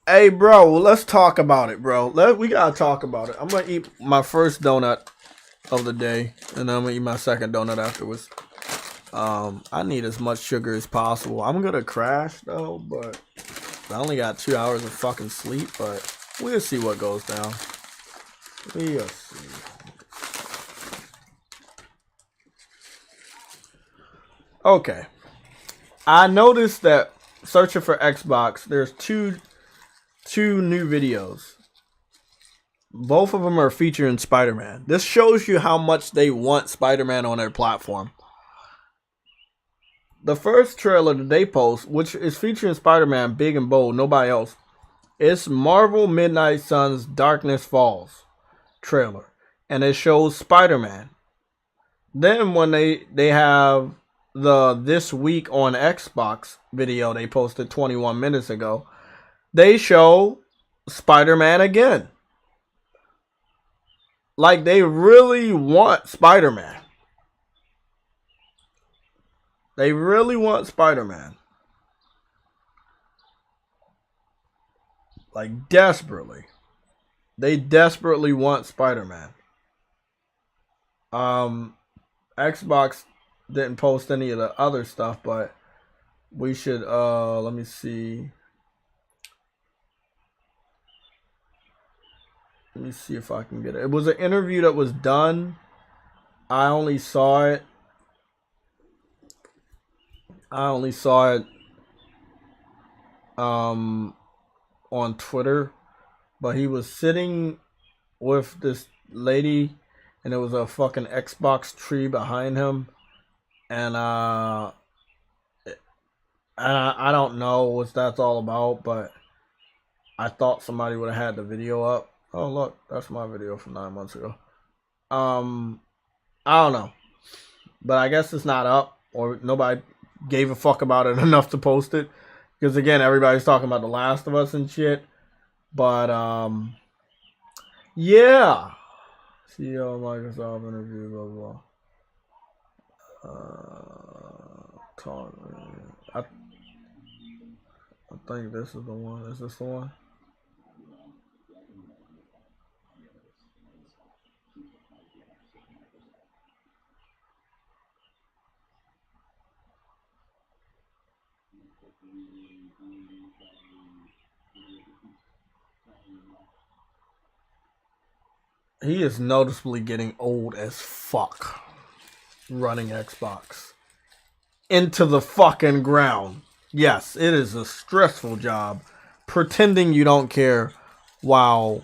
Hey, bro, let's talk about it, bro. We gotta talk about it. I'm gonna eat my first donut of the day, and then I'm gonna eat my second donut afterwards. I need as much sugar as possible. I'm gonna crash, though, but I only got 2 hours of fucking sleep, but we'll see what goes down. We'll see. Okay. I noticed that searching for Xbox, there's two new videos. Both of them are featuring Spider-Man. This shows you how much they want Spider-Man on their platform. the first trailer that they post, which is featuring Spider-Man, big and bold, nobody else. It's Marvel Midnight Suns Darkness Falls trailer, and it shows Spider-Man. Then when they have the This Week on Xbox video they posted 21 minutes ago, they show Spider-Man again. Like, they really want Spider-Man. They really want Spider-Man. Like, desperately. They desperately want Spider-Man. Xbox didn't post any of the other stuff, but we should, let me see. Let me see if I can get it. It was an interview that was done. I only saw it. On Twitter, but he was sitting with this lady, and there was a fucking Xbox tree behind him, and I don't know what that's all about, but I thought somebody would have had the video up. Oh look, that's my video from 9 months ago. I don't know, but I guess it's not up, or nobody gave a fuck about it enough to post it, because again, everybody's talking about The Last of Us and shit. But yeah, CEO Microsoft interview, blah blah. I think this is the one. Is this the one? He is noticeably getting old as fuck running Xbox into the fucking ground. Yes, it is a stressful job pretending you don't care while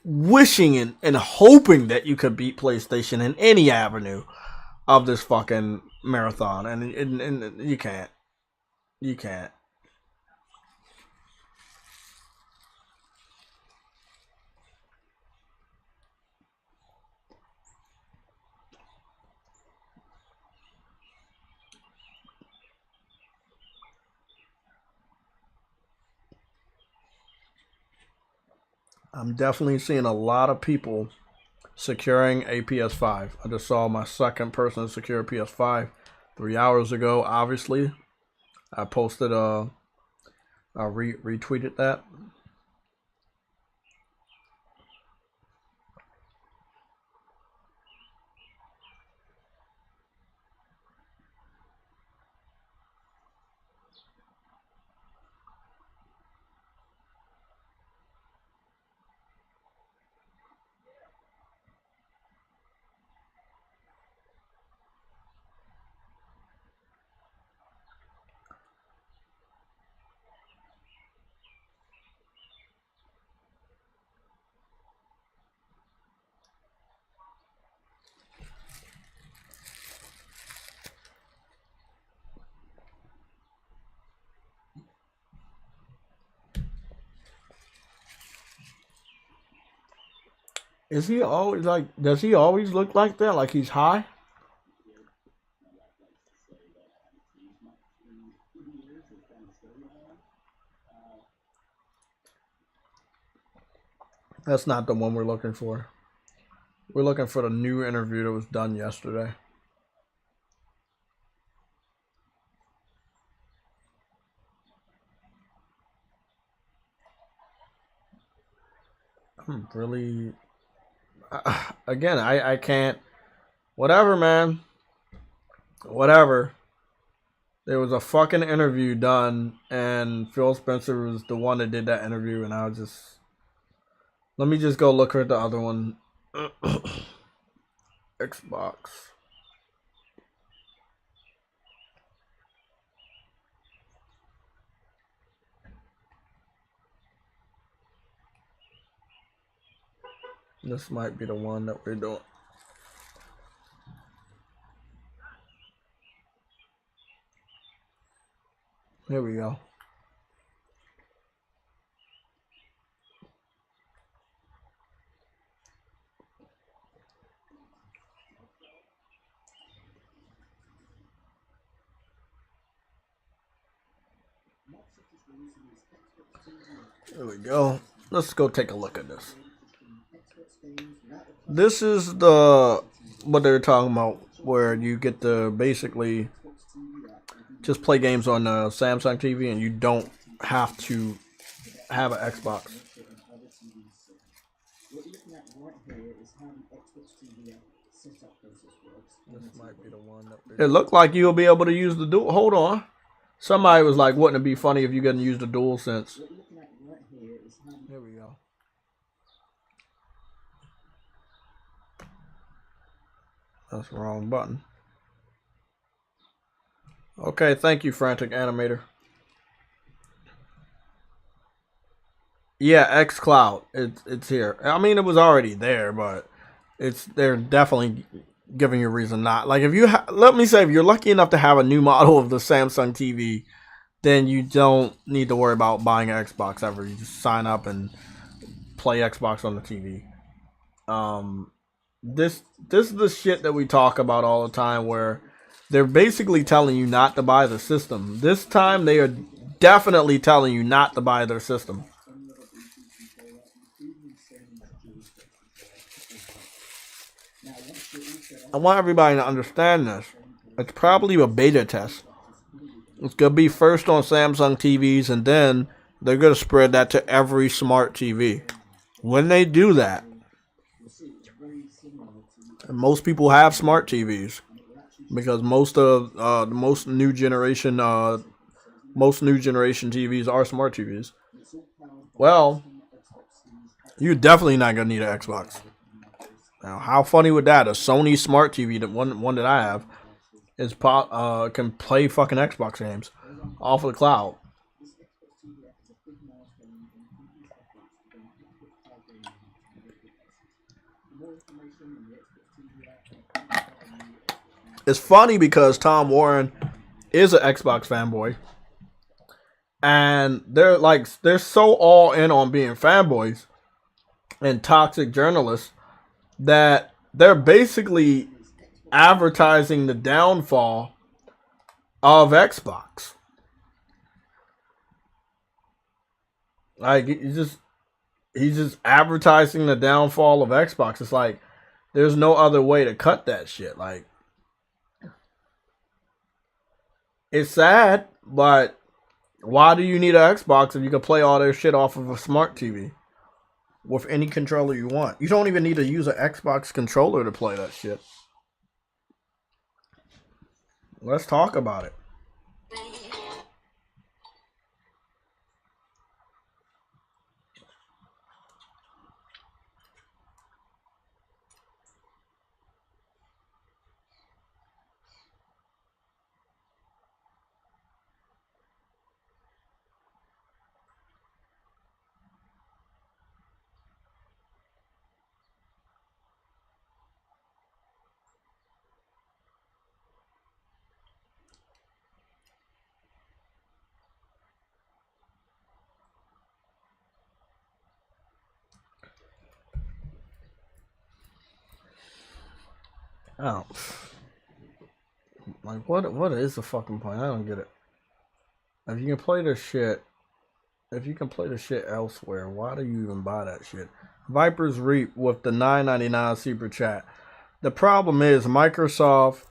wishing and hoping that you could beat PlayStation in any avenue of this fucking marathon. And you can't. You can't. I'm definitely seeing a lot of people securing a PS5. I just saw my second person secure a PS5 3 hours ago. Obviously, I posted I retweeted that. Is he always like? Does he always look like that? Like he's high? That's not the one we're looking for. We're looking for the new interview that was done yesterday. I'm really... again, I can't... Whatever, man. Whatever. There was a fucking interview done, and Phil Spencer was the one that did that interview, and I was just... Let me just go look at the other one. Xbox. This might be the one that we're doing. Here we go. There we go. Let's go take a look at this. This is the what they're talking about, where you get to basically just play games on the Samsung TV and you don't have to have an Xbox. This might be the one that it looked like you'll be able to use the dual. Hold on. Somebody was like, wouldn't it be funny if you couldn't use the DualSense? Here we go. That's the wrong button. Okay, thank you, Frantic Animator. Yeah, xCloud. It's here. I mean, it was already there, but they're definitely giving you a reason not. Like, if you let me say, if you're lucky enough to have a new model of the Samsung TV, then you don't need to worry about buying an Xbox ever. You just sign up and play Xbox on the TV. This is the shit that we talk about all the time, where they're basically telling you not to buy the system. This time they are definitely telling you not to buy their system. I want everybody to understand this. It's probably a beta test. It's going to be first on Samsung TVs, and then they're going to spread that to every smart TV. When they do that, and most people have smart TVs, because most new generation TVs are smart TVs. Well, you're definitely not going to need an Xbox. Now, how funny would that? A Sony smart TV, the one that I have, is can play fucking Xbox games off of the cloud. It's funny because Tom Warren is an Xbox fanboy, and they're so all in on being fanboys and toxic journalists that they're basically advertising the downfall of Xbox. Like, he's just advertising the downfall of Xbox. It's like there's no other way to cut that shit. Like, it's sad, but why do you need an Xbox if you can play all their shit off of a smart TV with any controller you want? You don't even need to use an Xbox controller to play that shit. Let's talk about it. Oh, like what is the fucking point? I don't get it. If you can play this shit, elsewhere, why do you even buy that shit? Vipers Reap with the $9.99 super chat. The problem is Microsoft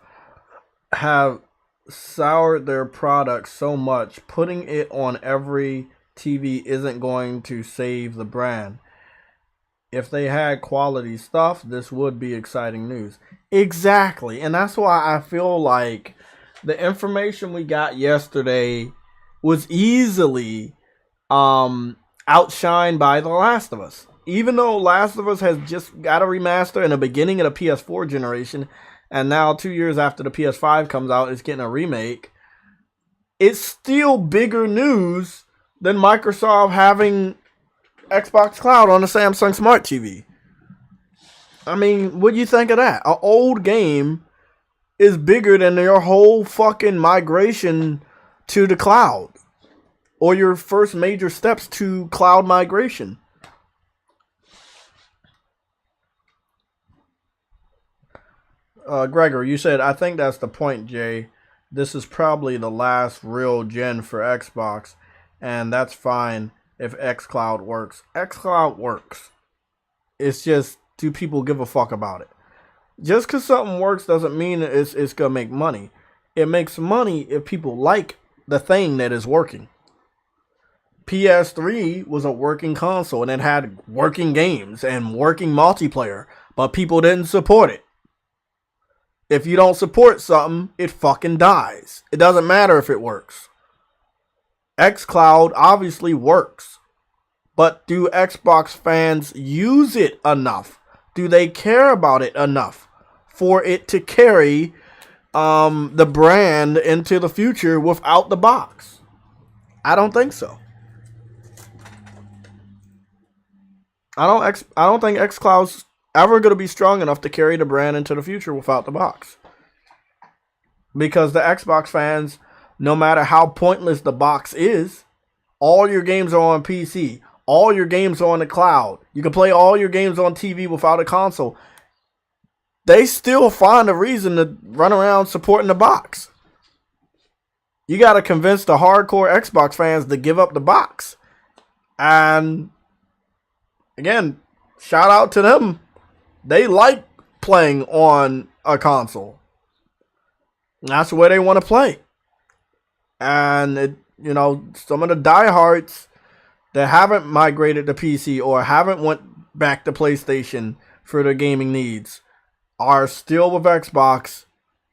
have soured their products so much. Putting it on every TV isn't going to save the brand. If they had quality stuff, this would be exciting news. Exactly. And that's why I feel like the information we got yesterday was easily outshined by The Last of Us. Even though Last of Us has just got a remaster in the beginning of the PS4 generation, and now 2 years after the PS5 comes out, it's getting a remake, it's still bigger news than Microsoft having Xbox Cloud on the Samsung Smart TV. I mean, what do you think of that? An old game is bigger than your whole fucking migration to the cloud. or your first major steps to cloud migration. Gregor, you said, I think that's the point, Jay. This is probably the last real gen for Xbox, and that's fine if xCloud works. xCloud works. It's just, do people give a fuck about it? Just because something works doesn't mean it's going to make money. It makes money if people like the thing that is working. PS3 was a working console, and it had working games and working multiplayer, but people didn't support it. If you don't support something, it fucking dies. It doesn't matter if it works. xCloud obviously works. But do Xbox fans use it enough? Do they care about it enough for it to carry the brand into the future without the box? I don't think so. I don't think xCloud's ever going to be strong enough to carry the brand into the future without the box. Because the Xbox fans, no matter how pointless the box is, all your games are on PC. All your games are on the cloud. You can play all your games on TV without a console. They still find a reason to run around supporting the box. You got to convince the hardcore Xbox fans to give up the box. And again, shout out to them. They like playing on a console. That's where they want to play. And, some of the diehards that haven't migrated to PC or haven't went back to PlayStation for their gaming needs are still with Xbox,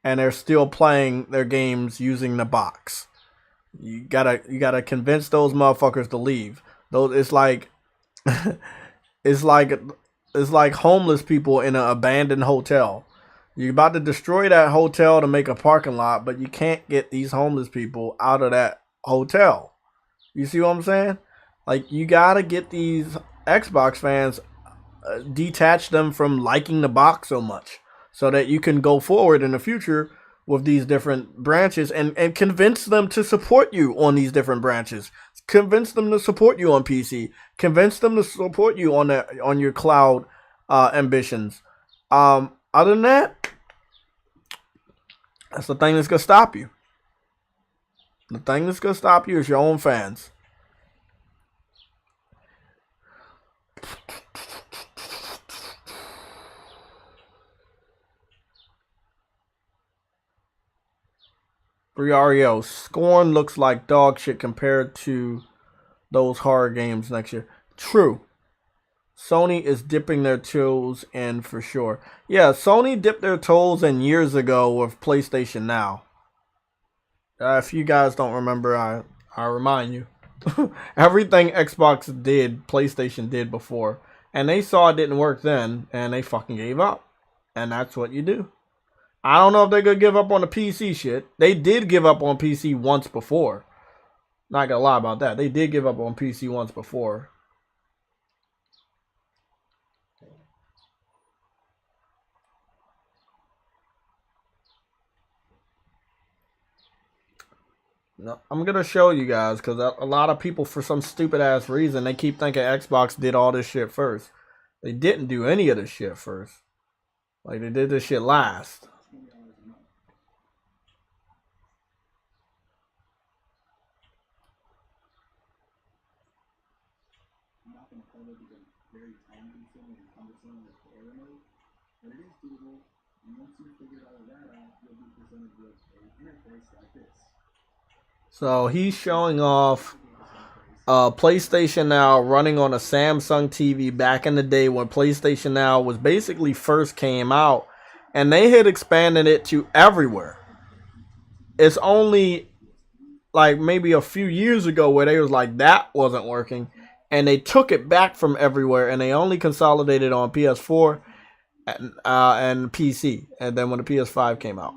and they're still playing their games using the box. You gotta convince those motherfuckers to leave. It's like it's like homeless people in an abandoned hotel. You're about to destroy that hotel to make a parking lot, but you can't get these homeless people out of that hotel. You see what I'm saying? Like, you gotta get these Xbox fans, detach them from liking the box so much, so that you can go forward in the future with these different branches and convince them to support you on these different branches. Convince them to support you on PC. Convince them to support you on your cloud ambitions. Other than that, that's the thing that's going to stop you. The thing that's going to stop you is your own fans. Briario, Scorn looks like dog shit compared to those horror games next year. True. Sony is dipping their toes in for sure. Yeah, Sony dipped their toes in years ago with PlayStation Now. If you guys don't remember, I remind you. Everything Xbox did, PlayStation did before. And they saw it didn't work then, and they fucking gave up. And that's what you do. I don't know if they're going to give up on the PC shit. They did give up on PC once before. Not going to lie about that. They did give up on PC once before. No, I'm going to show you guys, because a lot of people, for some stupid ass reason, they keep thinking Xbox did all this shit first. They didn't do any of this shit first. Like, they did this shit last. So he's showing off PlayStation Now running on a Samsung TV back in the day when PlayStation Now was basically first came out, and they had expanded it to everywhere. It's only like maybe a few years ago where they was like, that wasn't working, and they took it back from everywhere, and they only consolidated on PS4 and PC, and then when the PS5 came out.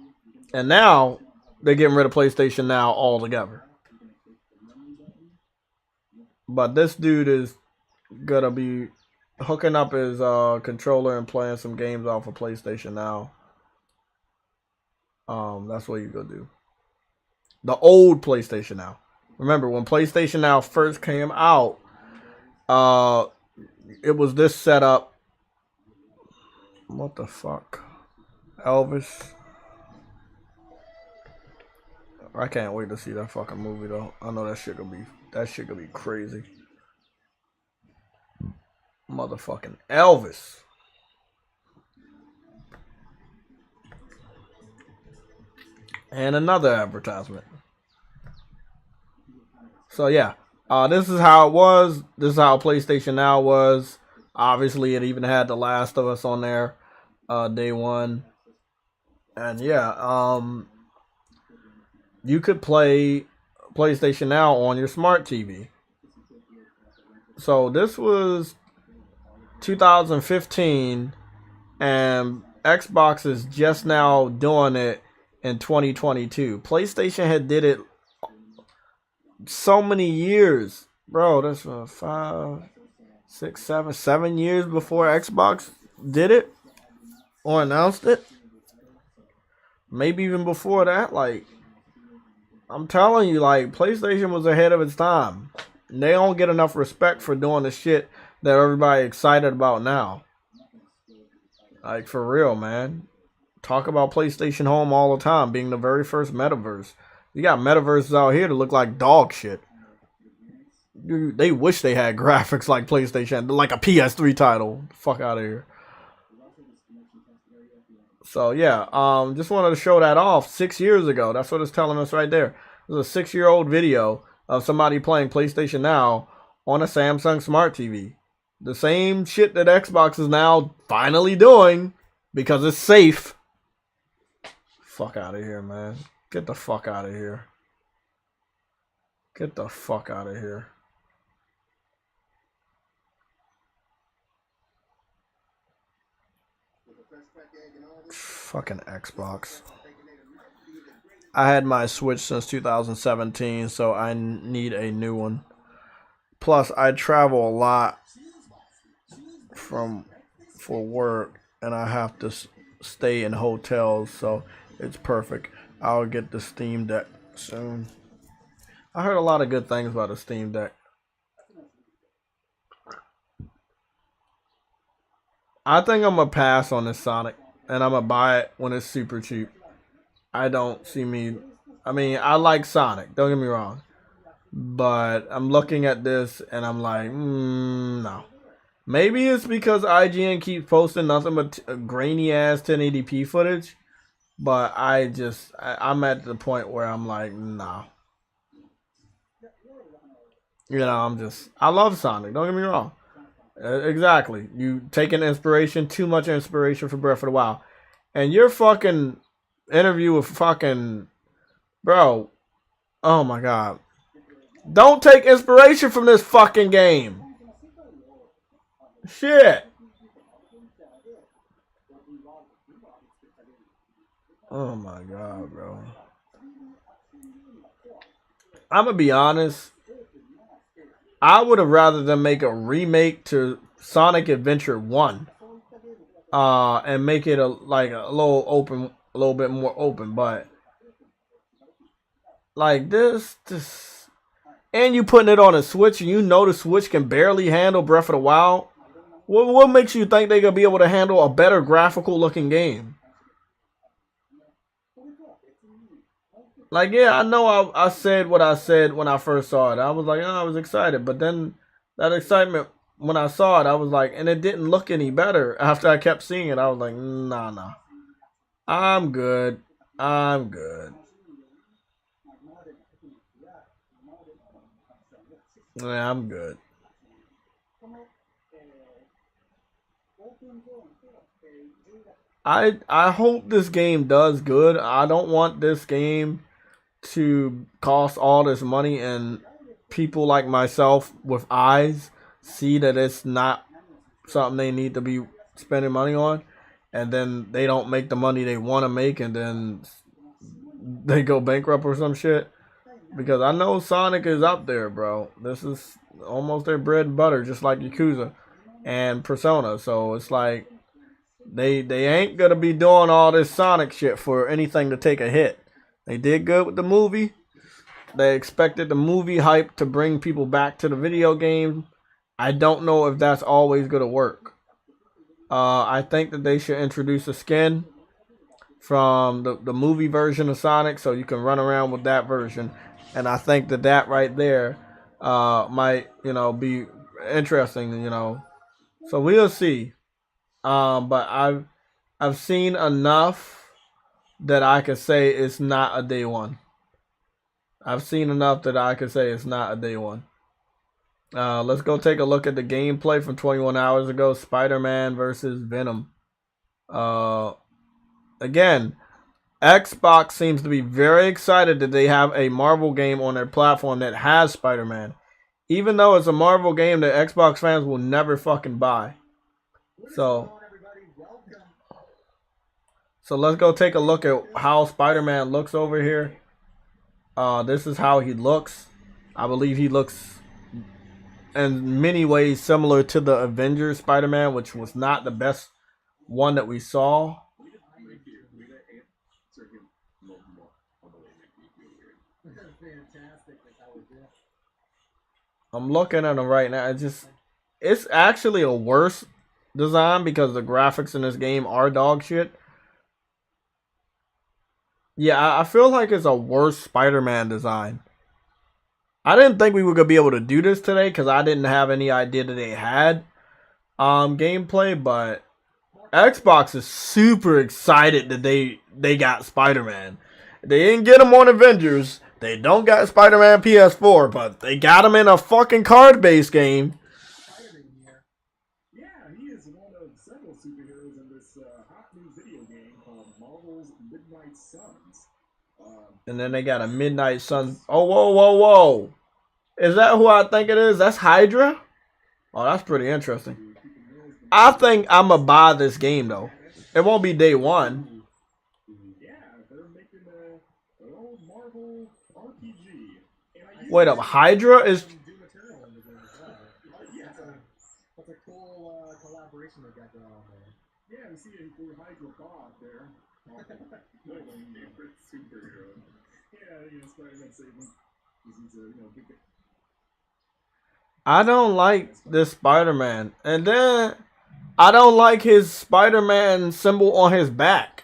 And now they're getting rid of PlayStation Now altogether. But this dude is gonna be hooking up his controller and playing some games off of PlayStation Now. That's what you gonna do. The old PlayStation Now. Remember, when PlayStation Now first came out, it was this setup. What the fuck? Elvis. I can't wait to see that fucking movie though. I know that shit gonna be crazy. Motherfucking Elvis. And another advertisement. So yeah, this is how it was. This is how PlayStation Now was. Obviously, it even had The Last of Us on there, day one. And yeah, you could play PlayStation Now on your smart TV. So this was 2015, and Xbox is just now doing it in 2022. PlayStation had did it so many years, bro. That's 5, 6, 7 years before Xbox did it or announced it. Maybe even before that. Like, I'm telling you, like, PlayStation was ahead of its time. And they don't get enough respect for doing the shit that everybody excited about now. Like, for real, man. Talk about PlayStation Home all the time being the very first metaverse. You got metaverses out here that look like dog shit. Dude, they wish they had graphics like PlayStation, like a PS3 title. Fuck out of here. So yeah, just wanted to show that off 6 years ago. That's what it's telling us right there. It was a 6-year-old video of somebody playing PlayStation Now on a Samsung Smart TV. The same shit that Xbox is now finally doing because it's safe. Fuck out of here, man. Get the fuck out of here. Get the fuck out of here. Fucking Xbox. I had my Switch since 2017, so I need a new one. Plus, I travel a lot for work, and I have to stay in hotels, so it's perfect. I'll get the Steam Deck soon. I heard a lot of good things about the Steam Deck. I think I'm gonna pass on this Sonic, and I'm gonna buy it when it's super cheap. I don't see me. I mean, I like Sonic, don't get me wrong. But I'm looking at this and I'm like, no. Maybe it's because IGN keeps posting nothing but grainy ass 1080p footage. But I'm at the point where I'm like, nah. You know, I love Sonic, don't get me wrong. Exactly. You taking inspiration, too much inspiration for Breath of the Wild. And your fucking interview with fucking, bro, oh my god. Don't take inspiration from this fucking game. Shit. Oh my god, bro. I'm gonna be honest. I would have rather them make a remake to Sonic Adventure 1. And make it a little bit more open, but like this, and you putting it on a Switch, and you know the Switch can barely handle Breath of the Wild. What makes you think they're gonna be able to handle a better graphical looking game? Like, yeah, I know I said what I said when I first saw it. I was like, oh, I was excited, but then that excitement when I saw it, I was like, and it didn't look any better after I kept seeing it. I was like, nah. I'm good. Yeah, I'm good. I hope this game does good. I don't want this game to cost all this money and people like myself with eyes see that it's not something they need to be spending money on, and then they don't make the money they want to make, and then they go bankrupt or some shit. Because I know Sonic is up there, bro. This is almost their bread and butter, just like Yakuza and Persona. So it's like they ain't gonna be doing all this Sonic shit for anything to take a hit. They did good with the movie, They expected the movie hype to bring people back to the video game. I don't know if that's always going to work. I think that they should introduce a skin from the movie version of Sonic so you can run around with that version. And I think that that right there might, you know, be interesting, you know. So we'll see. But I've seen enough that I could say it's not a day one. I've seen enough that I could say it's not a day one. Let's go take a look at the gameplay from 21 hours ago. Spider-Man versus Venom. Again, Xbox seems to be very excited that they have a Marvel game on their platform that has Spider-Man. Even though it's a Marvel game that Xbox fans will never fucking buy. So let's go take a look at how Spider-Man looks over here. This is how he looks. I believe he looks in many ways similar to the Avengers Spider-Man, which was not the best one that we saw. I'm looking at him right now. It's actually a worse design because the graphics in this game are dog shit. Yeah, I feel like it's a worse Spider-Man design. I didn't think we were going to be able to do this today because I didn't have any idea that they had gameplay, but Xbox is super excited that they got Spider-Man. They didn't get him on Avengers. They don't got Spider-Man PS4, but they got him in a fucking card-based game.
Yeah, he is one of several superheroes in this hot new video game called Marvel's Midnight Suns.
And then they got a Midnight Suns. Oh, whoa, whoa, whoa. Is that who I think it is? That's Hydra? Oh, that's pretty interesting. I think I'm going to buy this game, though. It won't be day one.
Yeah, they're making an old Marvel RPG.
Wait up, Hydra is...
That's a cool collaboration they got going on there. Yeah, we see a cool Hydra bot there. Favorite superhero. Yeah, Spider-Man saved him.
I don't like this Spider-Man. And then I don't like his Spider-Man symbol on his back.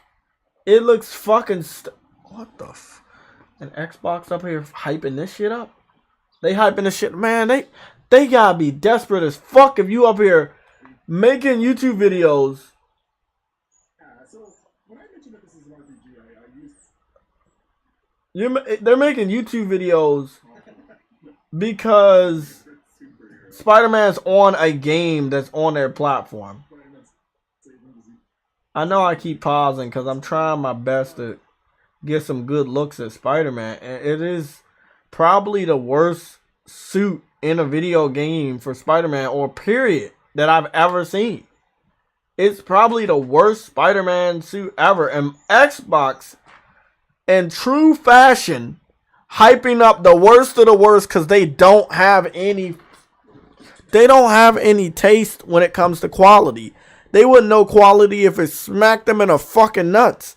It looks fucking... What the f... An Xbox up here hyping this shit up? They hyping this shit... Man, they gotta be desperate as fuck if you up here making YouTube videos.
So, when I mentioned that this is an RPG, I used...
They're making YouTube videos because Spider-Man's on a game that's on their platform. I know I keep pausing because I'm trying my best to get some good looks at Spider-Man. And it is probably the worst suit in a video game for Spider-Man or period that I've ever seen. It's probably the worst Spider-Man suit ever. And Xbox, in true fashion, hyping up the worst of the worst because they don't have any taste when it comes to quality. They wouldn't know quality if it smacked them in the fucking nuts.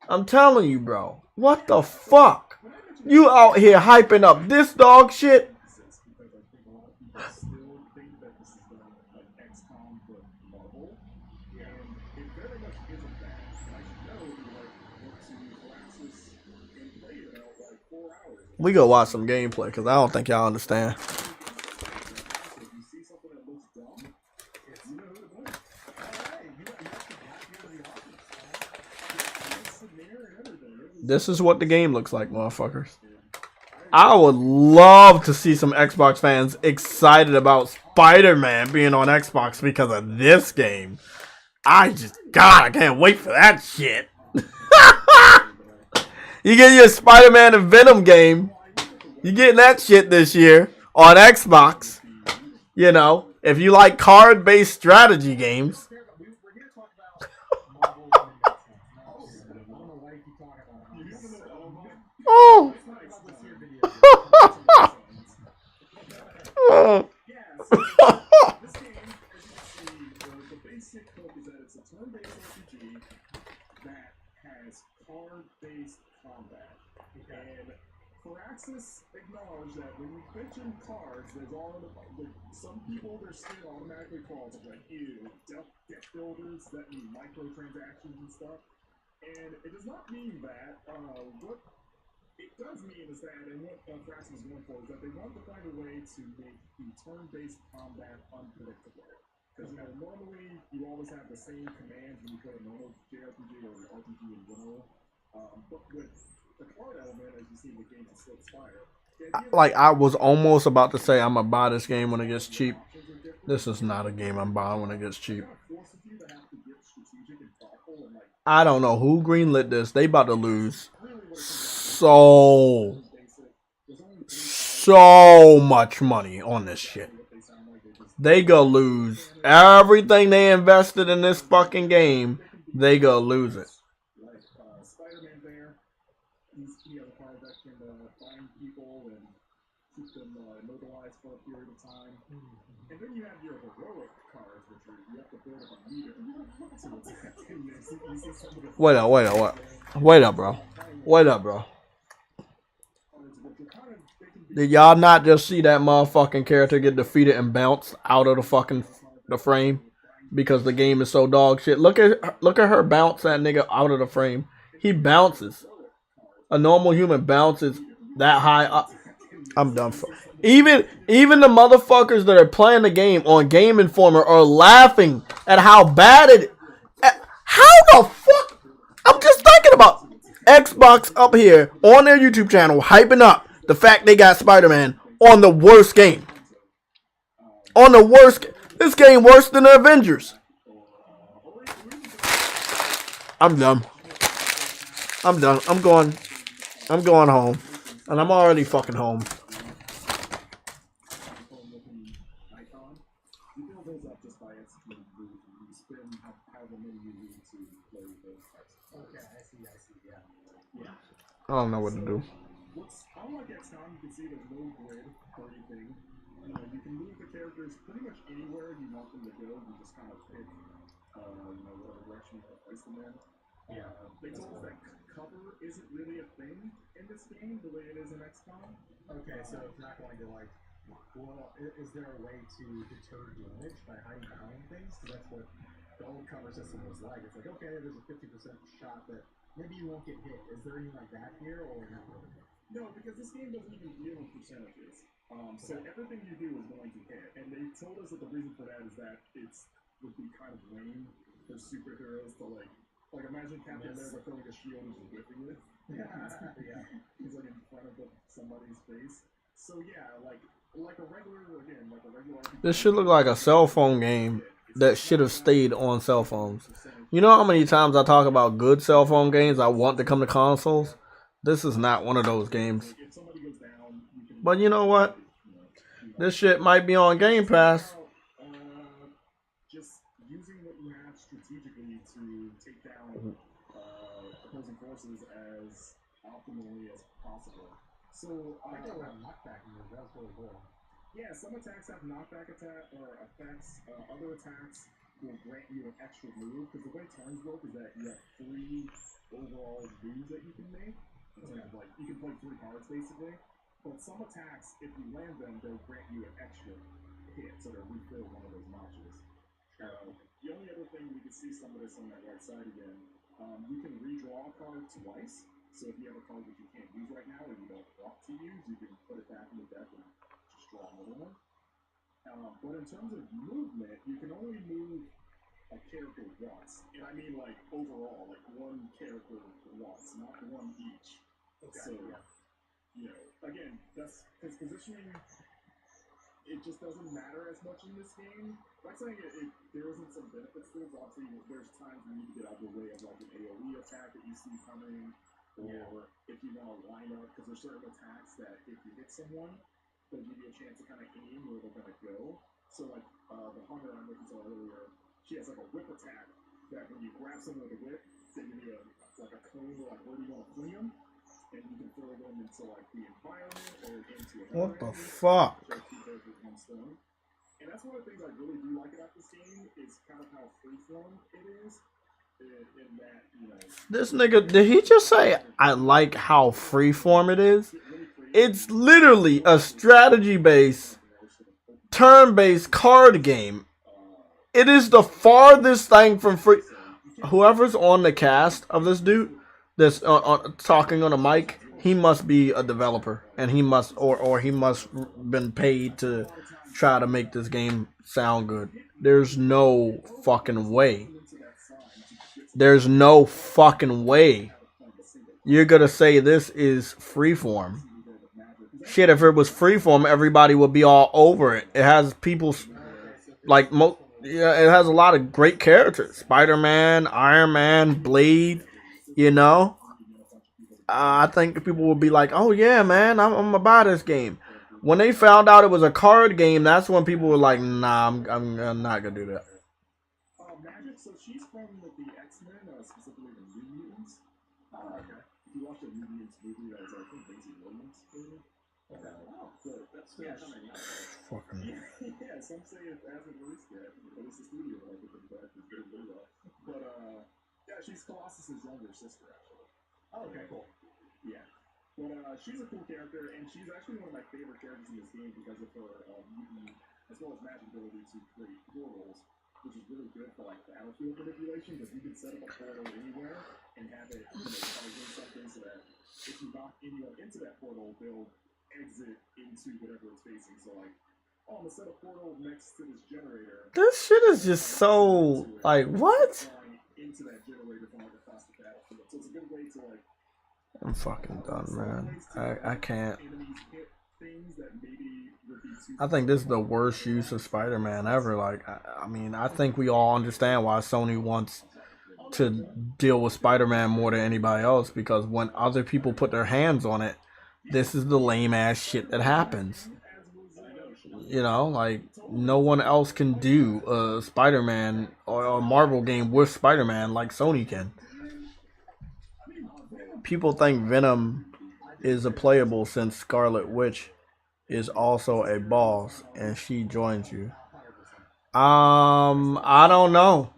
I'm telling you, bro. What the fuck? You out here hyping up this dog shit? We go watch some gameplay because I don't think y'all understand. This is what the game looks like, motherfuckers. I would love to see some Xbox fans excited about Spider-Man being on Xbox because of this game. I can't wait for that shit. You get your Spider-Man and Venom game. You getting that shit this year on Xbox. You know, if you like card-based strategy games. Oh. Oh.
This game, as you can see, the basic hook is that it's a turn-based RPG that has card-based combat. And Firaxis acknowledge that when you mention cards, there's all some people their skin automatically crawls like ew, deck builders that mean microtransactions and stuff. And it does not mean that. What it does mean is that, and what Frax is going for, is that they want to find a way to make the turn-based combat unpredictable. Because normally you always have the same commands when you play a normal JRPG or RPG in general. But with the card element, as you see in the game, to still expire.
Like, I was almost about to say I'm gonna buy this game when it gets cheap. This is not a game I'm buying when it gets cheap. I don't know who greenlit this. They about to lose so much money on this shit. They gonna lose everything they invested in this fucking game. They gonna lose it.
Spider-Man there, he has a card that can bind people and keep them immobilized for a period of time. And then you have your heroic cards, which are, you have to build up a meter to attack.
Wait up, bro. Did y'all not just see that motherfucking character get defeated and bounce out of the frame because the game is so dog shit? Look at her bounce that nigga out of the frame. He bounces. A normal human bounces that high up. I'm done. Even the motherfuckers that are playing the game on Game Informer are laughing at how bad it. How the fuck? I'm just thinking about Xbox up here on their YouTube channel hyping up the fact they got Spider-Man on the worst game. This game worse than the Avengers. I'm done. I'm going home. And I'm already fucking home. I don't know what to do.
Unlike XCOM, you can see there's no grid or anything. You can move the characters pretty much anywhere you want them to go. You just kind of pick, whatever direction you want to place them in. They told us that cover isn't really a thing in this game the way it is in XCOM.
Okay, so it's not going to well, is there a way to deter damage by hiding behind things? Because that's what the old cover system was like. It's like, okay, there's a 50% shot that maybe you won't get hit. Is there anything like that here, or not really?
No, because this game doesn't even deal with percentages. So everything you do is going to hit. And they told us that the reason for that is that would be kind of lame for superheroes to like imagine Captain America throwing a shield and just whipping it. He's like in front of somebody's face. So yeah, like a regular
This should look like a cell phone game that should have stayed on cell phones. You know how many times I talk about good cell phone games I want to come to consoles? This is not one of those games. But you know what? This shit might be on Game Pass.
Just using what you have strategically to take down opposing forces as optimally as possible. So
I think I knockback move. That was really cool.
Yeah, some attacks have knockback effects. Other attacks will grant you an extra move, because the way turns work is that you have 3 overall moves that you can make. Like you can play 3 cards basically. But some attacks, if you land them, they'll grant you an extra hit, so they'll refill one of those notches. The only other thing we can see some of this on that right side again, you can redraw a card twice. So if you have a card that you can't use right now or you don't want to use, you can put it back in the deck and just draw another one. But in terms of movement, you can only move a character once. And I mean like overall, like one character once, not one each. Okay. So, again, that's because positioning, it just doesn't matter as much in this game. Like saying there isn't some benefits to it. Obviously, there's times when you need to get out of the way of like an AoE attack that you see coming, or if you want to line up, because there's certain attacks that if you hit someone, they'll give you a chance to kind of aim where they're going to go. So like the hunter I mentioned earlier, she has like a whip attack that when you grab someone with a whip, they give you like a cone or like where do you want to fling them, and you can throw them into like the environment or into a
What the fuck?
And that's one of the things I really do like about this game is kind of how freeform it is. In that,
This nigga, did he just say I like how freeform it is? It's literally a strategy-based, turn-based card game. It is the farthest thing from free. Whoever's on the cast of this dude that's talking on a mic, he must be a developer, and he must or he must been paid to try to make this game sound good. There's no fucking way. There's no fucking way you're gonna say this is freeform. Shit, if it was freeform, everybody would be all over it. It has people like yeah, it has a lot of great characters: Spider-Man, Iron Man, Blade. You know, I think people would be like, "Oh yeah, man, I'm gonna buy this game." When they found out it was a card game, that's when people were like, "Nah, I'm not gonna do that."
Magic, so she's from the X-Men, specifically the New Mutants. Okay. If you watch the New Mutants movie, that was, I think, Daisy Williams' movie. Okay. Wow. But that's still coming out.
Fucking.
Yeah, some say it hasn't released yet. At least the studio, I think, the back is very good. But, yeah, she's Colossus's younger sister, actually. Oh, okay, cool. Yeah. But, she's a cool character, and she's actually one of my favorite characters in this game because of her mutant, as well as magic ability to create portals, which is really good for like battlefield manipulation because you can set up a portal anywhere and have it, target something so that if you knock anyone into that portal, they'll exit into whatever it's facing. So like, oh, I'm gonna set a portal next to this generator.
This shit is just so like what?
Into that generator from like across the battlefield. So it's a good way to like.
I'm fucking done, man. I can't. I think this is the worst use of Spider-Man ever. Like, I mean, I think we all understand why Sony wants to deal with Spider-Man more than anybody else, because when other people put their hands on it, this is the lame-ass shit that happens. You know, like, no one else can do a Spider-Man or a Marvel game with Spider-Man like Sony can. People think Venom is a playable since Scarlet Witch is also a boss and she joins you. I don't know.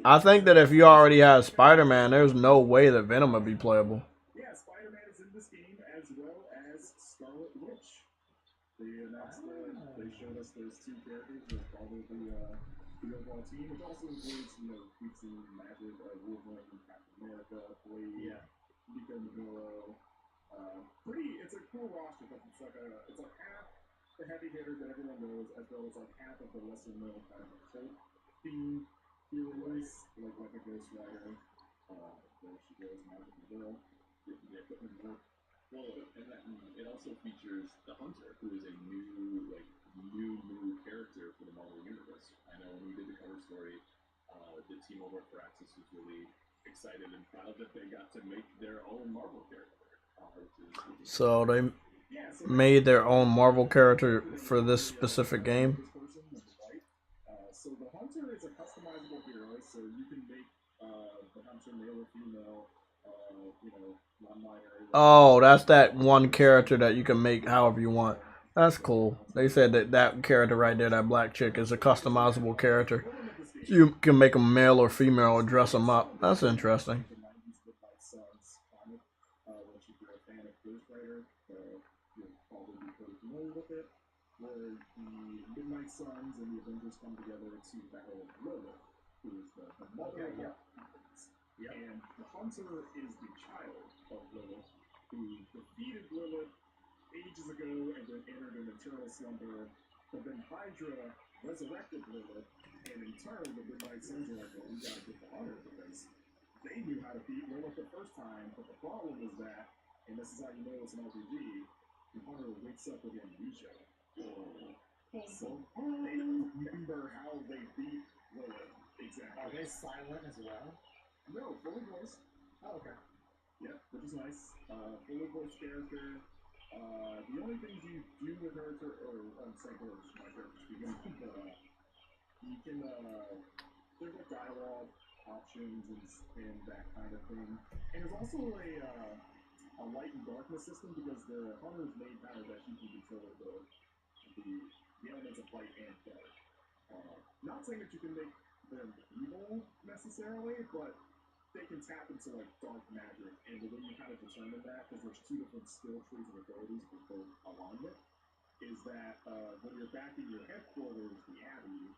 I think that if you already have Spider-Man, there's no way that Venom would be playable.
Yeah, Spider-Man is in this game as well as Scarlet Witch. They announced they showed us those two characters that follow the overall team, which also includes, we've seen Magic, Wolverine, Captain America, Blade, Nico Manilo. It's a cool roster because it's like half the heavy hitters that everyone knows, as well as like half of the lesser known kind of cult theme heroes, like a Ghost Rider. There she goes, Magic Manilo.
Well, and it also features the Hunter, who is a new character for the Marvel Universe. I know when we did the cover story, the team over at Firaxis was really excited and proud that they got to make their own Marvel character.
So they made their own Marvel character for this specific game.
So the Hunter is a customizable hero, so you can make the Hunter male or female, non-binary.
Oh, that's that one character that you can make however you want. That's cool. They said that character right there, that black chick, is a customizable character. You can make them male or female or dress them up. That's interesting.
Where the Midnight Suns and the Avengers come together to battle Lilith, who is the mother of Mutants. And the Hunter is the child of Lilith, who defeated Lilith ages ago and then entered an eternal slumber. But then Hydra resurrected Lilith, and in turn, the Midnight Suns are like, well, we gotta get the Hunter because they knew how to beat Lilith the first time. But the problem is that, and this is how you know it's an RPG, the Hunter wakes up with amnesia. So they don't remember how they beat Lilith exactly.
Are they silent as well?
No, fully voiced.
Oh, okay.
Yep, which is nice. Fully voiced character. The only things you do with her, I'm saying her, my character speaking, but you can, there's like dialogue options and that kind of thing. And there's also a light and darkness system because the Hunter's main power is that she can control the elements of light and dark. Not saying that you can make them evil necessarily, but
they can tap into like dark magic, and the way you kind of determine that, because there's two different skill trees and abilities for both alignment, is that when you're back in your headquarters, the Abbey,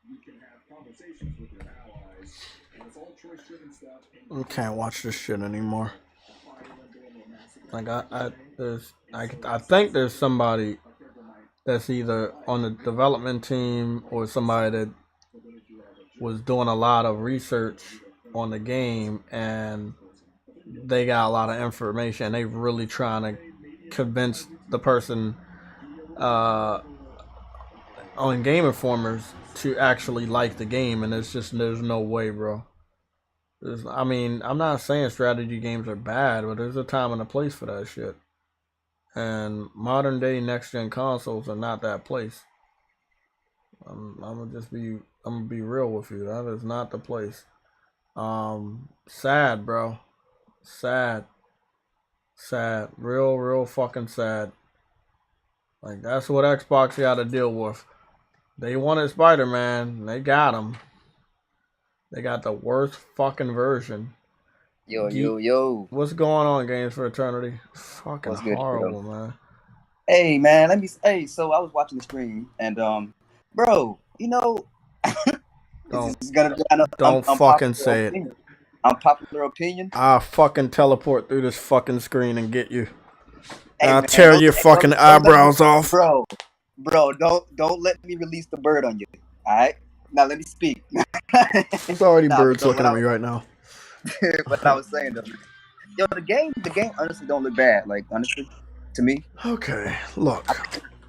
you can have conversations with your allies, and it's all choice-driven stuff.
I can't watch this shit anymore. Like I think there's somebody that's either on the development team or somebody that was doing a lot of research on the game, and they got a lot of information. They really trying to convince the person on Game Informers to actually like the game, and it's just there's no way, bro. I mean, I'm not saying strategy games are bad, but there's a time and a place for that shit. And modern day next gen consoles are not that place. I'm gonna be real with you. That is not the place. Sad, bro. Sad. Real fucking sad. Like, that's what Xbox got to deal with. They wanted Spider-Man. They got him. They got the worst fucking version.
Yo.
What's going on, Games for Eternity? Fucking
What's good,
horrible,
bro?
man.
Hey, man, so I was watching the stream, and, bro, you know, this is gonna be
Don't fucking say it.
Unpopular opinion.
I'll fucking teleport through this fucking screen and get you.
Hey,
I'll
man,
tear your fucking eyebrows off.
Bro, don't let me release the bird on you, alright? Now let me speak.
There's already birds looking at me right now.
But I was saying, though, yo, the game honestly don't look bad. Like, honestly, to me.
Okay, look.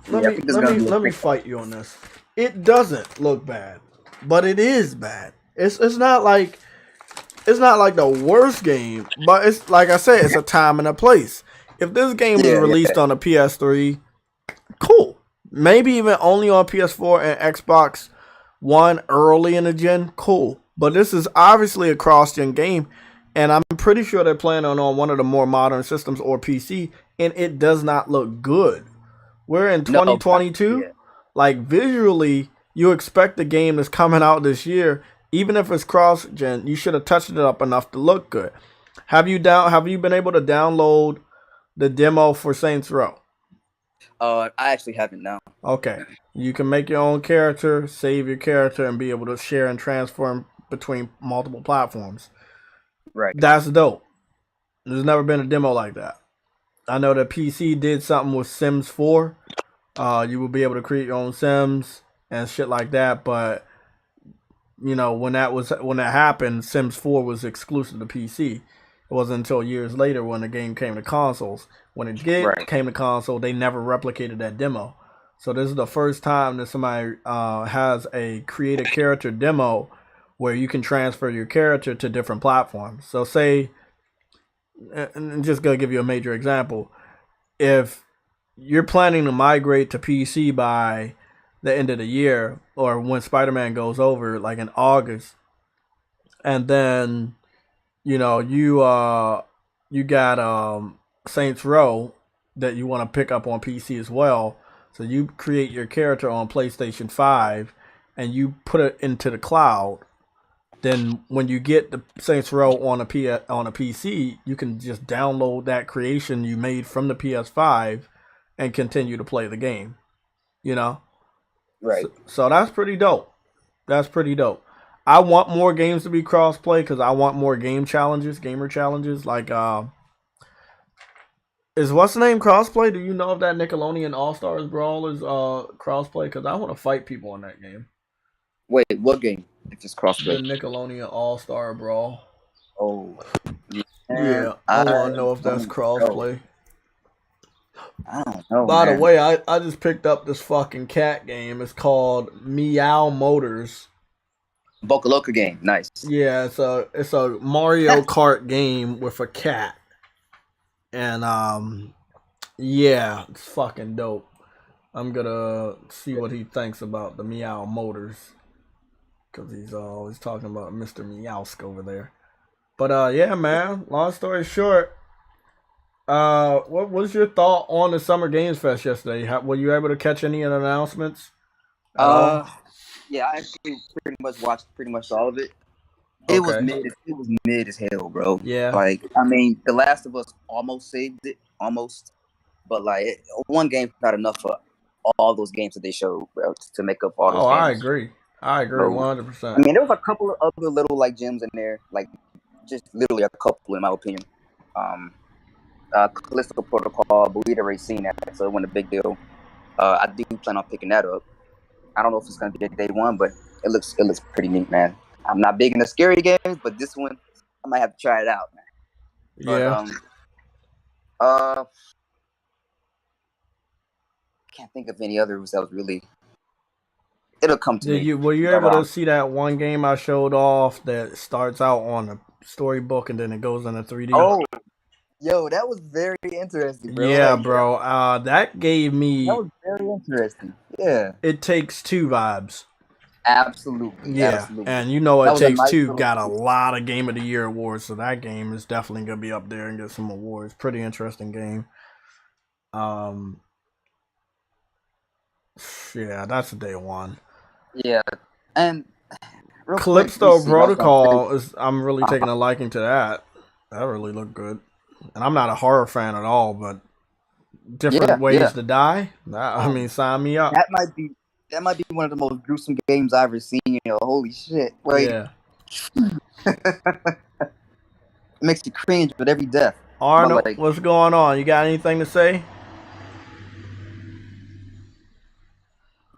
Let
me fight you on this. It doesn't look bad, but it is bad. It's not like the worst game, but it's like I said, it's a time and a place. If this game was released on a PS3, cool. Maybe even only on PS4 and Xbox One early in the gen, cool. But this is obviously a cross-gen game, and I'm pretty sure they're playing on one of the more modern systems or PC, and it does not look good. We're in 2022. Like, visually, you expect the game that's coming out this year, even if it's cross-gen, you should have touched it up enough to look good. Have you been able to download the demo for Saints Row?
I actually haven't now.
Okay. You can make your own character, save your character, and be able to share and transform between multiple platforms.
Right.
That's dope. There's never been a demo like that. I know that PC did something with Sims 4. You will be able to create your own Sims and shit like that, but you know, when that happened, Sims 4 was exclusive to PC. It wasn't until years later when the game came to consoles. When it came to console, they never replicated that demo. So this is the first time that somebody has a create a character demo where you can transfer your character to different platforms. So say, and I'm just going to give you a major example. If you're planning to migrate to PC by the end of the year, or when Spider-Man goes over, like in August, and then, you know, you got Saints Row that you want to pick up on PC as well. So you create your character on PlayStation 5 and you put it into the cloud. Then when you get the Saints Row on a PC, you can just download that creation you made from the PS5 and continue to play the game. You know?
Right.
So that's pretty dope. I want more games to be cross-play because I want more gamer challenges. Like, is what's the name cross-play? Do you know if that Nickelodeon All-Stars Brawl is cross-play? Because I want to fight people in that game.
Wait, what game? If it's cross-play?
The Nickelodeon All-Star Brawl.
Oh.
Yeah, I want to know if that's cross-play.
I don't know.
By the way, I just picked up this fucking cat game. It's called Meow Motors.
Boca Loca game, nice.
Yeah, it's a Mario Kart game with a cat. And yeah, it's fucking dope. I'm gonna see what he thinks about the Meow Motors, because he's always talking about Mr. Meowsk over there. But yeah, man, long story short, what was your thought on the Summer Games Fest yesterday? Were you able to catch any of the announcements?
Yeah, I actually pretty much watched all of it. It was
Okay.
mid. It was mid as hell, bro.
Yeah.
Like, I mean, The Last of Us almost saved it, almost. But like, one game's not enough for all those games that they showed, bro, to make up all those
Oh, I
games.
agree. I agree
So,
100%.
I mean, there was a couple of other little like gems in there, like just literally a couple, in my opinion. Callisto Protocol, but we'd already seen that, so it wasn't a big deal. I do plan on picking that up. I don't know if it's gonna be a day one, but it looks pretty neat, man. I'm not big into scary games, but this one I might have to try it out, man. But
Yeah.
Can't think of any others that was really. It'll come to me.
Were you
But
able to see that one game I showed off that starts out on a storybook and then it goes into 3D?
oh, yo, that was very interesting, bro.
Yeah,
Like,
bro. That gave me
that was very interesting. Yeah,
It Takes Two vibes.
absolutely.
Yeah,
Absolutely.
and you know
That
It
was a
Takes
nice
Two
little-
got a lot of Game of the Year awards, so that game is definitely gonna be up there and get some awards. Pretty interesting game. Yeah, that's day one.
Yeah, and real
Callisto
quick,
Protocol is. I'm really taking a liking to that. That really looked good, and I'm not a horror fan at all, but different ways to die. I mean, sign me up.
that might be one of the most gruesome games I've ever seen. You know, holy shit! Like,
Yeah.
it makes you cringe with every death.
Arnold,
like,
what's going on? You got anything to say?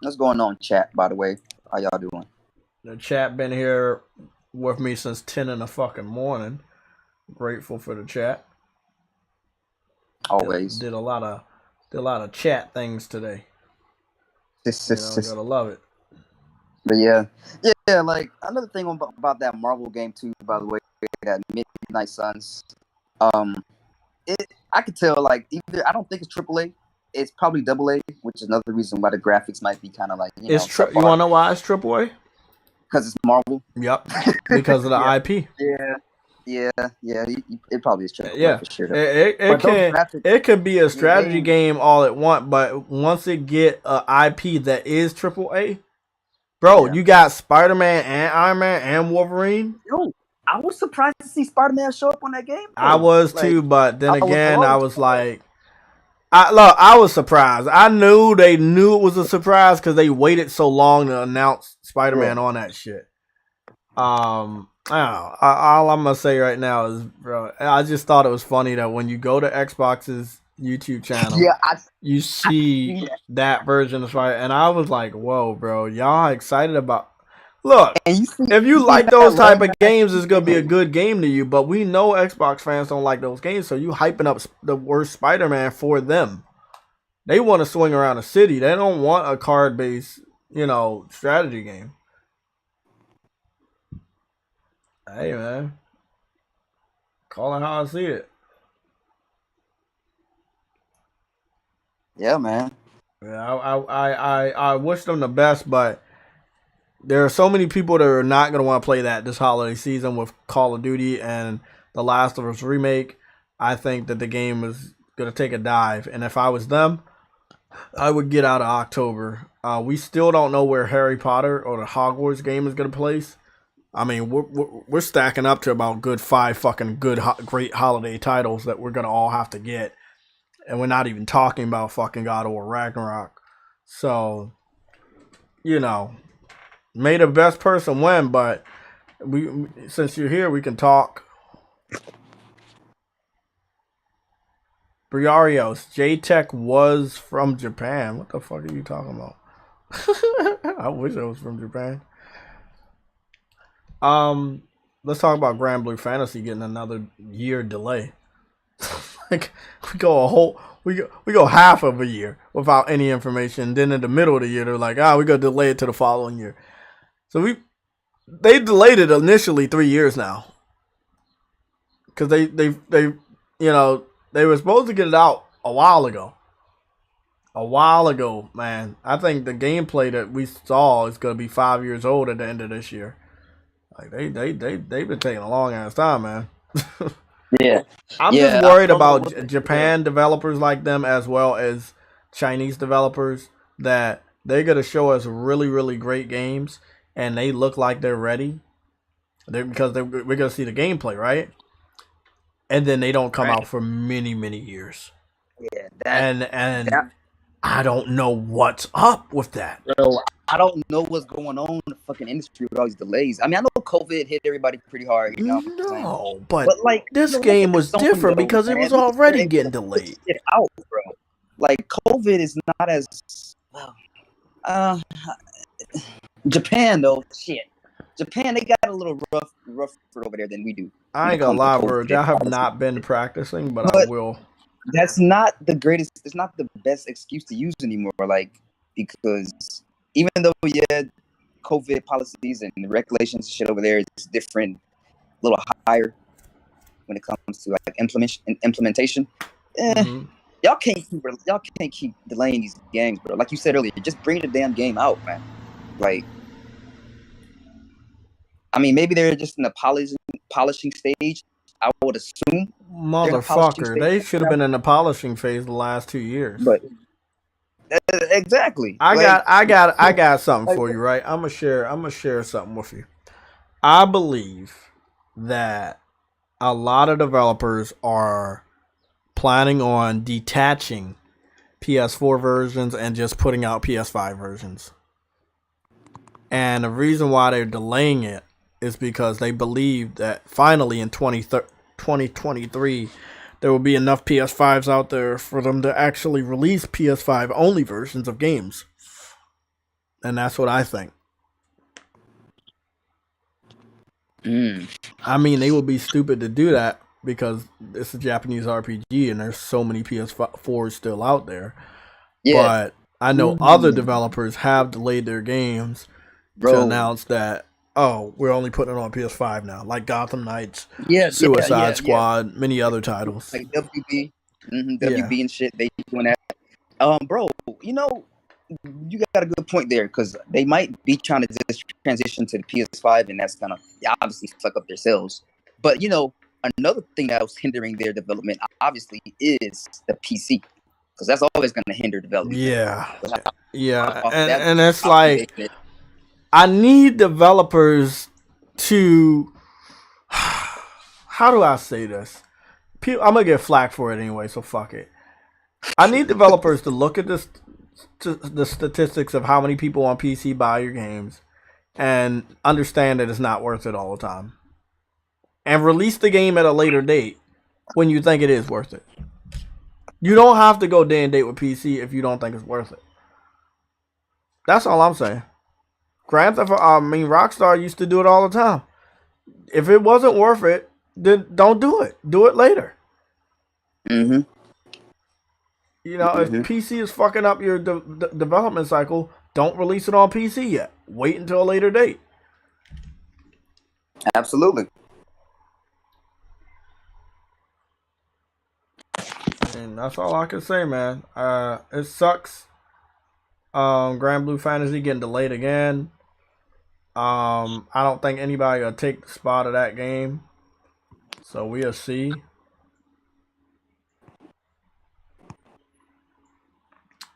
What's going on, chat? By the way, how y'all doing?
The chat been here with me since 10 in the fucking morning. Grateful for the chat.
Always.
Did a lot of chat things today. Gotta love it.
But yeah. Like, another thing about that Marvel game too. By the way, that Midnight Suns. I could tell, like, either I don't think it's AAA. It's probably AA, which is another reason why the graphics might be kind of like, you know.
You want to know why it's AAA?
Because it's Marvel.
Yep. Because of the IP.
Yeah. It probably is AAA,
yeah,
for sure.
It could be a strategy game all it want, but once it get a IP that is AAA, bro, you got Spider-Man and Iron Man and Wolverine.
Yo, I was surprised to see Spider-Man show up on that game.
I was too, but then again, I was like, I was surprised. I knew they knew it was a surprise because they waited so long to announce Spider-Man on that shit. All I'm gonna say right now is, bro, I just thought it was funny that when you go to Xbox's YouTube channel, you see that version of Spider, and I was like, whoa, bro, y'all excited about? Look, if you like those type of games, it's gonna be a good game to you. But we know Xbox fans don't like those games, so you hyping up the worst Spider-Man for them. They want to swing around the city. They don't want a card-based, strategy game. Hey, man, call it how I see it.
Yeah, man.
Yeah, I wish them the best, but there are so many people that are not going to want to play that this holiday season with Call of Duty and The Last of Us Remake. I think that the game is going to take a dive. And if I was them, I would get out of October. We still don't know where Harry Potter or the Hogwarts game is going to place. I mean, we're stacking up to about five fucking great holiday titles that we're going to all have to get. And we're not even talking about fucking God of War Ragnarok. So, may the best person win, but since you're here, we can talk. Briarios, JayTech was from Japan. What the fuck are you talking about? I wish I was from Japan. Let's talk about Grand Blue Fantasy getting another year delay. Like, we go half of a year without any information. Then in the middle of the year, they're like, we're gonna delay it to the following year. So they delayed it initially 3 years now, because they were supposed to get it out a while ago. Man. I think the gameplay that we saw is gonna be 5 years old at the end of this year. Like they've been taking a long ass time, man.
Yeah,
I'm just worried about Japan developers like them, as well as Chinese developers, that they're gonna show us really, really great games and they look like they're ready, Because we're gonna see the gameplay, right? And then they don't come
Right.
out for many, many years.
Yeah,
And
that
I don't know what's up with that.
bro. I don't know what's going on in the fucking industry with all these delays. I mean, I know COVID hit everybody pretty hard, you know what I'm saying?
No, but
like,
this
look
game
at
was
Sony,
different
though,
because it
man.
was
Look at they're
already
able
getting
to put
delayed.
shit out, bro. Like, COVID is not as well. Japan though, shit. Japan, they got a little rougher over there than we do.
I ain't gonna lie, Verge. I have not been practicing, but I will.
That's not the greatest. It's not the best excuse to use anymore. Like, because even though COVID policies and regulations and shit over there is different, a little higher when it comes to like implementation. Y'all can't keep delaying these games, bro. Like you said earlier, just bring the damn game out, man. Like, I mean, maybe they're just in the polishing stage. I would assume.
Motherfucker, they should have been in the polishing phase the last 2 years.
But exactly.
I got something for you, right? I'm gonna share something with you. I believe that a lot of developers are planning on detaching PS4 versions and just putting out PS5 versions. And the reason why they're delaying it is because they believe that finally in 2023 there will be enough PS5s out there for them to actually release PS5 only versions of games. And that's what I think. I mean, they would be stupid to do that because it's a Japanese RPG and there's so many PS4s still out there. Yeah. But I know other developers have delayed their games to announce that, oh, we're only putting it on PS5 now, like Gotham Knights, Suicide Squad, many other titles.
Like WB and shit, they doing that. Bro, you know, you got a good point there because they might be trying to just transition to the PS5 and that's gonna obviously fuck up their sales. But you know, another thing that was hindering their development obviously is the PC because that's always gonna hinder development.
Yeah, and it's like I need developers to. How do I say this? I'm gonna get flack for it anyway, so fuck it. I need developers to look at this. The statistics of how many people on PC buy your games and understand that it's not worth it all the time. And release the game at a later date when you think it is worth it. You don't have to go day and date with PC if you don't think it's worth it. That's all I'm saying. Rockstar used to do it all the time. If it wasn't worth it, then don't do it. Do it later. You know, if PC is fucking up your development cycle, don't release it on PC yet. Wait until a later date.
Absolutely.
And that's all I can say, man. It sucks. Grand Blue Fantasy getting delayed again. I don't think anybody will take the spot of that game. So we'll see.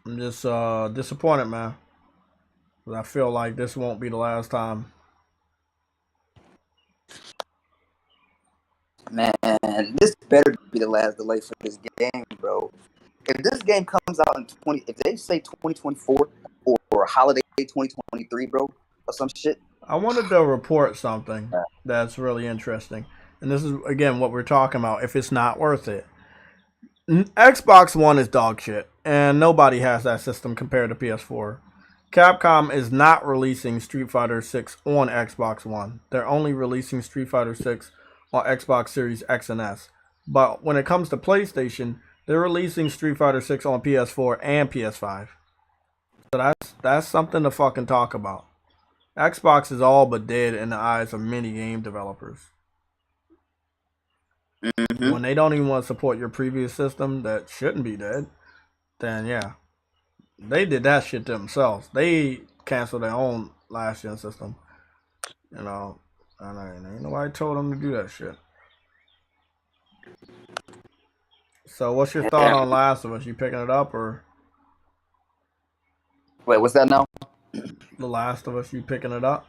I'm just disappointed, man. I feel like this won't be the last time.
Man, this better be the last delay for this game, bro. If this game comes out in if they say 2024 or holiday 2023, bro, or some shit.
I wanted to report something that's really interesting. And this is, again, what we're talking about. If it's not worth it. Xbox One is dog shit. And nobody has that system compared to PS4. Capcom is not releasing Street Fighter 6 on Xbox One. They're only releasing Street Fighter 6 on Xbox Series X and S. But when it comes to PlayStation, they're releasing Street Fighter 6 on PS4 and PS5. So that's something to fucking talk about. Xbox is all but dead in the eyes of many game developers. When they don't even want to support your previous system that shouldn't be dead, then yeah. They did that shit to themselves. They canceled their own last gen system. You know, and ain't nobody told them to do that shit. So what's your thought on Last of Us? You picking it up or?
Wait, what's that now?
The Last of Us, you picking it up?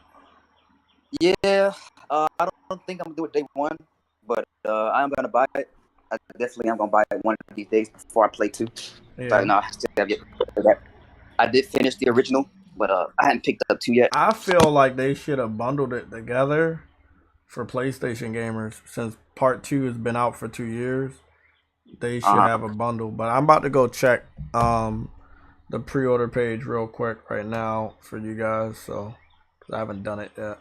Yeah, I don't think I'm gonna do it day one, but I'm gonna buy it. I definitely am gonna buy it one of these days before I play 2.
Yeah.
So no, I still have yet to play that. I did finish the original, but I hadn't picked up 2 yet.
I feel like they should have bundled it together for PlayStation gamers since part 2 has been out for 2 years. They should have a bundle, but I'm about to go check the pre-order page real quick right now for you guys, so I haven't done it yet.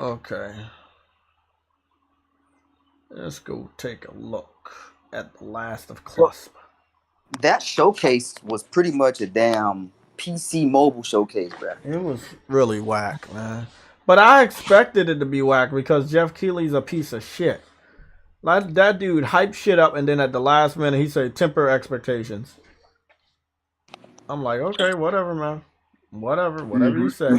Okay. Let's go take a look at the Last of Clusp.
That showcase was pretty much a damn PC mobile showcase, bro.
It was really whack, man. But I expected it to be whack because Jeff Keighley's a piece of shit. Like, that dude hyped shit up and then at the last minute he said temper expectations. I'm like, okay, whatever, man. Whatever you say.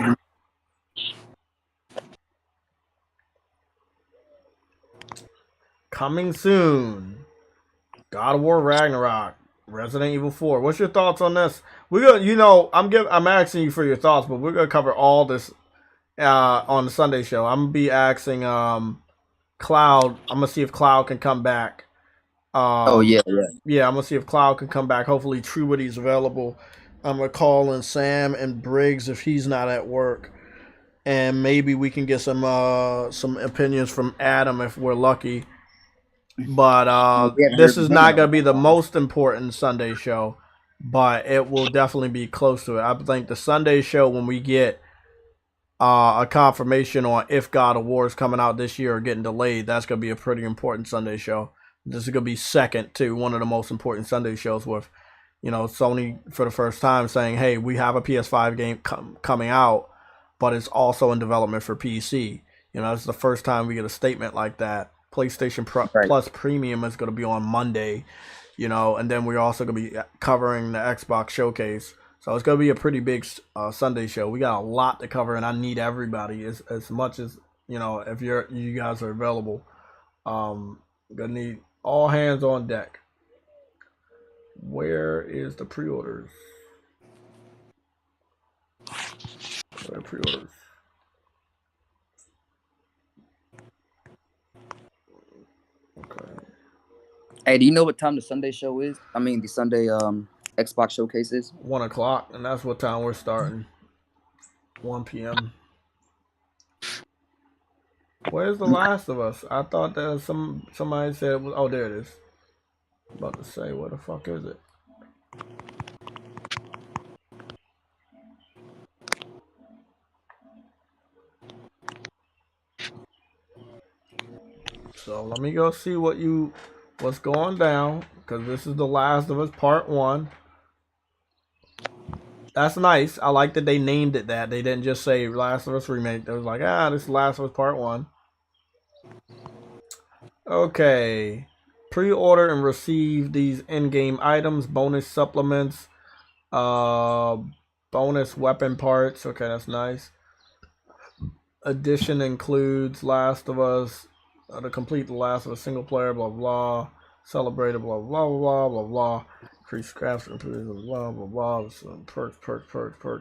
Coming soon. God of War Ragnarok. Resident Evil 4. What's your thoughts on this? We're gonna, I'm asking you for your thoughts, but we're gonna cover all this on the Sunday show. I'm gonna be asking Cloud. I'm gonna see if Cloud can come back. Yeah, I'm gonna see if Cloud can come back. Hopefully, Truity's available. I'm gonna call in Sam and Briggs if he's not at work, and maybe we can get some opinions from Adam if we're lucky. But this is not gonna be the most important Sunday show, but it will definitely be close to it. I think the Sunday show, when we get a confirmation on if God of War is coming out this year or getting delayed, that's gonna be a pretty important Sunday show. This is gonna be second to one of the most important Sunday shows with, Sony for the first time saying, "Hey, we have a PS5 game coming out, but it's also in development for PC." It's the first time we get a statement like that. PlayStation Plus Premium is going to be on Monday, and then we're also going to be covering the Xbox Showcase. So it's going to be a pretty big Sunday show. We got a lot to cover, and I need everybody as much as, if you guys are available. Going to need all hands on deck. Where is the pre-orders? Where are pre-orders? Okay.
Hey, do you know what time the Sunday show is? I mean, the Sunday Xbox showcase is?
1 o'clock, and that's what time we're starting. 1 p.m. Where's The Last of Us? I thought that somebody said it was. Oh, there it is. I'm about to say, where the fuck is it? So let me go see what's going down, because this is The Last of Us Part 1. That's nice. I like that they named it that. They didn't just say Last of Us Remake. They was like, this is Last of Us Part 1. Okay. Pre-order and receive these in-game items, bonus supplements, bonus weapon parts. Okay, that's nice. Edition includes Last of Us, to complete The Last of Us single player, blah blah. Celebrated, blah blah blah blah blah. Increase crafts, blah blah blah.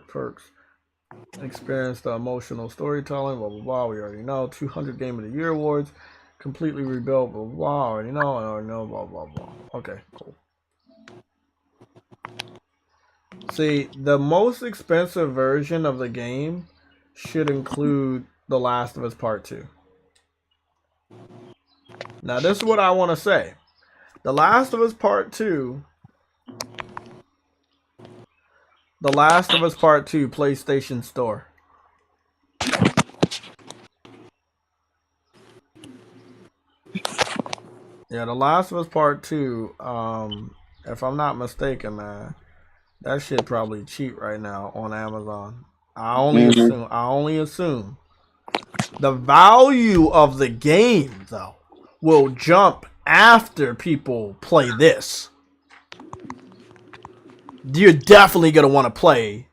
Perks. Experience the emotional storytelling, blah blah blah. We already know. 200 Game of the Year awards. Completely rebuilt, blah blah. I already know, blah blah blah. Okay, cool. See, the most expensive version of the game should include The Last of Us Part 2. Now, this is what I want to say. The Last of Us Part 2. The Last of Us Part 2 PlayStation Store. Yeah, The Last of Us Part 2, if I'm not mistaken, man, that shit probably cheap right now on Amazon. I only assume. The value of the game, though, will jump after people play this. You're definitely going to want to play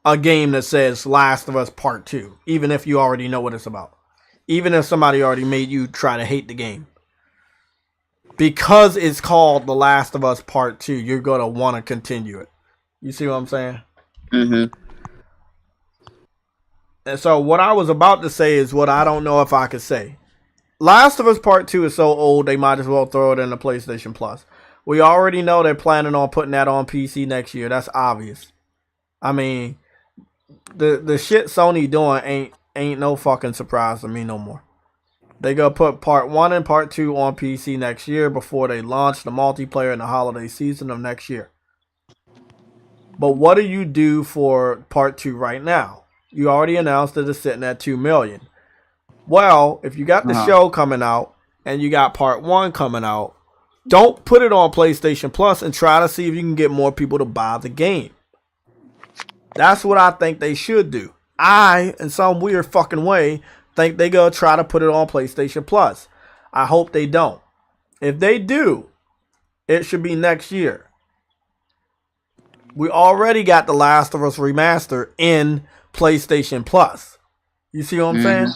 a game that says Last of Us Part 2, even if you already know what it's about. Even if somebody already made you try to hate the game. Because it's called The Last of Us Part 2, you're going to want to continue it. You see what I'm saying?
Mm-hmm.
And so what I was about to say is what I don't know if I could say. Last of Us Part 2 is so old, they might as well throw it in the PlayStation Plus. We already know they're planning on putting that on PC next year. That's obvious. I mean, the shit Sony doing ain't no fucking surprise to me no more. They gonna put Part 1 and Part 2 on PC next year before they launch the multiplayer in the holiday season of next year. But what do you do for Part 2 right now? You already announced that it's sitting at $2 million. Well, if you got the show coming out and you got Part 1 coming out, don't put it on PlayStation Plus and try to see if you can get more people to buy the game. That's what I think they should do. I, in some weird fucking way, think they gonna try to put it on PlayStation Plus. I hope they don't. If they do, it should be next year. We already got The Last of Us Remaster in PlayStation Plus. You see what I'm saying?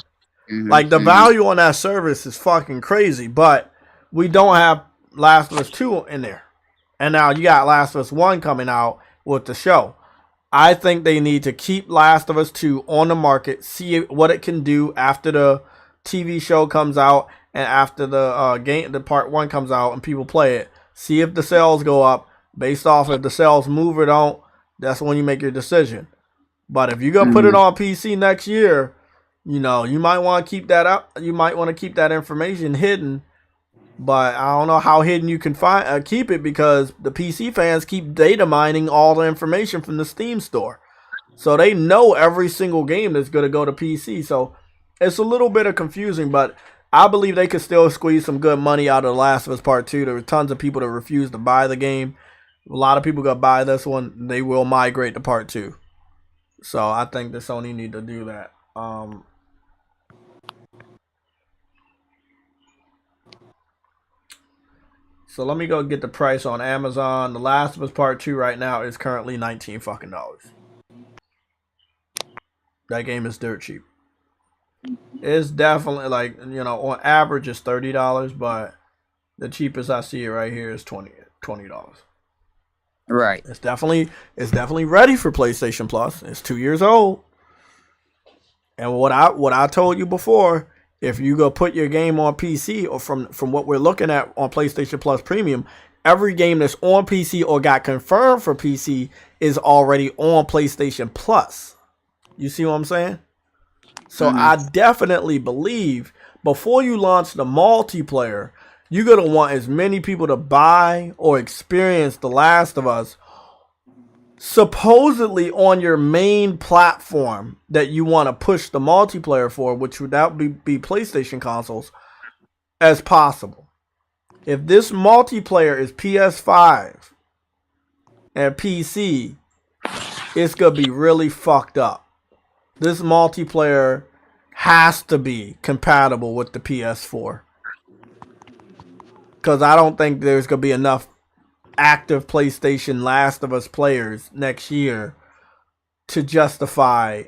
Like, the value on that service is fucking crazy, but we don't have Last of Us 2 in there. And now you got Last of Us 1 coming out with the show. I think they need to keep Last of Us 2 on the market, see what it can do after the TV show comes out and after the Part 1 comes out and people play it. See if the sales go up. Based off if the sales move or don't, that's when you make your decision. But if you're going to put it on PC next year, you know, you might want to keep that up. You might want to keep that information hidden. But I don't know how hidden you can keep it, because the PC fans keep data mining all the information from the Steam store. So they know every single game that's going to go to PC. So it's a little bit of confusing, but I believe they could still squeeze some good money out of The Last of Us Part 2. There were tons of people that refused to buy the game. A lot of people going to buy this one. They will migrate to Part 2. So I think that Sony need to do that. So let me go get the price on Amazon. The Last of Us Part 2 right now is currently $19 fucking dollars. That game is dirt cheap. It's definitely, like, you know, on average it's $30, but the cheapest I see it right here is $20.
Right.
It's definitely ready for PlayStation Plus. It's 2 years old. And what I told you before, if you go put your game on PC, or from what we're looking at on PlayStation Plus Premium, every game that's on PC or got confirmed for PC is already on PlayStation Plus. You see what I'm saying? So I definitely believe before you launch the multiplayer, you're going to want as many people to buy or experience The Last of Us supposedly on your main platform that you want to push the multiplayer for, which would be PlayStation consoles, as possible. If this multiplayer is PS5 and PC, it's going to be really fucked up. This multiplayer has to be compatible with the PS4. Because I don't think there's going to be enough active PlayStation Last of Us players next year to justify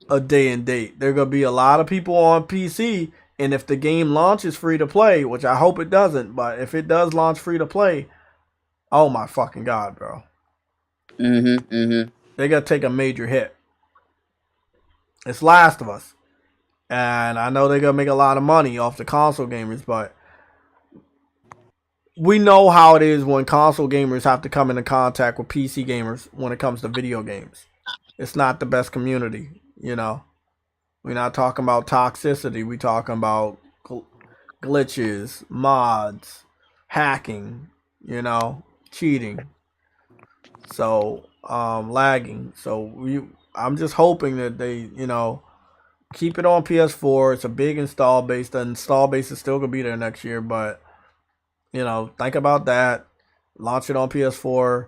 a day and date. There are going to be a lot of people on PC, and if the game launches free to play, which I hope it doesn't, but if it does launch free to play, oh my fucking god, bro. They're going to take a major hit. It's Last of Us. And I know they're going to make a lot of money off the console gamers, but we know how it is when console gamers have to come into contact with PC gamers when it comes to video games. It's not the best community, you know. We're not talking about toxicity. We're talking about glitches, mods, hacking, you know, cheating. So, lagging. So, I'm just hoping that they, you know, keep it on PS4. It's a big install base. The install base is still going to be there next year, but you know, think about that. Launch it on PS4.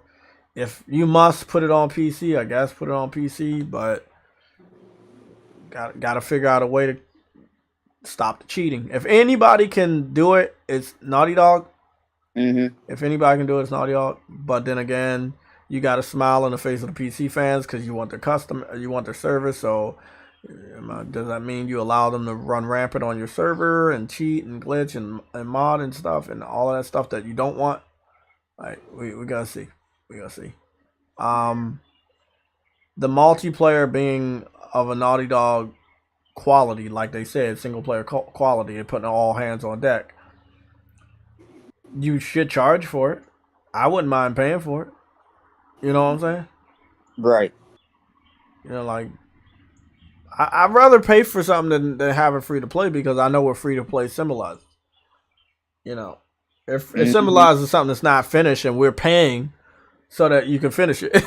If you must put it on PC, I guess put it on PC, but got to figure out a way to stop the cheating. If anybody can do it, it's Naughty Dog. If anybody can do it, it's Naughty Dog. But then again, you got to smile on the face of the PC fans because you want their service. So does that mean you allow them to run rampant on your server and cheat and glitch and mod and stuff and all of that stuff that you don't want? Like, we gotta see. The multiplayer being of a Naughty Dog quality, like they said, single player quality, and putting all hands on deck, you should charge for it. I wouldn't mind paying for it. You know what I'm saying?
Right.
You know, like I'd rather pay for something than have it free to play because I know what free to play symbolizes. You know, if it symbolizes something that's not finished and we're paying so that you can finish it.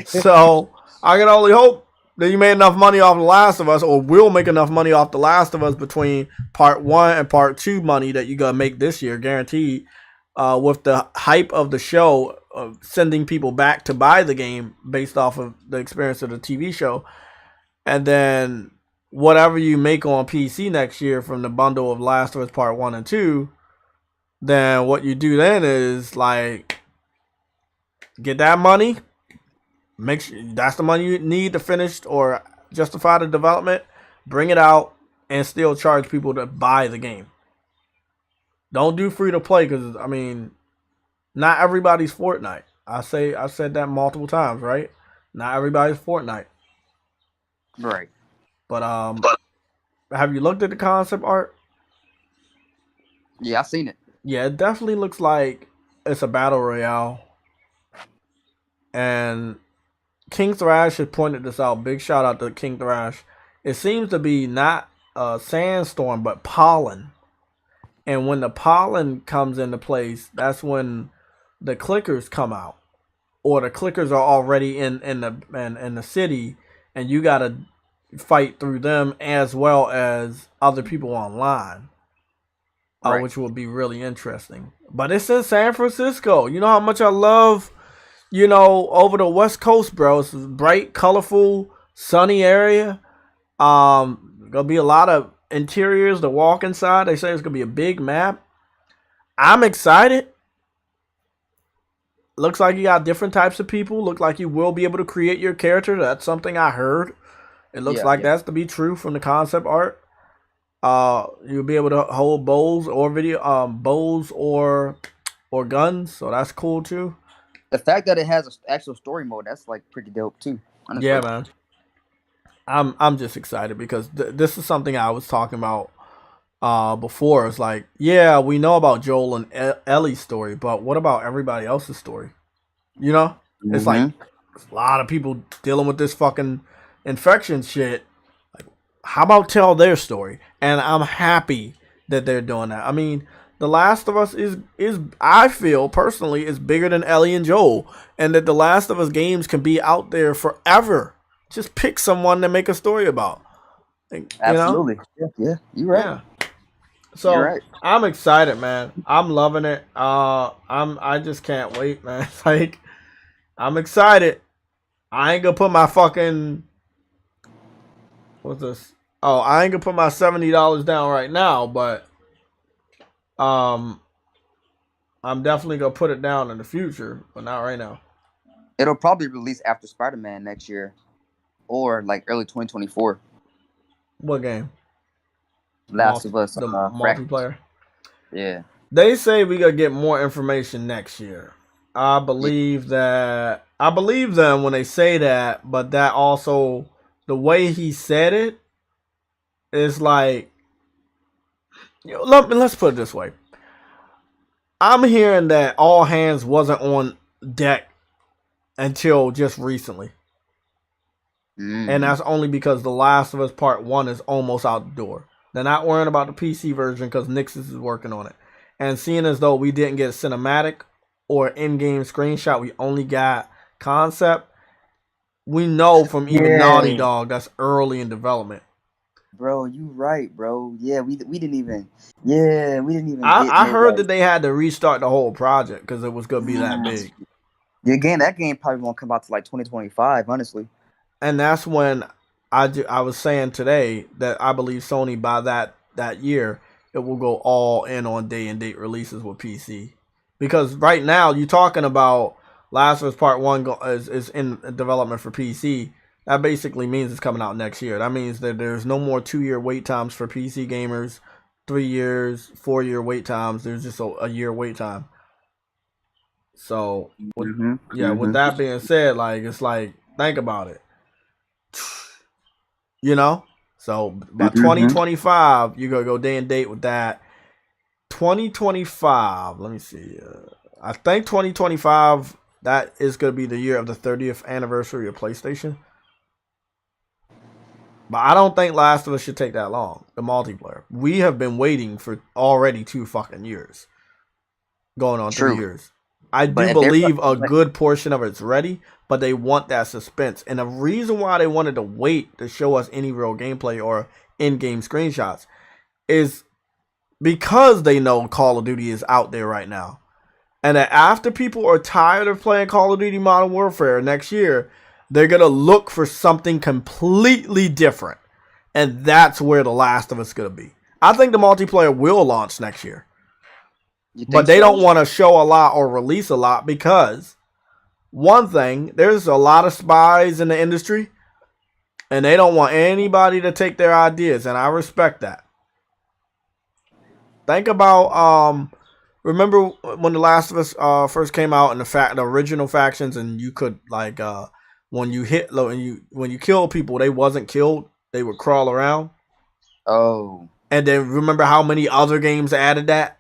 So I can only hope that you made enough money off The Last of Us, or will make enough money off The Last of Us between part 1 and part 2 money that you're gonna make this year, guaranteed. With the hype of the show, sending people back to buy the game based off of the experience of the TV show, and then whatever you make on PC next year from the bundle of Last of Us Part 1 and 2, then what you do then is like get that money, make sure that's the money you need to finish or justify the development, bring it out, and still charge people to buy the game. Don't do free to play because I mean, not everybody's Fortnite. I've said that multiple times, right? Not everybody's Fortnite.
Right.
But have you looked at the concept art?
Yeah, I've seen it.
Yeah, it definitely looks like it's a battle royale. And King Thrash has pointed this out. Big shout out to King Thrash. It seems to be not a sandstorm, but pollen. And when the pollen comes into place, that's when the clickers come out, or the clickers are already in the city, and you gotta fight through them as well as other people online,
Right.
which will be really interesting. But it's in San Francisco. You know how much I love, over the West Coast, bro. It's a bright, colorful, sunny area. Gonna be a lot of interiors to walk inside. They say it's gonna be a big map. I'm excited. Looks like you got different types of people. Look like you will be able to create your character. That's something I heard. It looks like that's to be true from the concept art. You'll be able to hold bows or guns, so that's cool too.
The fact that it has an actual story mode, that's like pretty dope too. Honestly.
Yeah, man. I'm just excited because this is something I was talking about before. It's like, yeah, we know about Joel and Ellie's story, but what about everybody else's story? It's like a lot of people dealing with this fucking infection shit. Like, how about tell their story? And I'm happy that they're doing that. I mean, The Last of Us is I feel personally is bigger than Ellie and Joel, and that The Last of Us games can be out there forever. Just pick someone to make a story about.
Absolutely. Yeah, you're right.
Yeah. So
You're right.
I'm excited, man. I'm loving it. I just can't wait, man. Like, I'm excited. I ain't gonna put my fucking what's this? Oh, I ain't gonna put my $70 down right now, but I'm definitely gonna put it down in the future, but not right now.
It'll probably release after Spider-Man next year, or like early 2024.
What game?
Last of Us.
The multiplayer.
Yeah.
They say we gonna get more information next year. I believe that. I believe them when they say that, but that also the way he said it is like. Let's put it this way. I'm hearing that all hands wasn't on deck until just recently. And that's only because The Last of Us Part 1 is almost out the door. They're not worrying about the PC version because Nixus is working on it. And seeing as though we didn't get a cinematic or in-game screenshot, we only got concept, we know from even Naughty Dog that's early in development.
Bro, you right, bro. Yeah, we didn't even.
I heard that they had to restart the whole project because it was going to be that big.
Again, that game probably won't come out to like 2025, honestly.
And that's when I was saying today that I believe Sony by that year it will go all in on day and date releases with PC, because right now you're talking about Last of Us Part 1 is in development for PC. That basically means it's coming out next year. That means that there's no more 2-year wait times for PC gamers, 3 years, 4-year wait times. There's just a year wait time. So with that being said, like, it's like, think about it. You know? So by
Mm-hmm.
2025, you're going to go day and date with that. 2025, let me see. I think 2025, that is going to be the year of the 30th anniversary of PlayStation. But I don't think Last of Us should take that long, the multiplayer. We have been waiting for already 2 fucking years. Going on 3 years. I do believe a good portion of it's ready, but they want that suspense. And the reason why they wanted to wait to show us any real gameplay or in-game screenshots is because they know Call of Duty is out there right now. And that after people are tired of playing Call of Duty Modern Warfare next year, they're going to look for something completely different. And that's where The Last of Us is going to be. I think the multiplayer will launch next year. But they don't want to show a lot or release a lot because, one thing, there's a lot of spies in the industry. And they don't want anybody to take their ideas. And I respect that. Think about, remember when The Last of Us first came out and the original factions, and you could like when you hit low and when you kill people, they wasn't killed, they would crawl around.
Oh.
And then remember how many other games added that?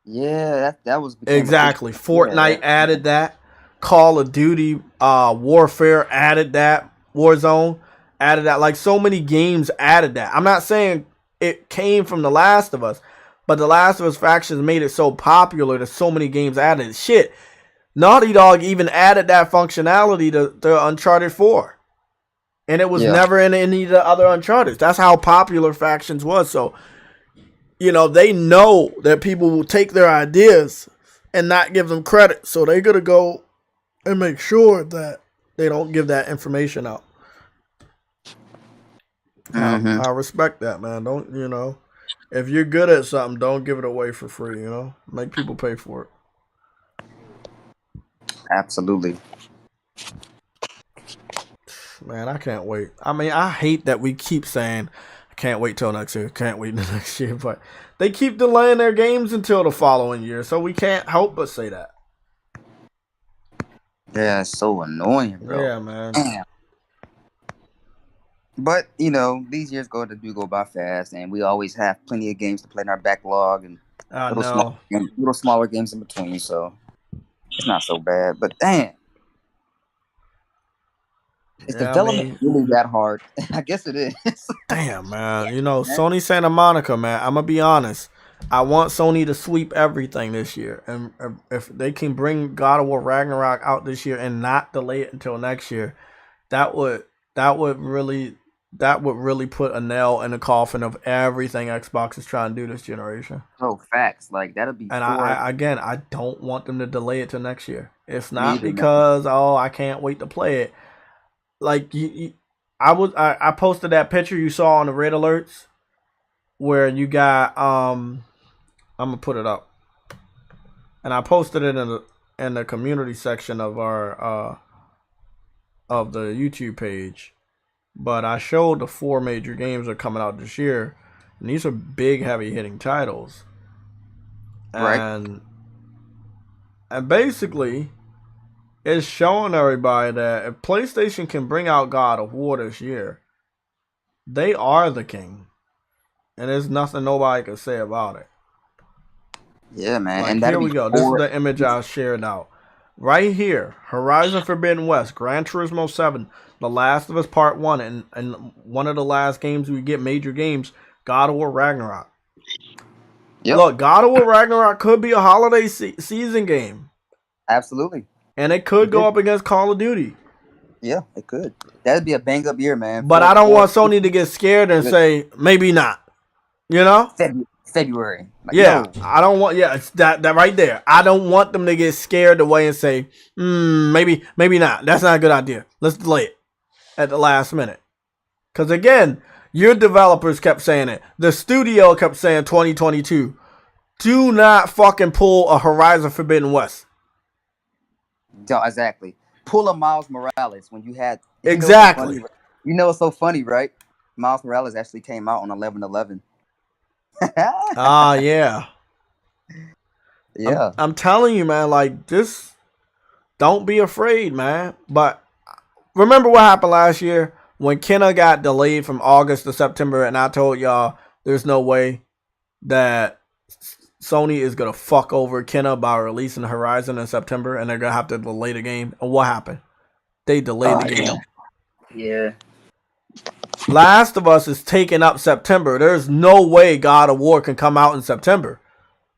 Yeah, that was
exactly. Fortnite added that. Call of Duty Warfare added that. Warzone added that. Like so many games added that. I'm not saying it came from The Last of Us, but The Last of Us factions made it so popular that so many games added it. Shit, Naughty Dog even added that functionality to Uncharted 4. And it was never in any of the other Uncharted. That's how popular factions was. So, you know, they know that people will take their ideas and not give them credit. So they're going to go and make sure that they don't give that information out. Mm-hmm. I respect that, man. Don't, you know, if you're good at something, don't give it away for free, you know? Make people pay for it.
Absolutely.
Man, I can't wait. I mean, I hate that we keep saying, I can't wait till next year, can't wait till next year, but they keep delaying their games until the following year, so we can't help but say that.
Yeah, it's so annoying, bro.
Yeah, man.
But, you know, these years do go by fast, and we always have plenty of games to play in our backlog and little smaller games in between, so it's not so bad. But, damn. Is development really that hard? I guess it is.
Damn, man. You know, Sony Santa Monica, man, I'm going to be honest. I want Sony to sweep everything this year. And if they can bring God of War Ragnarok out this year and not delay it until next year, that would really put a nail in the coffin of everything Xbox is trying to do this generation.
Oh, facts. Like, that'll be.
And I don't want them to delay it till next year. It's not because I can't wait to play it. Like I posted that picture you saw on the red alerts where you got I'm gonna put it up, and I posted it in the community section of our of the YouTube page. But I showed the 4 major games that are coming out this year, and these are big, heavy hitting titles. And basically, it's showing everybody that if PlayStation can bring out God of War this year, they are the king. And there's nothing nobody can say about it.
Yeah, man.
Like,
and
here we go. This is the image I shared out. Right here, Horizon Forbidden West, Gran Turismo 7, The Last of Us Part 1, and one of the last games we get, major games, God of War Ragnarok. Yep. Look, God of War Ragnarok could be a holiday season game.
Absolutely.
And it could go up against Call of Duty.
Yeah, it could. That'd be a bang-up year, man.
But I don't want Sony to get scared and say, maybe not. You know?
February. Like,
yeah, no. I don't want. Yeah, it's that right there. I don't want them to get scared away and say, maybe not. That's not a good idea. Let's delay it at the last minute. Because again, your developers kept saying it. The studio kept saying 2022. Do not fucking pull a Horizon Forbidden West.
Exactly. Pull a Miles Morales when you had.
Exactly.
You know what's so funny, right? Miles Morales actually came out on 11/11.
Yeah.
Yeah.
I'm telling you, man, like, just don't be afraid, man. But remember what happened last year? when Kenna got delayed from August to September, and I told y'all there's no way that Sony is gonna fuck over Kenna by releasing Horizon in September, and they're gonna have to delay the game. And what happened? They delayed the game.
Yeah.
Last of Us is taking up September. There's no way God of War can come out in September.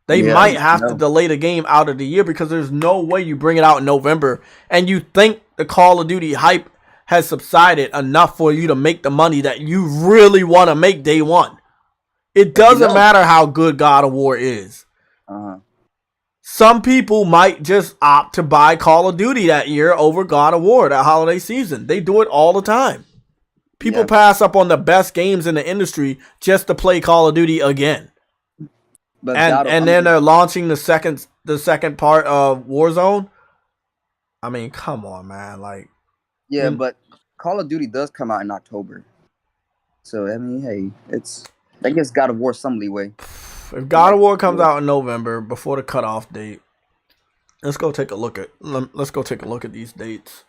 They might have to delay the game out of the year because there's no way you bring it out in November and you think the Call of Duty hype has subsided enough for you to make the money that you really want to make day one. It doesn't matter how good God of War is. Some people might just opt to buy Call of Duty that year over God of War that holiday season. They do it all the time. People pass up on the best games in the industry just to play Call of Duty again. But and then they're launching the second part of Warzone. I mean, come on, man. Like,
yeah, but Call of Duty does come out in October. So I mean, hey, I guess God of War some leeway.
If God of War comes out in November before the cutoff date, let's go take a look at these dates.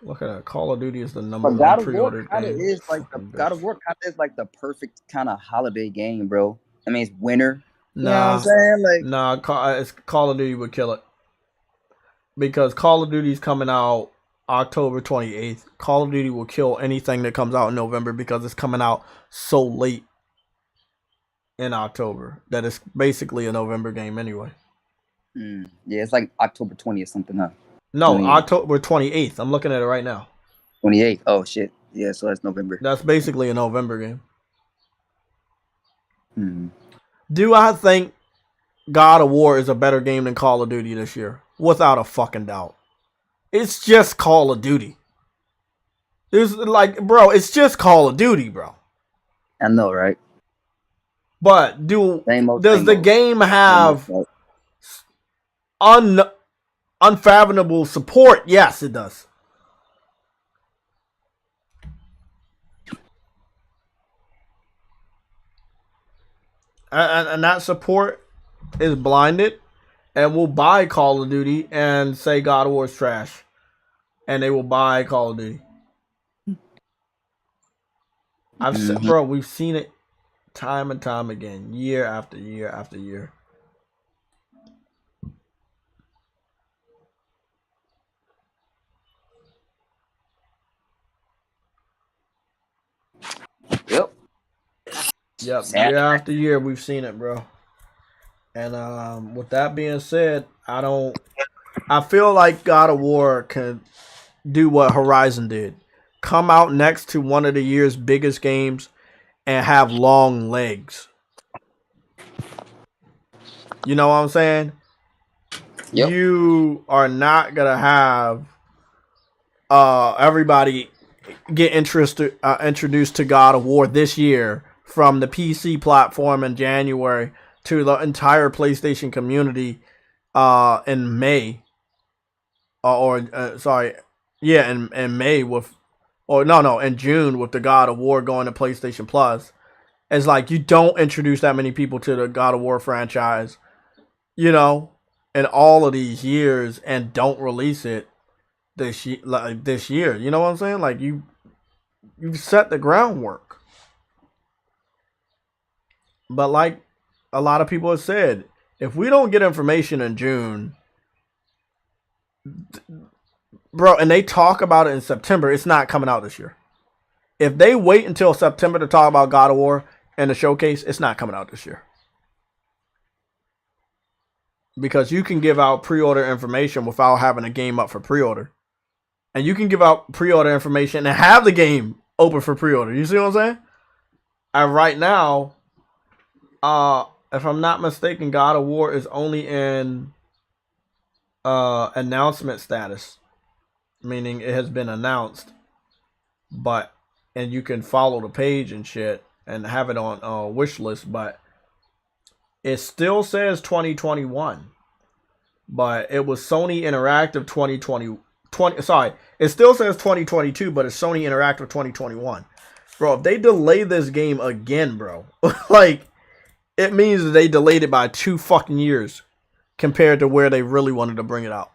Look at that. Call of Duty is the number one pre-ordered game.
God of War kind of is like the perfect kind of holiday game, bro. I mean, it's winter. You know what I'm saying? Like,
Call of Duty would kill it. Because Call of Duty is coming out October 28th. Call of Duty will kill anything that comes out in November because it's coming out so late in October that it's basically a November game anyway.
Yeah, it's like October 20th something, huh?
No, 28th. October 28th. I'm looking at it right now.
28th. Oh, shit. Yeah, so that's November.
That's basically a November game. Do I think God of War is a better game than Call of Duty this year? Without a fucking doubt. It's just Call of Duty. There's it's just Call of Duty, bro.
I know, right?
But does the game have unfathomable support? Yes, it does. And that support is blinded and will buy Call of Duty and say God of War is trash. And they will buy Call of Duty. We've seen it time and time again, year after year after year. Yep, year after year we've seen it, bro. And with that being said, I feel like God of War can do what Horizon did. Come out next to one of the year's biggest games and have long legs. You know what I'm saying? Yep. You are not gonna have everybody get introduced to God of War this year from the PC platform in January to the entire PlayStation community in May. In May in June with the God of War going to PlayStation Plus. It's like you don't introduce that many people to the God of War franchise, in all of these years and don't release it this year. You know what I'm saying? Like you set the groundwork. But like a lot of people have said, if we don't get information in June, bro, and they talk about it in September, it's not coming out this year. If they wait until September to talk about God of War and the showcase, it's not coming out this year. Because you can give out pre-order information without having a game up for pre-order. And you can give out pre-order information and have the game open for pre-order. You see what I'm saying? And right now, if I'm not mistaken, God of War is only in announcement status, meaning it has been announced, and you can follow the page and shit and have it on wish list, but it still says 2021, but it was Sony Interactive 2020. Sorry, it still says 2022, but it's Sony Interactive 2021. Bro, if they delay this game again, bro, like, it means that they delayed it by 2 fucking years. compared to where they really wanted to bring it out.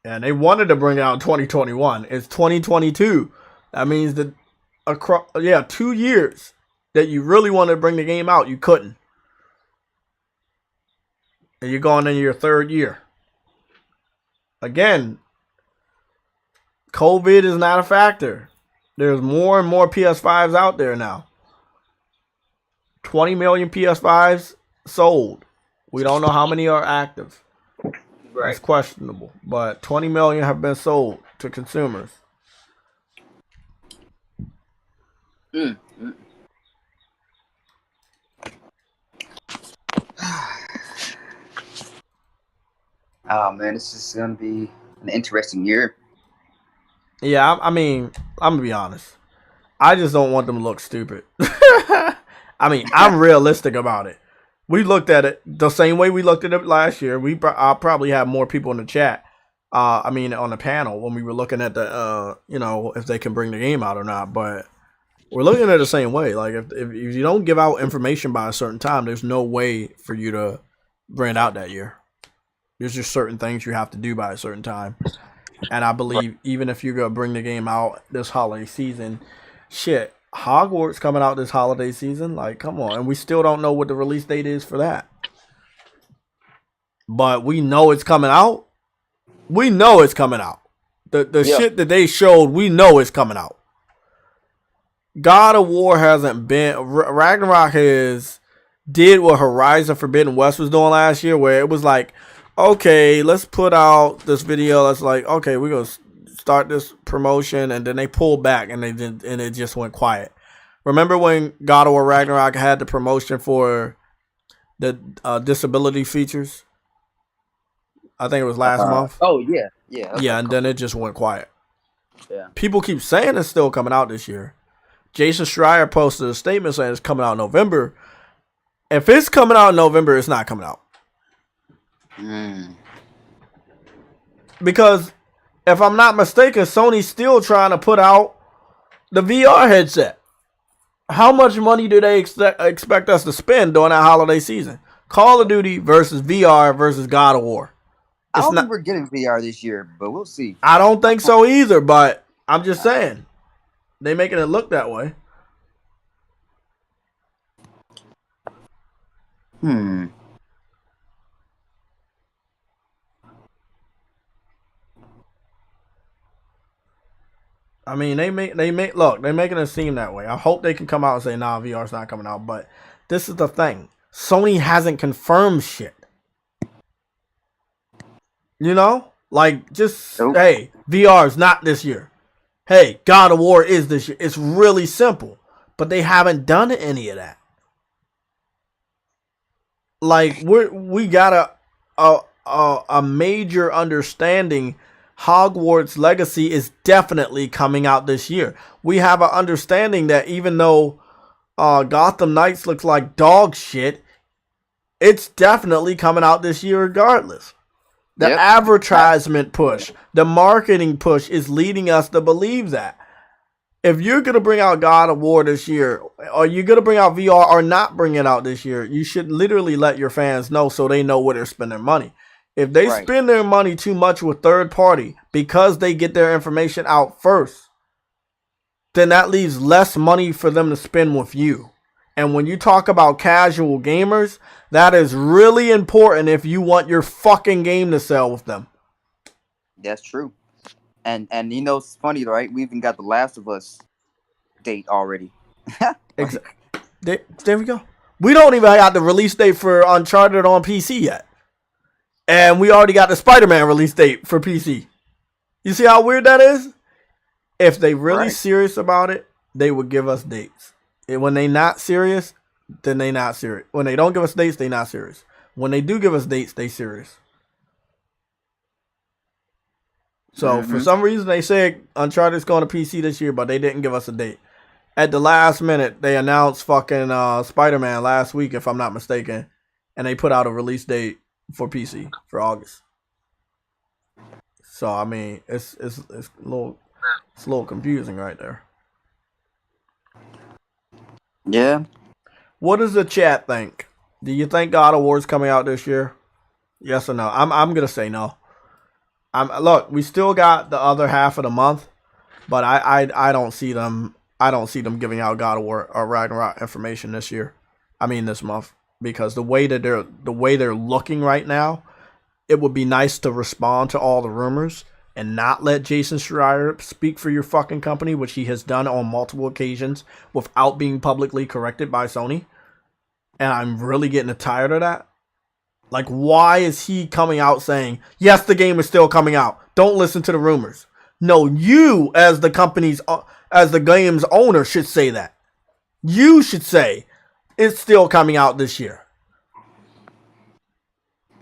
And they wanted to bring it out in 2021. It's 2022. That means that across 2 years that you really wanted to bring the game out, you couldn't. And you're going into your third year. Again, COVID is not a factor. There's more and more PS5s out there now. 20 million PS5s sold. We don't know how many are active.
Right.
It's questionable. But 20 million have been sold to consumers.
Oh man, this is gonna be an interesting year.
Yeah, I mean, I'm gonna be honest. I just don't want them to look stupid. I mean, I'm realistic about it. We looked at it the same way we looked at it last year. I'll probably have more people in the chat. On the panel when we were looking at the, if they can bring the game out or not. But we're looking at it the same way. Like if you don't give out information by a certain time, there's no way for you to bring it out that year. There's just certain things you have to do by a certain time. And I believe even if you're going to bring the game out this holiday season, shit, Hogwarts coming out this holiday season, like, come on. And we still don't know what the release date is for that. But we know it's coming out. We know it's coming out. The shit that they showed, we know it's coming out. God of War hasn't been... Ragnarok did what Horizon Forbidden West was doing last year, where it was like, okay, let's put out this video. That's like, okay, we're gonna start this promotion, and then they pulled back, and it just went quiet. Remember when God of War Ragnarok had the promotion for the disability features? I think it was last month.
Oh yeah,
and then it just went quiet.
Yeah,
people keep saying it's still coming out this year. Jason Schreier posted a statement saying it's coming out in November. If it's coming out in November, it's not coming out. Because if I'm not mistaken, Sony's still trying to put out the VR headset. How much money do they expect us to spend during that holiday season? Call of Duty versus VR versus God of War.
I don't think we're getting VR this year, but we'll see.
I don't think so either, but I'm just saying. They making it look that way. I mean, they're making it seem that way. I hope they can come out and say, nah, VR's not coming out. But this is the thing. Sony hasn't confirmed shit. You know? Like, just, hey, VR's not this year. Hey, God of War is this year. It's really simple. But they haven't done any of that. Like, we got a major understanding. Hogwarts Legacy is definitely coming out this year. We have an understanding that even though Gotham Knights looks like dog shit, it's definitely coming out this year regardless. The advertisement push, the marketing push is leading us to believe that. If you're going to bring out God of War this year, or you're going to bring out VR or not bring it out this year, you should literally let your fans know so they know where they're spending money. If they spend their money too much with third party because they get their information out first, then that leaves less money for them to spend with you. And when you talk about casual gamers, that is really important if you want your fucking game to sell with them.
That's true. And you know, it's funny, right? We even got the Last of Us date already.
Exactly. There we go. We don't even have the release date for Uncharted on PC yet. And we already got the Spider-Man release date for PC. You see how weird that is? If they really serious about it, they would give us dates. And when they not serious, then they not serious. When they don't give us dates, they not serious. When they do give us dates, they serious. So for some reason, they said Uncharted is going to PC this year, but they didn't give us a date. At the last minute, they announced fucking Spider-Man last week, if I'm not mistaken, and they put out a release date for PC for August. So I mean, it's a little confusing right there.
Yeah,
What does the chat think? Do you think God of War is coming out this year? Yes or no? I'm gonna say no. Look, we still got the other half of the month, but I don't see them. I don't see them giving out God of War or Ragnarok information this year. I mean this month, because the way they're looking right now, it would be nice to respond to all the rumors and not let Jason Schreier speak for your fucking company, which he has done on multiple occasions without being publicly corrected by Sony. And I'm really getting tired of that. Like, why is he coming out saying, yes, the game is still coming out, don't listen to the rumors? No, you as the game's owner should say that. You should say it's still coming out this year.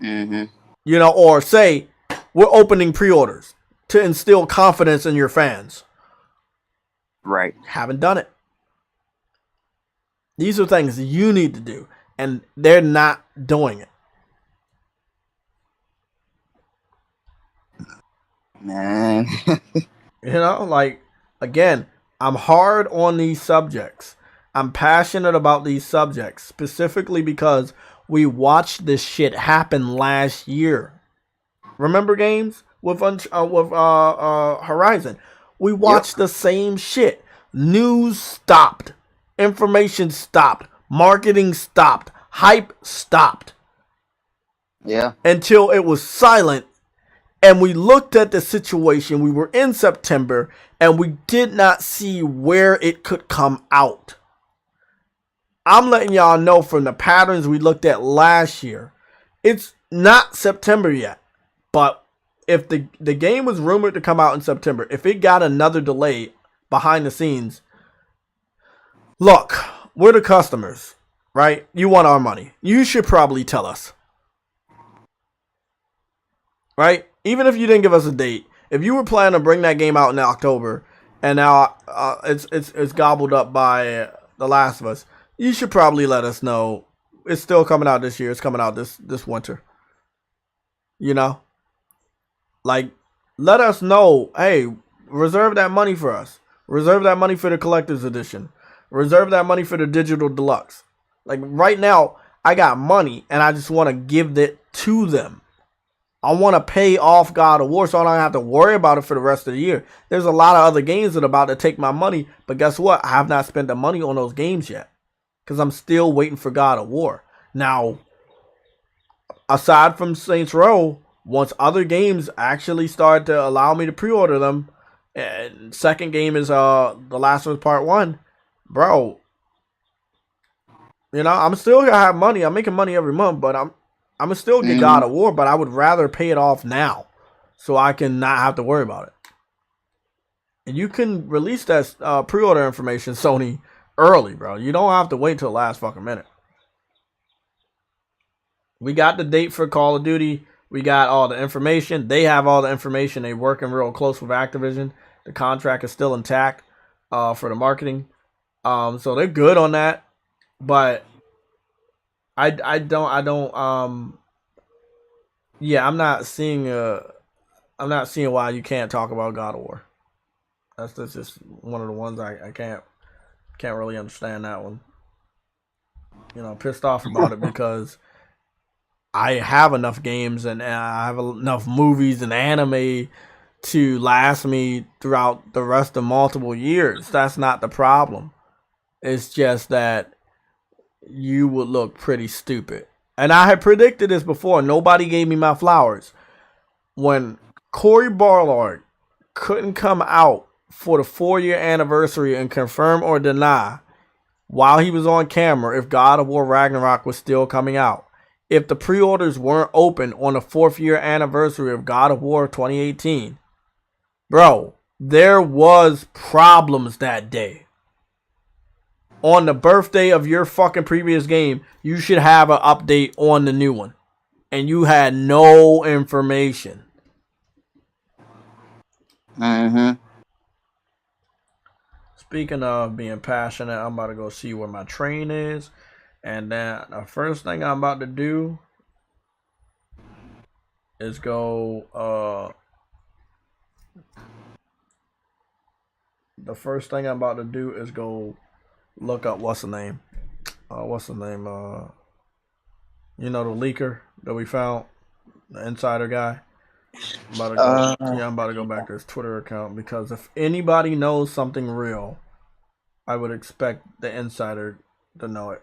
Mm-hmm.
You know, or say we're opening pre-orders to instill confidence in your fans.
Right.
Haven't done it. These are things you need to do, and they're not doing it.
Man.
You know, like, again, I'm hard on these subjects. I'm passionate about these subjects, specifically because we watched this shit happen last year. Remember games with Horizon? We watched the same shit. News stopped. Information stopped. Marketing stopped. Hype stopped.
Yeah.
Until it was silent. And we looked at the situation. We were in September, and we did not see where it could come out. I'm letting y'all know from the patterns we looked at last year, it's not September yet. But if the game was rumored to come out in September, if it got another delay behind the scenes, look, we're the customers, right? You want our money. You should probably tell us. Right? Even if you didn't give us a date, if you were planning to bring that game out in October, and now it's gobbled up by The Last of Us, you should probably let us know it's still coming out this year. It's coming out this winter. You know? Like, let us know, hey, reserve that money for us. Reserve that money for the collector's edition. Reserve that money for the digital deluxe. Like, right now, I got money, and I just want to give it to them. I want to pay off God of War so I don't have to worry about it for the rest of the year. There's a lot of other games that are about to take my money, but guess what? I have not spent the money on those games yet because I'm still waiting for God of War. Now, aside from Saints Row, once other games actually start to allow me to pre-order them, and second game is The Last of Us Part 1, bro, you know, I'm still going to have money. I'm making money every month, but I'm going to still get God of War, but I would rather pay it off now so I can not have to worry about it. And you can release that pre-order information, Sony, early, bro. You don't have to wait till the last fucking minute. We got the date for Call of Duty. We got all the information. They have all the information. They're working real close with Activision. The contract is still intact for the marketing. So they're good on that. But I'm not seeing why you can't talk about God of War. That's just one of the ones I can't really understand that one. You know, pissed off about it because I have enough games and I have enough movies and anime to last me throughout the rest of multiple years. That's not the problem. It's just that you would look pretty stupid. And I had predicted this before. Nobody gave me my flowers. When Cory Barlog couldn't come out for the 4-year anniversary and confirm or deny while he was on camera if God of War Ragnarok was still coming out. If the pre-orders weren't open on the 4th-year anniversary of God of War 2018, bro, there was problems that day. On the birthday of your fucking previous game, you should have an update on the new one. And you had no information. Speaking of being passionate, I'm about to go see where my train is. And then the first thing I'm about to do is go look up what's the name. what's the name? You know, the leaker that we found, the insider guy. I'm about to go. Yeah, I'm about to go back to his Twitter account because if anybody knows something real, I would expect the insider to know it.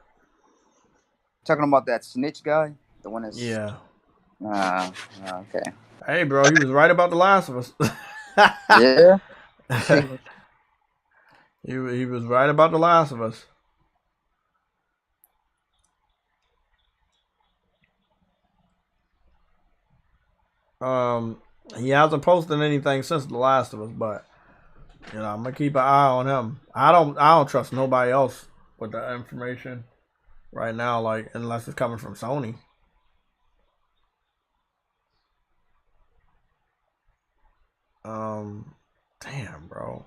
Talking about that snitch guy, the one that's
Yeah.
Okay.
Hey, bro, he was right about The Last of Us.
Yeah.
he was right about The Last of Us. He hasn't posted anything since The Last of Us, but you know, I'm gonna keep an eye on him. I don't trust nobody else with that information right now, like unless it's coming from Sony. Damn, bro.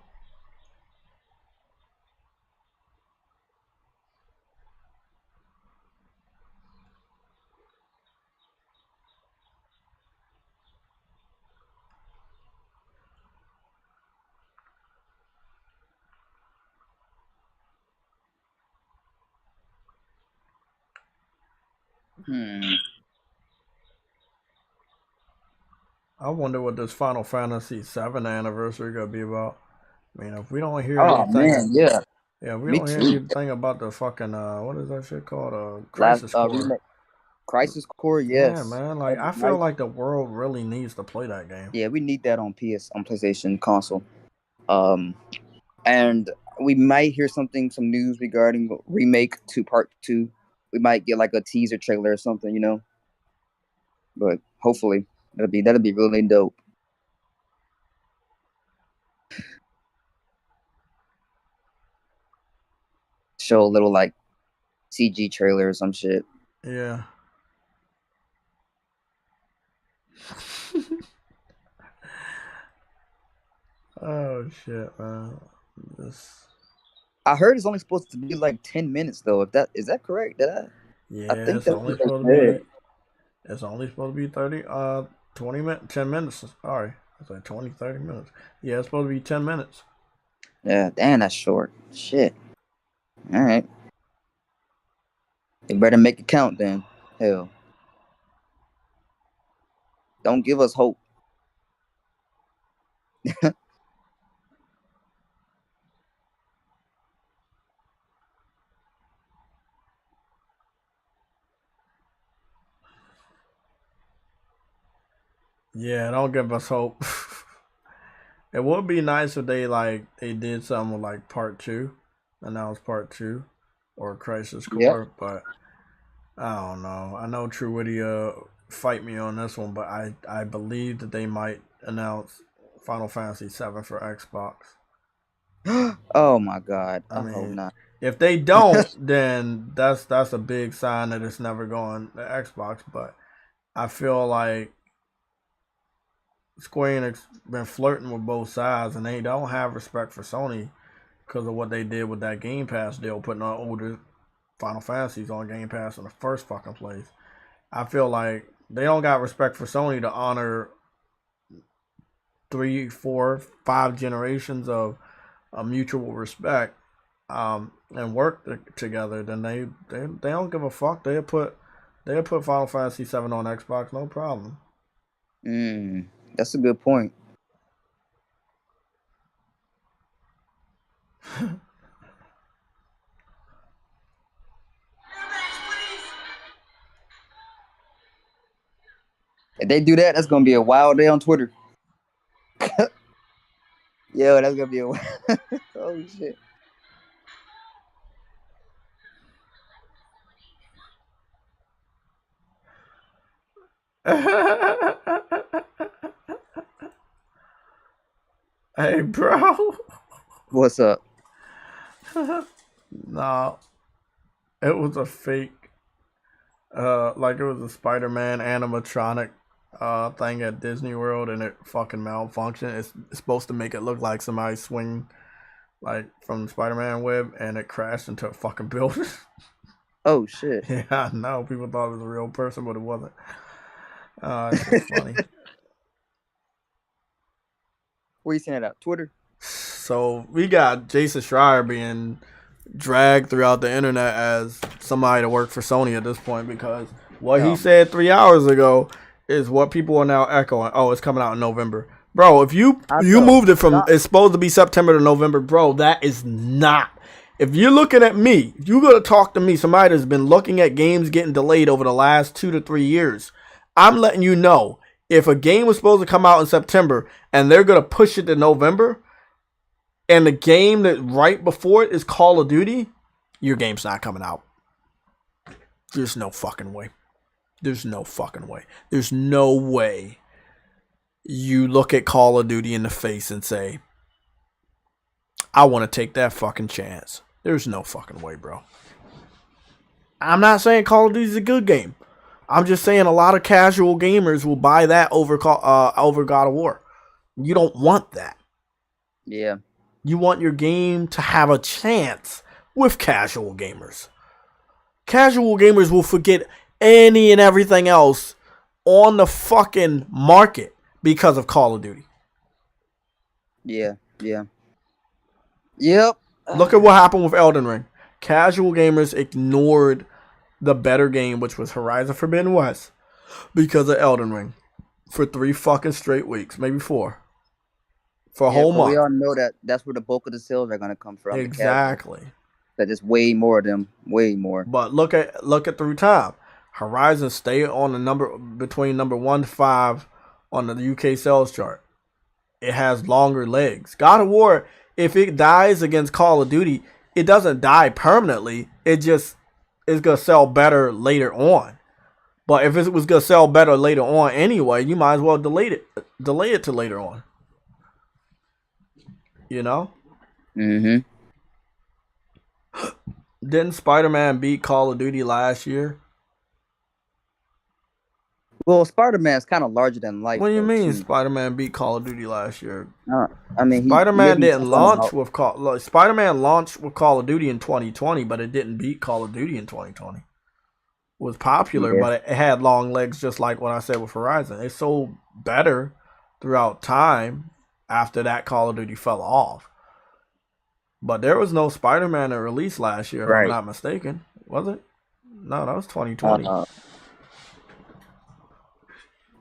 I wonder what this Final Fantasy VII anniversary gonna be about. I mean, if we don't hear anything,
man, yeah.
if we
Me
don't hear
too.
anything about the fucking what is that shit called? Crisis Core.
Remake. Crisis Core, yes.
Yeah, man. Like I feel like the world really needs to play that game.
Yeah, we need that on PlayStation console. And we might hear some news regarding remake to part 2. We might get like a teaser trailer or something, you know. But hopefully that'll be really dope. Show a little like CG trailer or some shit.
Yeah. Oh shit, man.
I heard it's only supposed to be like 10 minutes though. Is that correct?
Yeah,
I think
it's only supposed to be. It's only supposed to be 20 minutes, 10 minutes. Sorry, it's like 20, 30 minutes. Yeah, it's supposed to be 10 minutes.
Yeah, damn, that's short. Shit. All right. You better make it count then. Hell. Don't give us hope.
Yeah, don't give us hope. It would be nice if they did something with like part 2, announced part 2, or Crisis Core, but I don't know. I know True Witty fight me on this one, but I believe that they might announce Final Fantasy VII for Xbox.
Oh my god!
I
hope
mean,
not.
if they don't, then that's a big sign that it's never going to Xbox. But I feel like Square Enix been flirting with both sides, and they don't have respect for Sony because of what they did with that Game Pass deal, putting on older Final Fantasies on Game Pass in the first fucking place. I feel like they don't got respect for Sony to honor 3, 4, 5 generations of mutual respect and work together. Then they don't give a fuck. They'll put Final Fantasy VII on Xbox, no problem.
That's a good point. If they do that, that's gonna be a wild day on Twitter. Yo, that's gonna be a oh shit.
Hey, bro.
What's up?
No, it was a fake. Like it was a Spider-Man animatronic thing at Disney World, and it fucking malfunctioned. It's supposed to make it look like somebody swing like from the Spider-Man web, and it crashed into a fucking building.
Oh shit.
Yeah, I know. People thought it was a real person, but it wasn't. It's just funny.
Where you seeing it at? Twitter?
So we got Jason Schreier being dragged throughout the internet as somebody to work for Sony at this point, because what he said 3 hours ago is what people are now echoing. Oh, it's coming out in November. Bro, if you moved it from, it's supposed to be September to November, bro, that is not. If you're looking at me, if you're going to talk to me, somebody that's been looking at games getting delayed over the last 2 to 3 years, I'm letting you know, if a game was supposed to come out in September and they're going to push it to November, and the game that right before it is Call of Duty, your game's not coming out. There's no fucking way. There's no fucking way. There's no way you look at Call of Duty in the face and say, I want to take that fucking chance. There's no fucking way, bro. I'm not saying Call of Duty is a good game. I'm just saying a lot of casual gamers will buy that over God of War. You don't want that.
Yeah.
You want your game to have a chance with casual gamers. Casual gamers will forget any and everything else on the fucking market because of Call of Duty.
Yeah. Yep.
Look at what happened with Elden Ring. Casual gamers ignored the better game, which was Horizon Forbidden West, because of Elden Ring for 3 fucking straight weeks, maybe 4. For a whole month.
We all know that's where the bulk of the sales are going to come from.
Exactly.
That is way more of them, way more.
But look at through time. Horizon stayed on the number between number 1 to 5 on the UK sales chart. It has longer legs. God of War, if it dies against Call of Duty, it doesn't die permanently. It just is gonna sell better later on. But if it was gonna sell better later on anyway, you might as well delay it to later on. You know?
Mm-hmm.
Didn't Spider-Man beat Call of Duty last year?
Well, Spider-Man's kind of larger than life.
What do you mean Spider-Man beat Call of Duty last year?
I mean,
Spider-Man didn't launch with Spider-Man launched with Call of Duty in 2020, but it didn't beat Call of Duty in 2020. It was popular, but it had long legs, just like what I said with Horizon. It sold better throughout time after that Call of Duty fell off. But there was no Spider-Man that released last year, if I'm not mistaken. Was it? No, that was 2020.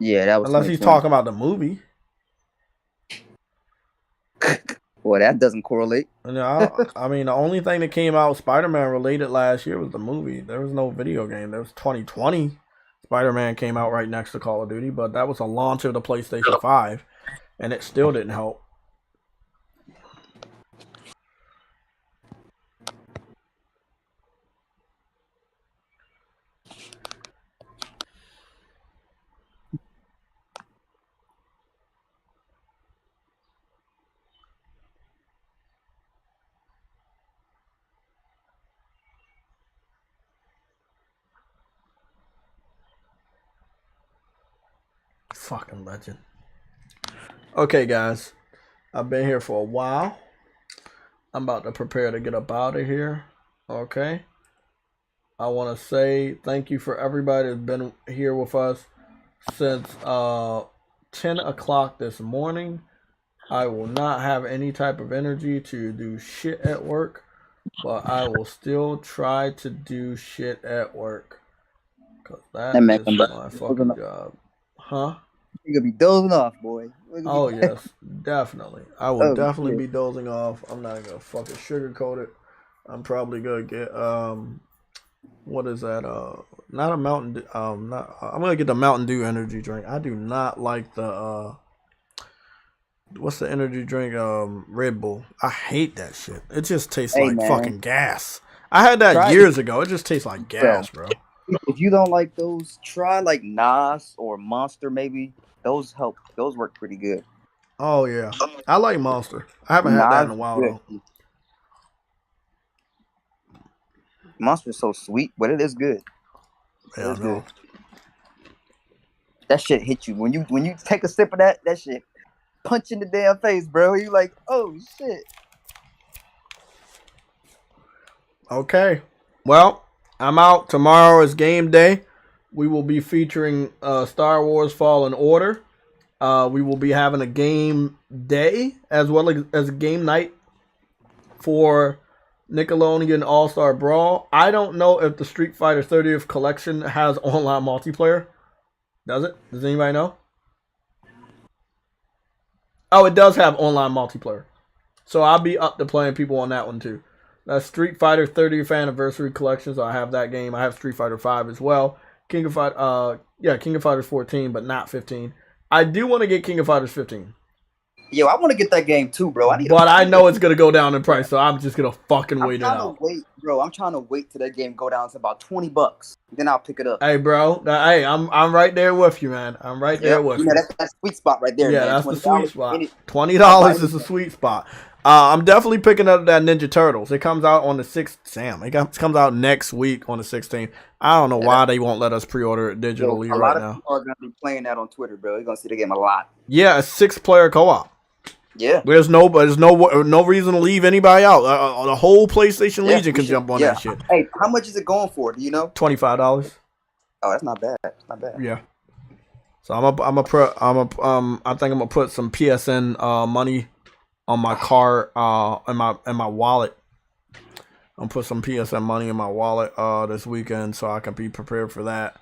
Yeah, that was.
Unless he's talking about the movie.
Well, that doesn't correlate.
I mean, the only thing that came out Spider-Man related last year was the movie. There was no video game. There was 2020. Spider-Man came out right next to Call of Duty, but that was a launch of the PlayStation 5, and it still didn't help. Fucking legend. Okay, guys. I've been here for a while. I'm about to prepare to get up out of here. Okay. I want to say thank you for everybody that's been here with us since 10 o'clock this morning. I will not have any type of energy to do shit at work, but I will still try to do shit at work. Because that is my fucking job. Huh?
You're going to be dozing off, boy.
Oh, yes. Definitely. I will definitely be dozing off. I'm not going to fucking sugarcoat it. I'm probably going to get, what is that? Not a Mountain Dew. I'm going to get the Mountain Dew energy drink. I do not like the, what's the energy drink? Red Bull. I hate that shit. It just tastes like fucking gas. I had that years ago. It just tastes like gas, bro.
If you don't like those, try like Nas or Monster maybe. Those help. Those work pretty good.
Oh, yeah. I like Monster. I haven't had that in a while, though.
Monster's so sweet, but it is good.
Yeah, I know.
That shit hit you. When you take a sip of that shit punch in the damn face, bro. You like, oh, shit.
Okay. Well, I'm out. Tomorrow is game day. We will be featuring Star Wars Fallen Order. We will be having a game day as well as a game night for Nickelodeon All-Star Brawl. I don't know if the Street Fighter 30th collection has online multiplayer. Does it? Does anybody know? Oh, it does have online multiplayer. So I'll be up to playing people on that one too. That's Street Fighter 30th Anniversary Collection, so I have that game. I have Street Fighter 5 as well. King of Fighters 14, but not 15. I do want to get King of Fighters 15.
Yo, I want to get that game too, bro.
I know it's gonna go down in price, so I'm just gonna fucking wait it out.
I'm trying to wait till that game go down to about $20. Then I'll pick it up.
Hey, bro. Hey, I'm right there with you, man. I'm right there with you.
That's that sweet spot right there.
Yeah,
man.
that's the sweet spot. $20 is the sweet spot. I'm definitely picking up that Ninja Turtles. It comes out on the 6th. Sam, it comes out next week on the 16th. I don't know why they won't let us pre-order it digitally right now. A lot of people
are gonna be playing that on Twitter, bro. You're gonna see the game a lot.
Yeah, a 6-player co-op.
Yeah,
there's no reason to leave anybody out. The whole PlayStation Legion can jump on that shit.
Hey, how much is it going for? Do you know?
$25.
Oh, that's not bad. That's not bad.
Yeah. So I think I'm gonna put some PSN money on my car in my wallet. I'm gonna put some PSN money in my wallet this weekend so I can be prepared for that.